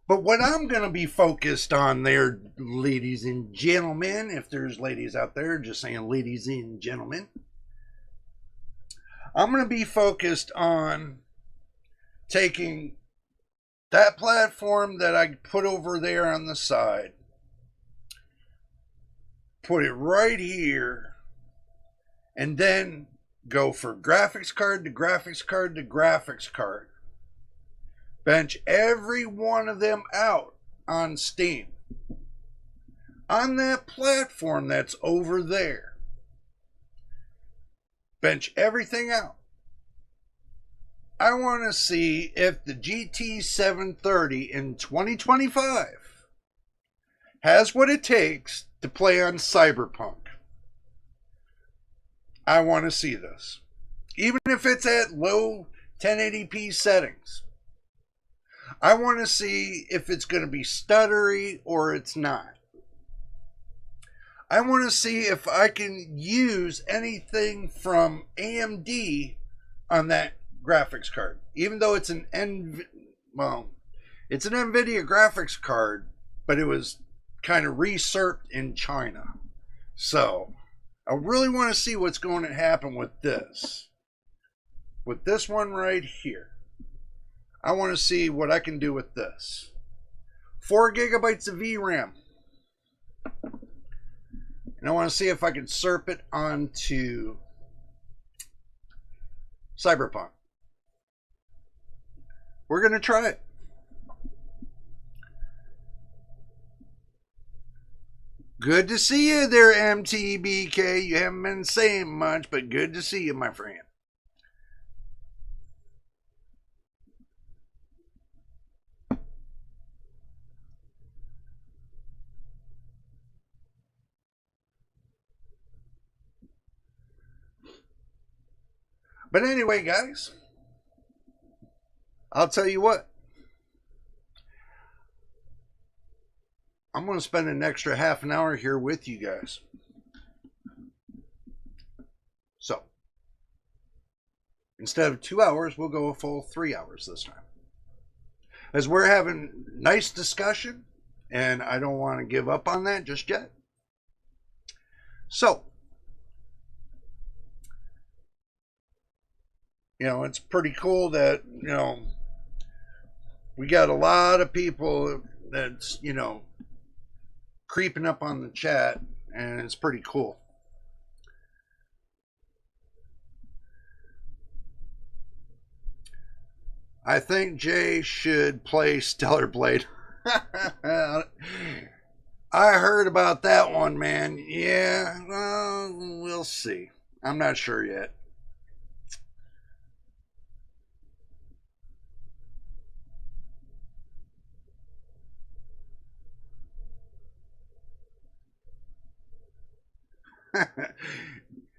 B: But what I'm going to be focused on there, ladies and gentlemen, if there's ladies out there, just saying ladies and gentlemen, I'm going to be focused on taking that platform that I put over there on the side, put it right here, and then go for graphics card to graphics card to graphics card. Bench every one of them out on Steam. On that platform that's over there. Bench everything out. I want to see if the GT 730 in 2025 has what it takes to play on Cyberpunk. I want to see this. Even if it's at low 1080p settings. I want to see if it's going to be stuttery or it's not. I want to see if I can use anything from AMD on that graphics card. Even though it's an it's an NVIDIA graphics card, but it was kind of resurfaced in China. So, I really want to see what's going to happen with this. With this one right here. I want to see what I can do with this. 4 gigabytes of VRAM. And I want to see if I can SERP it onto Cyberpunk. We're going to try it. Good to see you there, MTBK. You haven't been saying much, but good to see you, my friend. But anyway, guys, I'll tell you what. I'm going to spend an extra half an hour here with you guys. So, instead of 2 hours, we'll go a full 3 hours this time. As we're having nice discussion, and I don't want to give up on that just yet. So, it's pretty cool that, we got a lot of people that's, creeping up on the chat, and it's pretty cool. I think Jay should play Stellar Blade. I heard about that one, man. Yeah, well, we'll see. I'm not sure yet.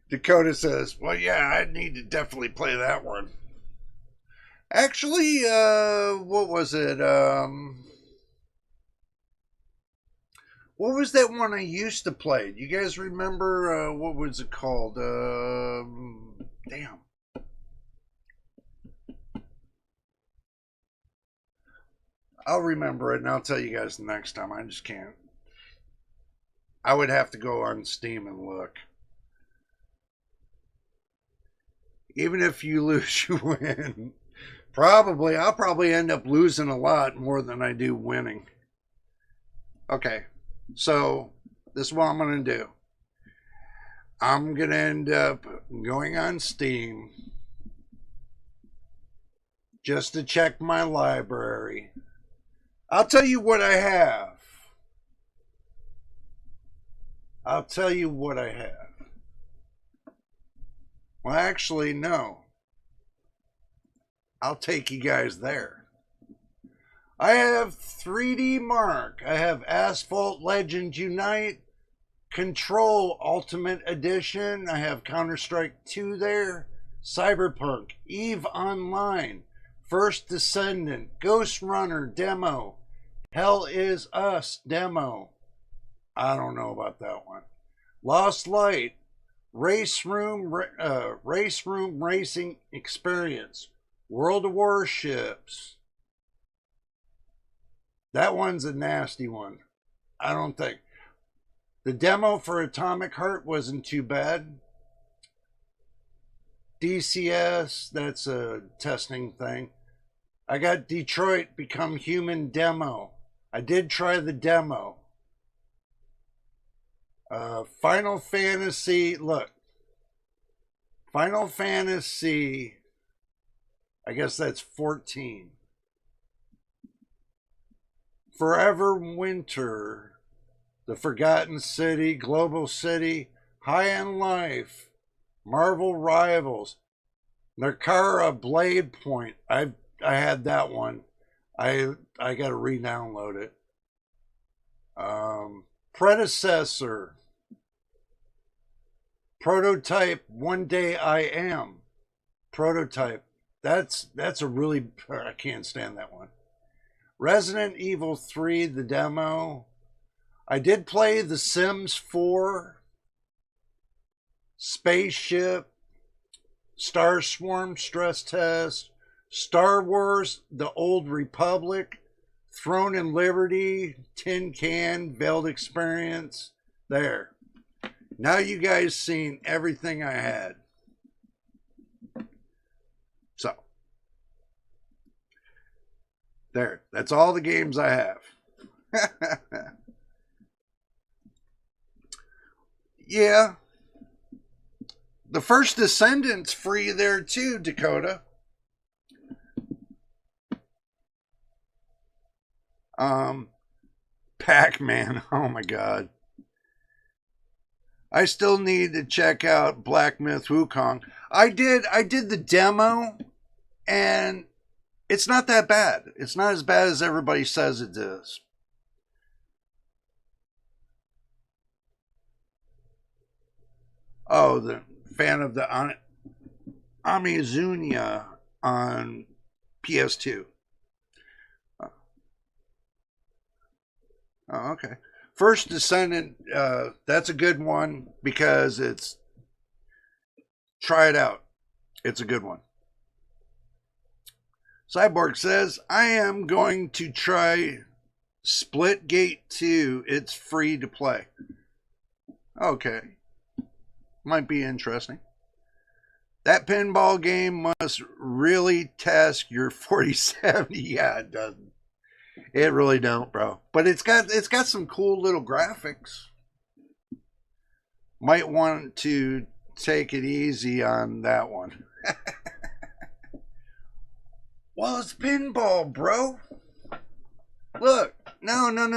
B: Dakota says, well, yeah, I need to definitely play that one. Actually, what was it? What was that one I used to play? Do you guys remember? What was it called? Damn. I'll remember it and I'll tell you guys the next time. I just can't. I would have to go on Steam and look. Even if you lose, you win. I'll probably end up losing a lot more than I do winning. Okay, so this is what I'm going to do. I'm going to end up going on Steam just to check my library. I'll tell you what I have. Well, actually, no. I'll take you guys there. I have 3D Mark. I have Asphalt Legends Unite, Control Ultimate Edition. I have Counter-Strike 2 there, Cyberpunk, EVE Online, First Descendant, Ghost Runner Demo, Hell Is Us demo. I don't know about that one. Lost Light, Race Room Racing Experience, World of Warships. That one's a nasty one. I don't think. The demo for Atomic Heart wasn't too bad. DCS, that's a testing thing. I got Detroit Become Human demo. I did try the demo. Final Fantasy, look. Final Fantasy, I guess that's 14. Forever Winter, The Forgotten City, Global City, High on Life, Marvel Rivals, Nakara Blade Point. I had that one. I got to re-download it. Predecessor, Prototype, One Day I Am. Prototype. That's a really, I can't stand that one. Resident Evil 3, the demo. I did play The Sims 4, Spaceship, Star Swarm Stress Test, Star Wars, The Old Republic, Throne and Liberty, Tin Can, Veiled Experience. There. Now you guys seen everything I had. So. There. That's all the games I have. Yeah. The First Descendant's free there too, Dakota. Pac-Man. Oh my God. I still need to check out Black Myth Wukong. I did the demo, and it's not that bad. It's not as bad as everybody says it is. Oh, the fan of the Amizunia on PS2. Oh, okay. First Descendant, that's a good one because it's, try it out. It's a good one. Cyborg says, I am going to try Splitgate 2. It's free to play. Okay. Might be interesting. That pinball game must really test your 4070. Yeah, it doesn't. It really don't, bro. But it's got some cool little graphics. Might want to take it easy on that one. Well, it's pinball, bro. Look. No. No.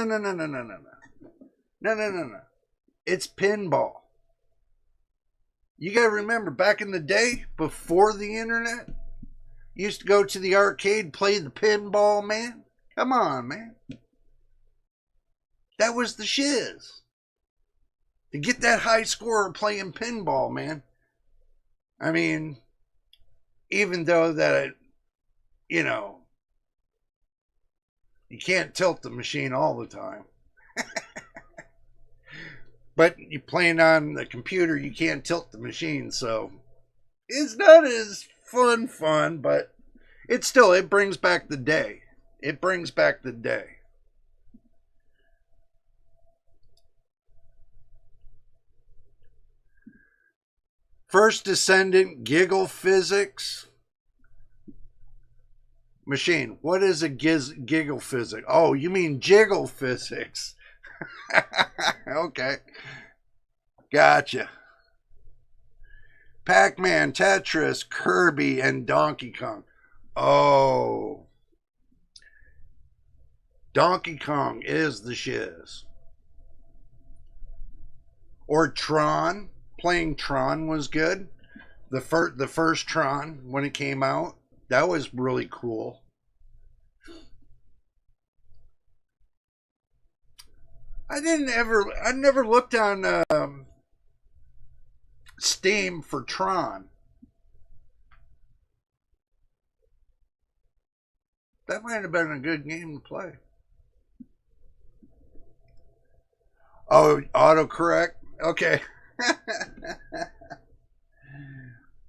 B: It's pinball. You gotta remember, back in the day, before the internet, you used to go to the arcade, play the pinball, man. Come on, man. That was the shiz. To get that high score playing pinball, man. I mean, even though that, you know, you can't tilt the machine all the time. But you're playing on the computer, you can't tilt the machine, so it's not as fun, but it brings back the day. It brings back the day. First Descendant, Giggle Physics. Machine, what is a giggle physics? Oh, you mean jiggle physics. Okay. Gotcha. Pac-Man, Tetris, Kirby, and Donkey Kong. Oh. Donkey Kong is the shiz. Or Tron. Playing Tron was good. The first Tron, when it came out, that was really cool. I never looked on Steam for Tron. That might have been a good game to play. Oh, autocorrect. Okay.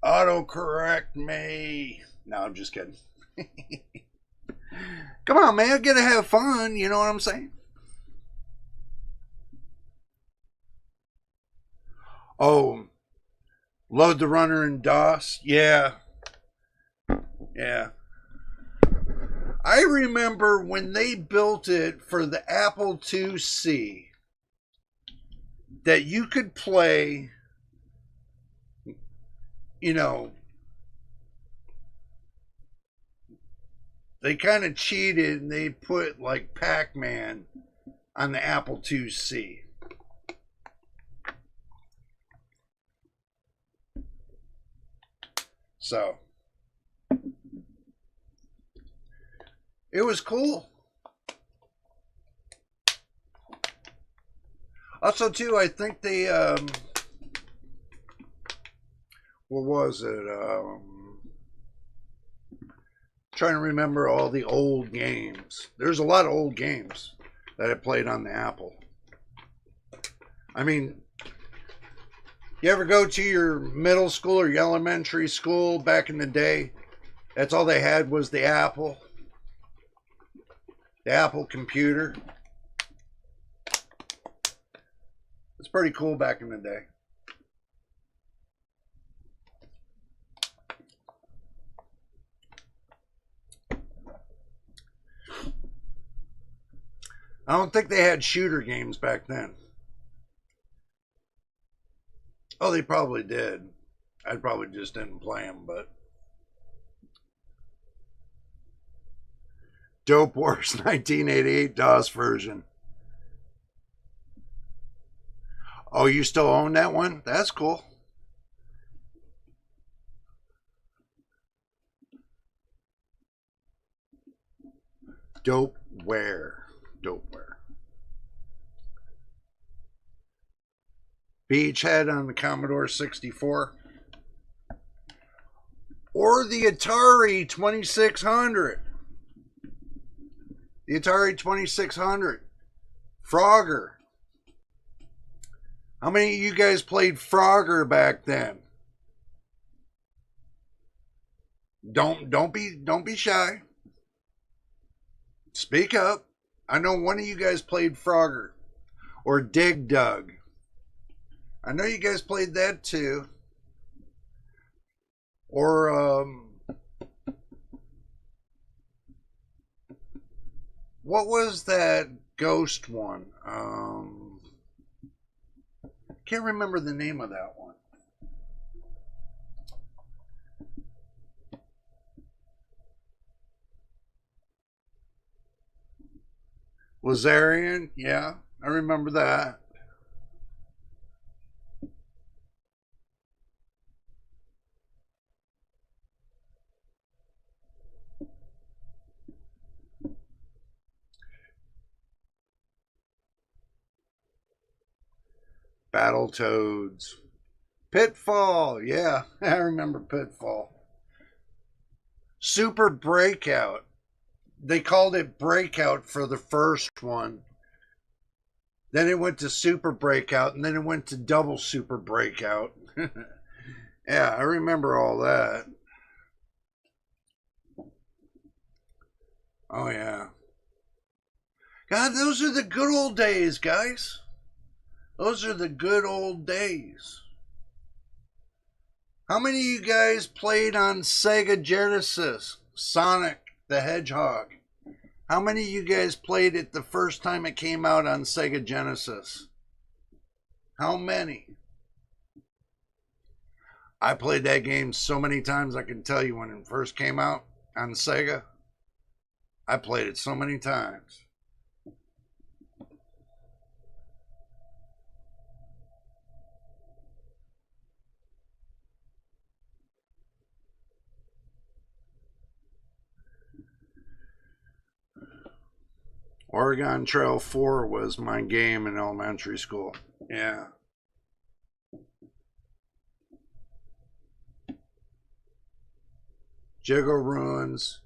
B: Autocorrect me. No, I'm just kidding. Come on, man. Gotta have fun. You know what I'm saying? Oh, load the runner in DOS. Yeah. Yeah. I remember when they built it for the Apple IIc that you could play, you know, they kind of cheated and they put like Pac-Man on the Apple IIc. So it was cool. Also, too, I think they, what was it? Trying to remember all the old games. There's a lot of old games that I played on the Apple. I mean, you ever go to your middle school or your elementary school back in the day? That's all they had was the Apple computer. It's pretty cool back in the day. I don't think they had shooter games back then. Oh, they probably did. I probably just didn't play them, but Dope Wars 1988 DOS version. Oh, you still own that one? That's cool. Dopeware. Beachhead on the Commodore 64. Or the Atari 2600. The Atari 2600. Frogger. How many of you guys played Frogger back then? Don't be shy. Speak up. I know one of you guys played Frogger or Dig Dug. I know you guys played that too. Or what was that ghost one? Can't remember the name of that one. Lazarian, yeah, I remember that. Battletoads. Pitfall, yeah, I remember Pitfall. Super Breakout. They called it Breakout for the first one. Then it went to Super Breakout, and then it went to Double Super Breakout. Yeah, I remember all that. Oh, yeah. God, those are the good old days, guys. Those are the good old days. How many of you guys played on Sega Genesis? Sonic the Hedgehog. How many of you guys played it the first time it came out on Sega Genesis? How many? I played that game so many times I can tell you when it first came out on Sega. I played it so many times. Oregon Trail 4 was my game in elementary school. Yeah. Jiggle Ruins,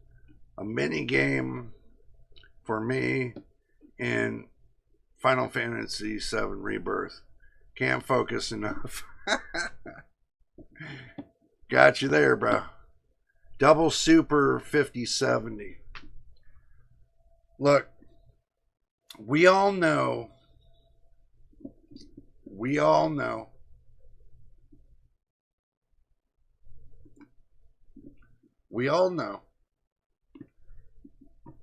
B: a mini game for me in Final Fantasy VII Rebirth. Can't focus enough. Got you there, bro. Double Super 5070. Look, we all know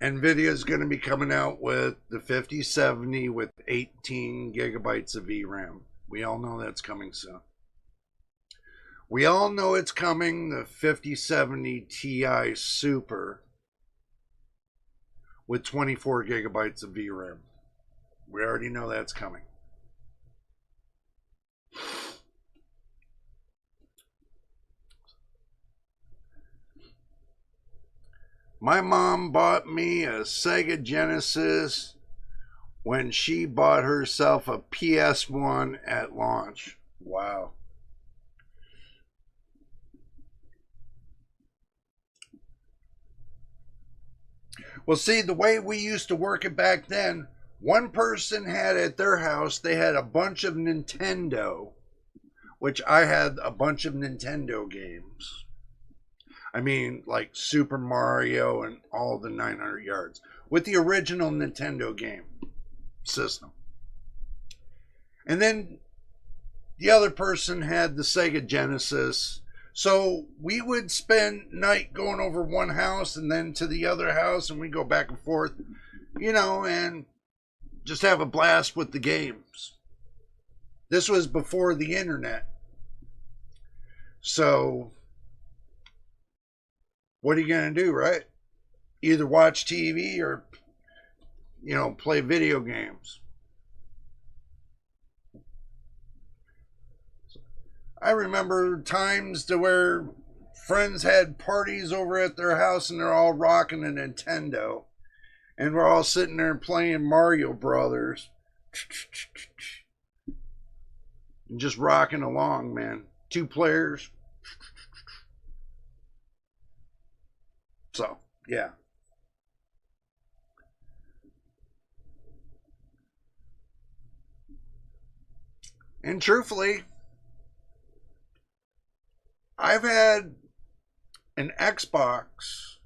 B: NVIDIA is going to be coming out with the 5070 with 18 gigabytes of VRAM. We all know that's coming soon. We all know it's coming, the 5070 Ti Super with 24 gigabytes of VRAM. We already know that's coming. My mom bought me a Sega Genesis when she bought herself a PS1 at launch. Wow. Well, see, the way we used to work it back then, one person had at their house, they had a bunch of Nintendo, which I had a bunch of Nintendo games. I mean, like Super Mario and all the 900 yards with the original Nintendo game system. And then the other person had the Sega Genesis. So we would spend night going over one house and then to the other house, and we go back and forth, you know, and just have a blast with the games. This was before the internet. So what are you going to do, right? Either watch TV or, you know, play video games. I remember times to where friends had parties over at their house and they're all rocking a Nintendo. And we're all sitting there playing Mario Brothers. And just rocking along, man. 2 players. So, yeah. And truthfully, I've had an Xbox.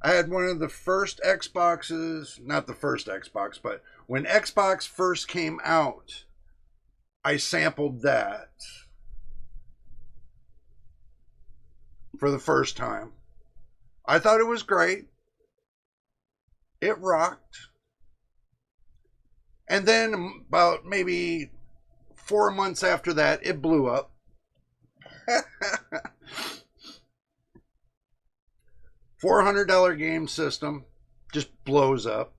B: I had one of the first Xboxes, not the first Xbox, but when Xbox first came out, I sampled that for the first time. I thought it was great. It rocked. And then about maybe 4 months after that, it blew up. $400 game system just blows up.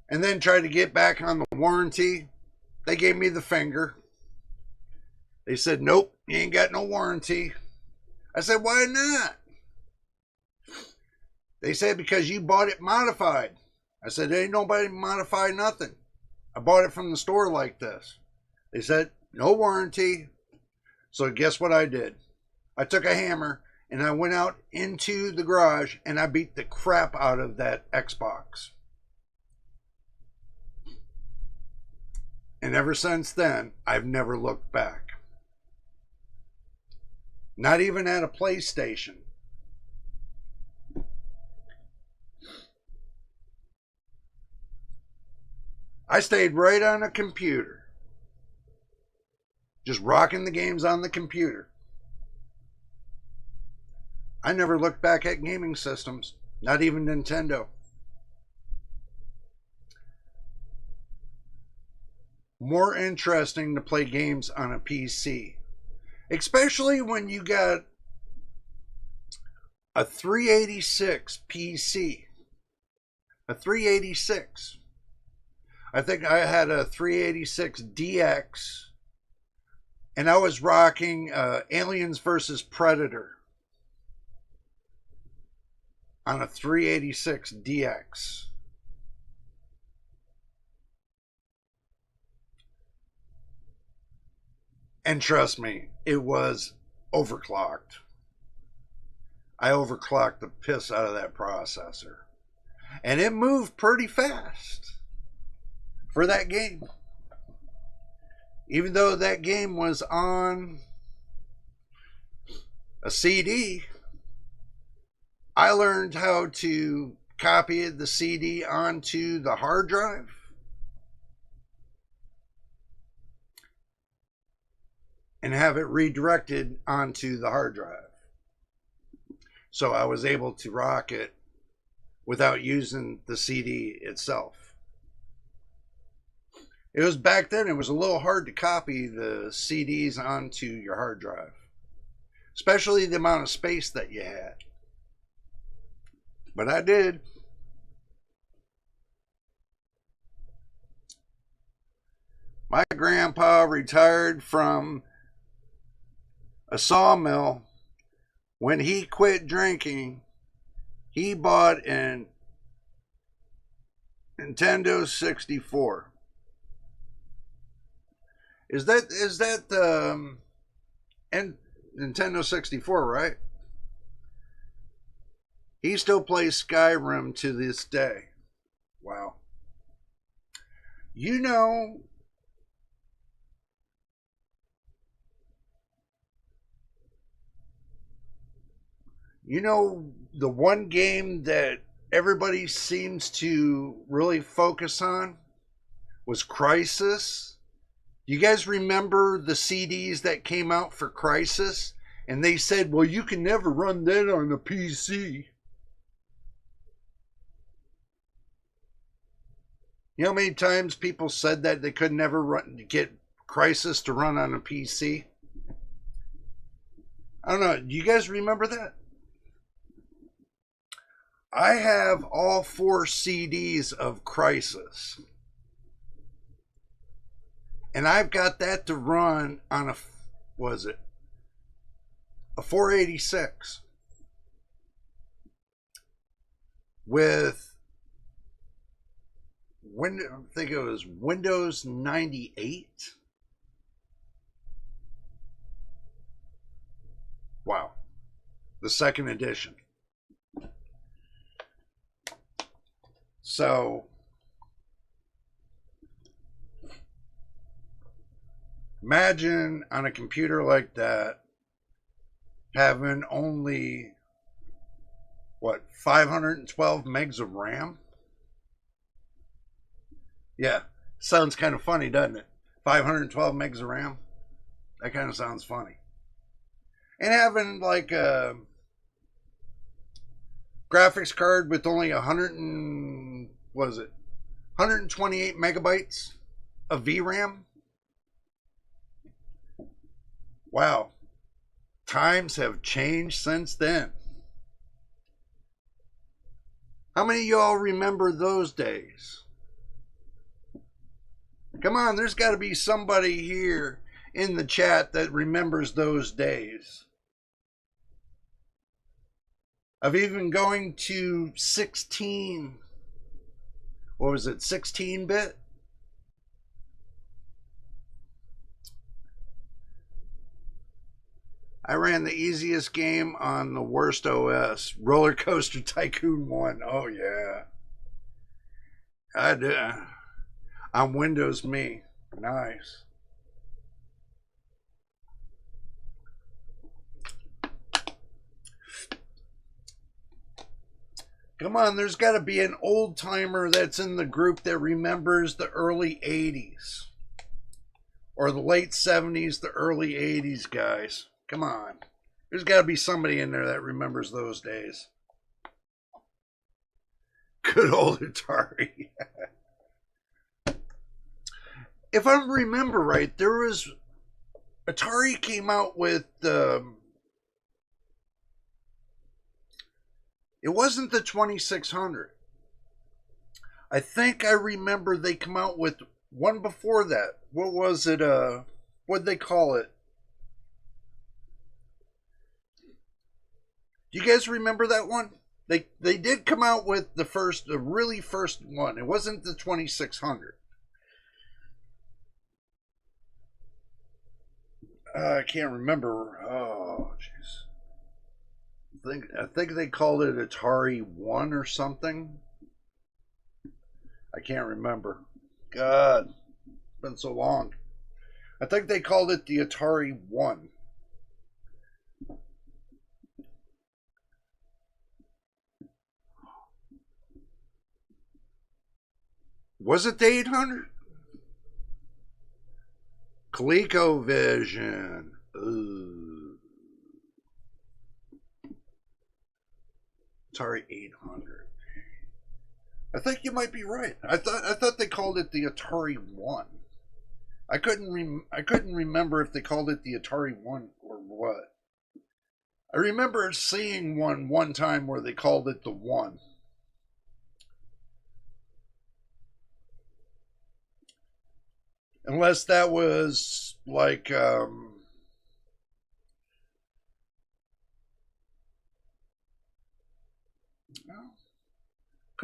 B: And then tried to get back on the warranty. They gave me the finger. They said, nope, you ain't got no warranty. I said, why not? They said, because you bought it modified. I said, ain't nobody modify nothing. I bought it from the store like this. They said, no warranty. So guess what I did? I took a hammer and I went out into the garage and I beat the crap out of that Xbox. And ever since then, I've never looked back. Not even at a PlayStation. I stayed right on a computer. Just rocking the games on the computer. I never looked back at gaming systems. Not even Nintendo. More interesting to play games on a PC. Especially when you got a 386 PC. A 386. I think I had a 386 DX. And I was rocking Aliens vs. Predator on a 386 DX. And trust me, it was overclocked. I overclocked the piss out of that processor. And it moved pretty fast for that game. Even though that game was on a CD, I learned how to copy the CD onto the hard drive. And have it redirected onto the hard drive. So I was able to rock it without using the CD itself. It was back then, it was a little hard to copy the CDs onto your hard drive, especially the amount of space that you had. But I did. My grandpa retired from a sawmill. When he quit drinking, he bought an Nintendo 64. Is that Nintendo 64, right? He still plays Skyrim to this day. Wow. You know, the one game that everybody seems to really focus on was Crysis. You guys remember the CDs that came out for Crysis? And they said, well, you can never run that on a PC. You know how many times people said that they could never get Crysis to run on a PC? I don't know. Do you guys remember that? I have all 4 CDs of Crysis. And I've got that to run on a 486 with I think it was Windows 98. Wow. The second edition. So imagine on a computer like that having only 512 megs of RAM. Yeah, sounds kind of funny, doesn't it? 512 megs of RAM. That kind of sounds funny. And having like a graphics card with only 128 megabytes of VRAM. Wow. Times have changed since then. How many of y'all remember those days? Come on, there's got to be somebody here in the chat that remembers those days. Of even going to 16-bit? I ran the easiest game on the worst OS, Roller Coaster Tycoon 1. Oh, yeah. I did. On Windows Me. Nice. Come on, there's got to be an old timer that's in the group that remembers the early 80s. Or the late 70s, the early 80s, guys. Come on. There's got to be somebody in there that remembers those days. Good old Atari. If I remember right, Atari came out with it wasn't the 2600. I think I remember they come out with one before that. What was it? What'd they call it? Do you guys remember that one? They did come out with the really first one. It wasn't the 2600. I can't remember. Oh, jeez. I think they called it Atari 1 or something. I can't remember. God, it's been so long. I think they called it the Atari 1. Was it the 800? ColecoVision. Ooh. Atari 800. I think you might be right. I thought they called it the Atari 1. I couldn't remember if they called it the Atari 1 or what. I remember seeing one time where they called it the 1. Unless that was like could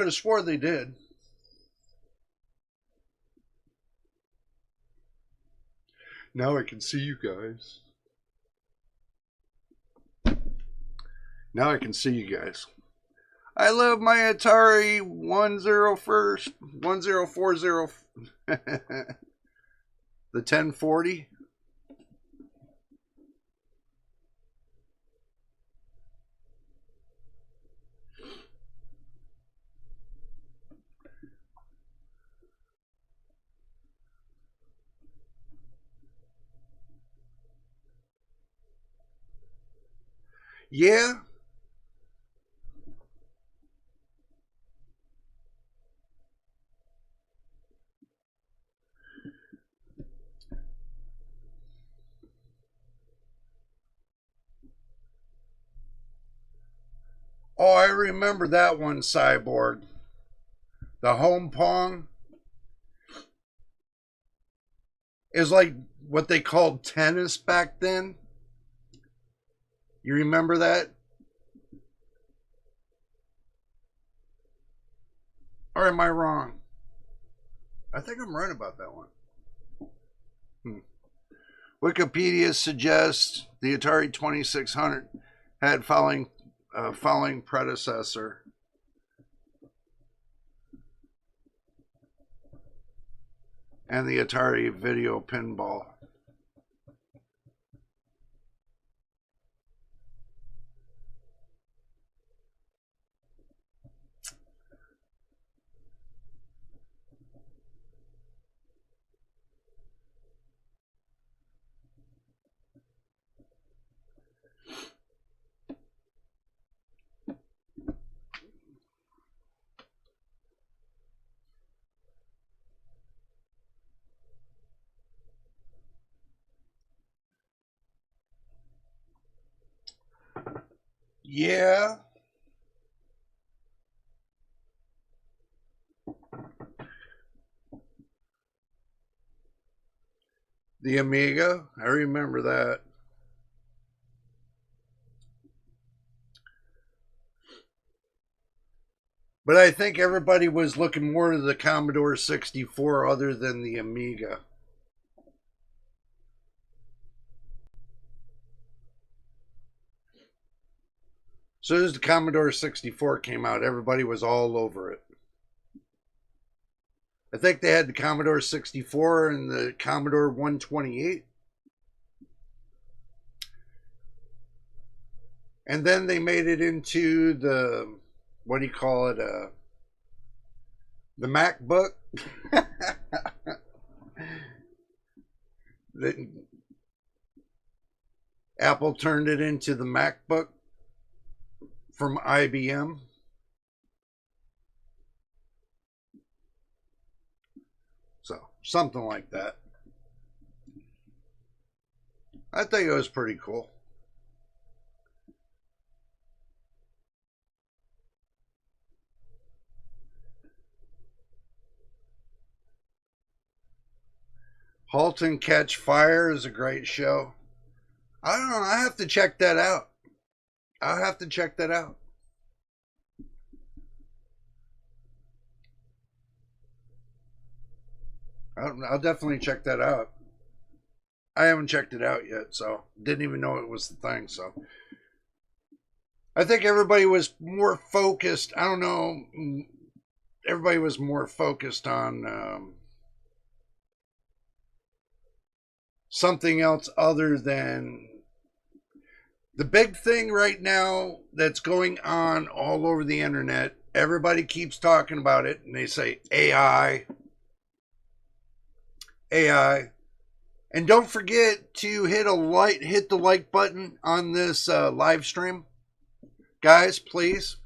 B: have swore they did. Now I can see you guys. Now I can see you guys. I love my Atari 1040. The 1040. Yeah. Oh, I remember that one, Cyborg. The home pong is like what they called tennis back then. You remember that? Or am I wrong? I think I'm right about that one. Wikipedia suggests the Atari 2600 had following predecessor. And the Atari Video Pinball. Yeah. The Amiga, I remember that. But I think everybody was looking more to the Commodore 64 other than the Amiga. As soon as the Commodore 64 came out, everybody was all over it. I think they had the Commodore 64 and the Commodore 128. And then they made it into the, what do you call it, the MacBook. Apple turned it into the MacBook from IBM. So, something like that. I think it was pretty cool. Halt and Catch Fire is a great show. I don't know. I have to check that out. I'll have to check that out. I'll definitely check that out. I haven't checked it out yet, so didn't even know it was the thing. So I think everybody was more focused. I don't know. Everybody was more focused on something else other than the big thing right now that's going on all over the internet. Everybody keeps talking about it, and they say AI. And don't forget to hit the like button on this live stream. Guys, please.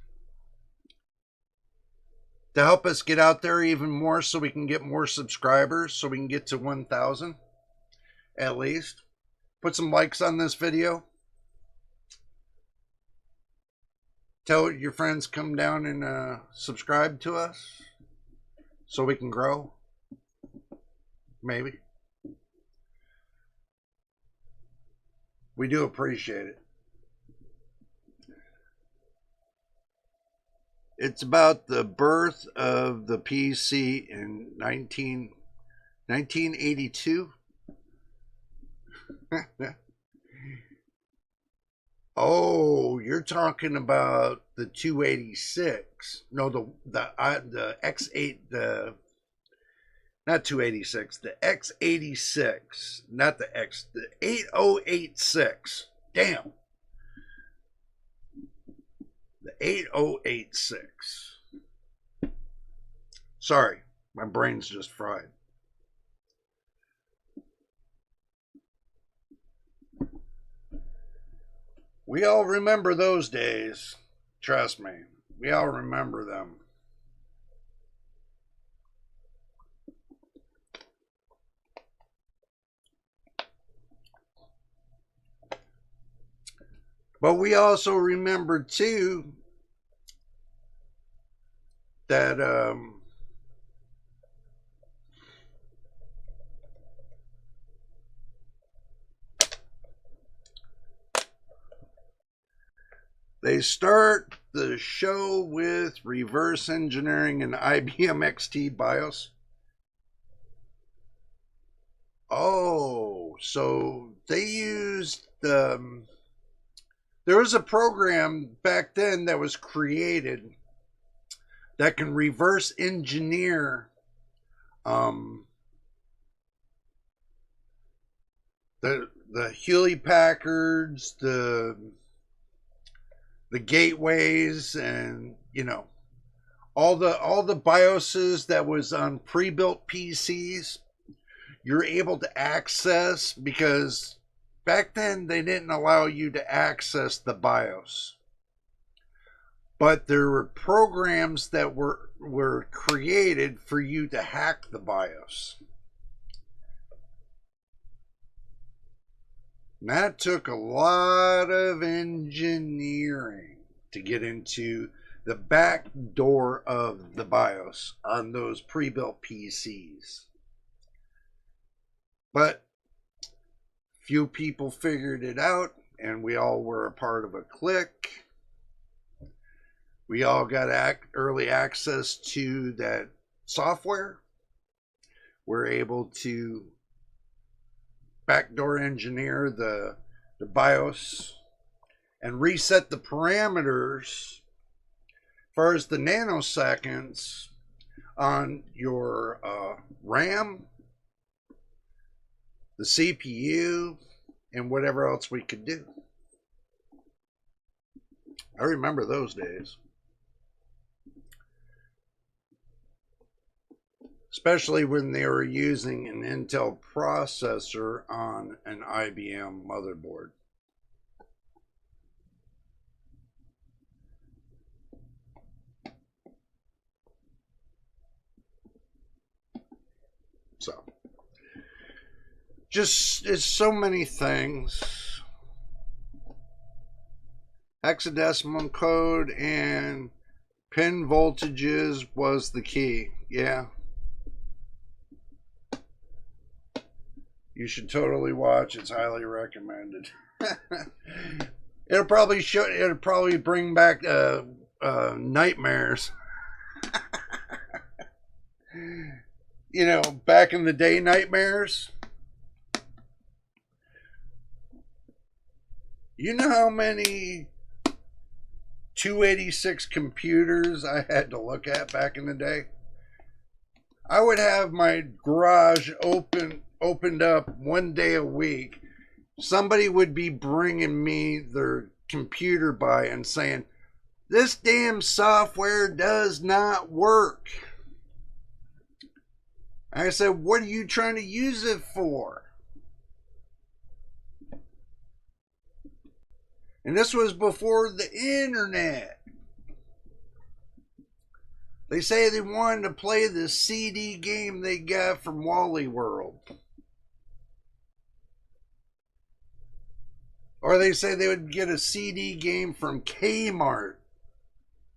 B: To help us get out there even more so we can get more subscribers, so we can get to 1,000 at least. Put some likes on this video. Tell your friends come down and subscribe to us so we can grow. Maybe. We do appreciate it. It's about the birth of the PC in 1982. Oh, you're talking about the 286. No, the X8, not 286, the X86, not the 8086. Damn. The 8086. Sorry, my brain's just fried. We all remember those days. Trust me. We all remember them. But we also remember too that they start the show with reverse engineering an IBM XT BIOS. Oh, so they used there was a program back then that was created that can reverse engineer the Hewlett Packards, the gateways, and all the BIOSes that was on pre-built PCs. You're able to access, because back then they didn't allow you to access the BIOS, but there were programs that were created for you to hack the BIOS. And that took a lot of engineering to get into the back door of the BIOS on those pre-built PCs. But few people figured it out, and we all were a part of a clique. We all got early access to that software. We're able to backdoor engineer the BIOS and reset the parameters as far as the nanoseconds on your RAM, the CPU, and whatever else we could do. I remember those days. Especially when they were using an Intel processor on an IBM motherboard. So, just, it's so many things. Hexadecimal code and pin voltages was the key. Yeah. You should totally watch. It's highly recommended. It'll probably bring back nightmares. Back in the day nightmares. You know how many 286 computers I had to look at back in the day. I would have my garage opened up one day a week. Somebody would be bringing me their computer by and saying, "This damn software does not work." I said, "What are you trying to use it for?" And this was before the internet. They say they wanted to play the CD game they got from Wally World. Or they say they would get a CD game from Kmart.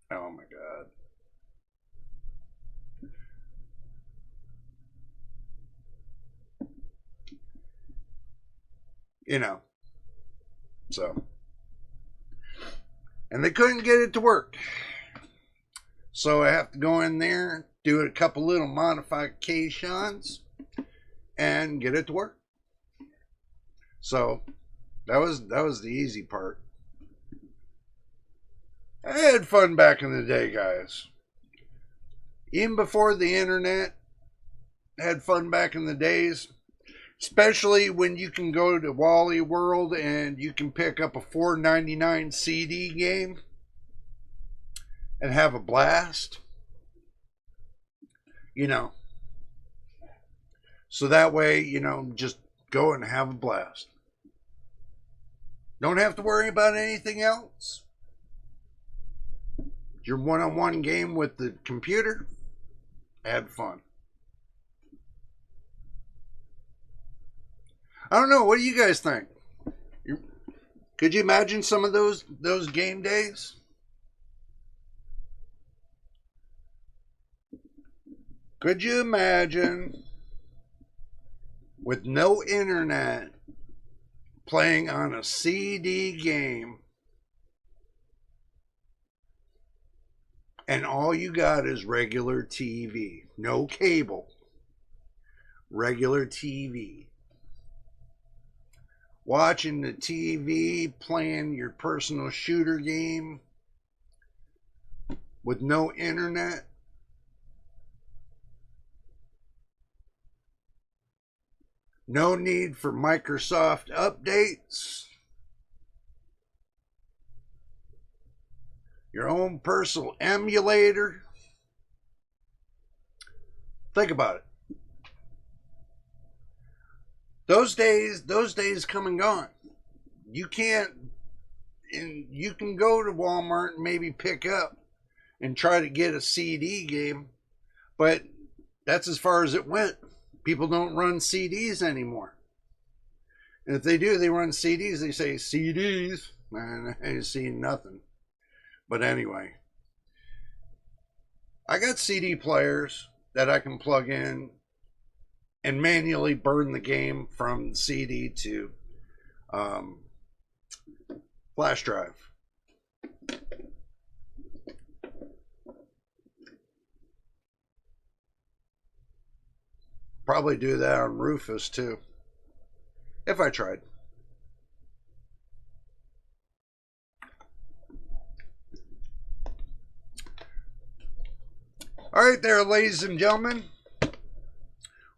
B: Oh my God. You know. So. And they couldn't get it to work. So I have to go in there, do a couple little modifications, and get it to work. So that was the easy part. I had fun back in the day, guys. Even before the internet, I had fun back in the days. Especially when you can go to Wally World and you can pick up a $4.99 CD game and have a blast. You know. So that way, you know, just go and have a blast. Don't have to worry about anything else. Your one-on-one game with the computer, have fun. I don't know. What do you guys think? Could you imagine some of those game days? Could you imagine with no internet playing on a CD game and all you got is regular TV, no cable, regular TV? Watching the TV, playing your personal shooter game with no internet. No need for Microsoft updates. Your own personal emulator. Think about it. Those days come and gone. You can't, and you can go to Walmart and maybe pick up and try to get a CD game, but that's as far as it went. People don't run CDs anymore. And if they do, they run CDs. They say CDs, and I ain't seen nothing. But anyway, I got CD players that I can plug in and manually burn the game from CD to flash drive. Probably do that on Rufus too, if I tried. All right there, ladies and gentlemen.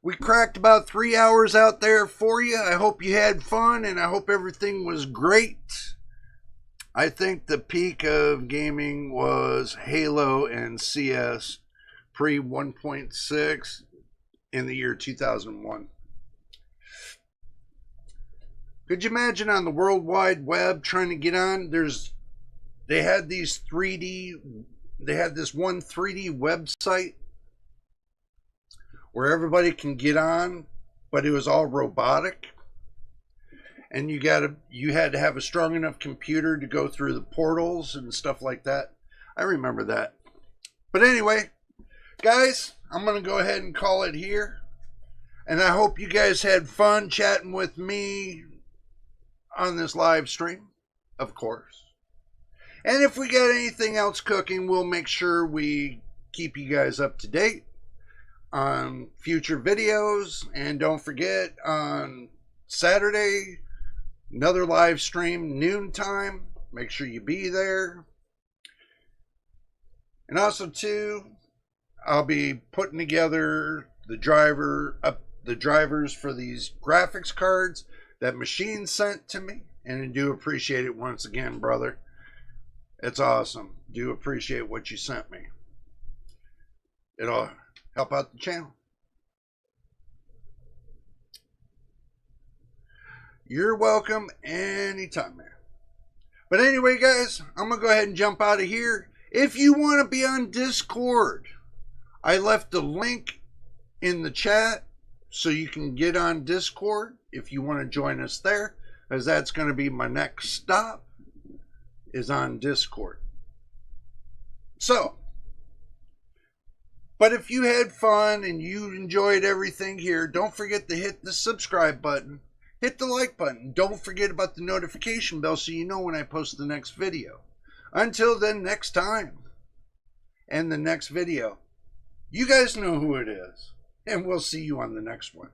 B: We cracked about 3 hours out there for you. I hope you had fun, and I hope everything was great. I think the peak of gaming was Halo and CS pre 1.6 in the year 2001. Could you imagine on the World Wide Web trying to get on? They had this one 3D website where everybody can get on, but it was all robotic. And you had to have a strong enough computer to go through the portals and stuff like that. I remember that. But anyway, guys, I'm going to go ahead and call it here. And I hope you guys had fun chatting with me on this live stream, of course. And if we got anything else cooking, we'll make sure we keep you guys up to date on future videos. And don't forget, on Saturday, another live stream, noontime. Make sure you be there. And also too, I'll be putting together the drivers for these graphics cards that Machine sent to me, and I do appreciate it once again, brother. It's awesome. Do appreciate what you sent me. It'll help out the channel. You're welcome anytime, man. But anyway, guys, I'm going to go ahead and jump out of here. If you want to be on Discord, I left the link in the chat so you can get on Discord if you want to join us there, as that's going to be my next stop, is on Discord. So, but if you had fun and you enjoyed everything here, don't forget to hit the subscribe button, hit the like button. Don't forget about the notification bell so you know when I post the next video. Until then, next time and the next video, you guys know who it is, and we'll see you on the next one.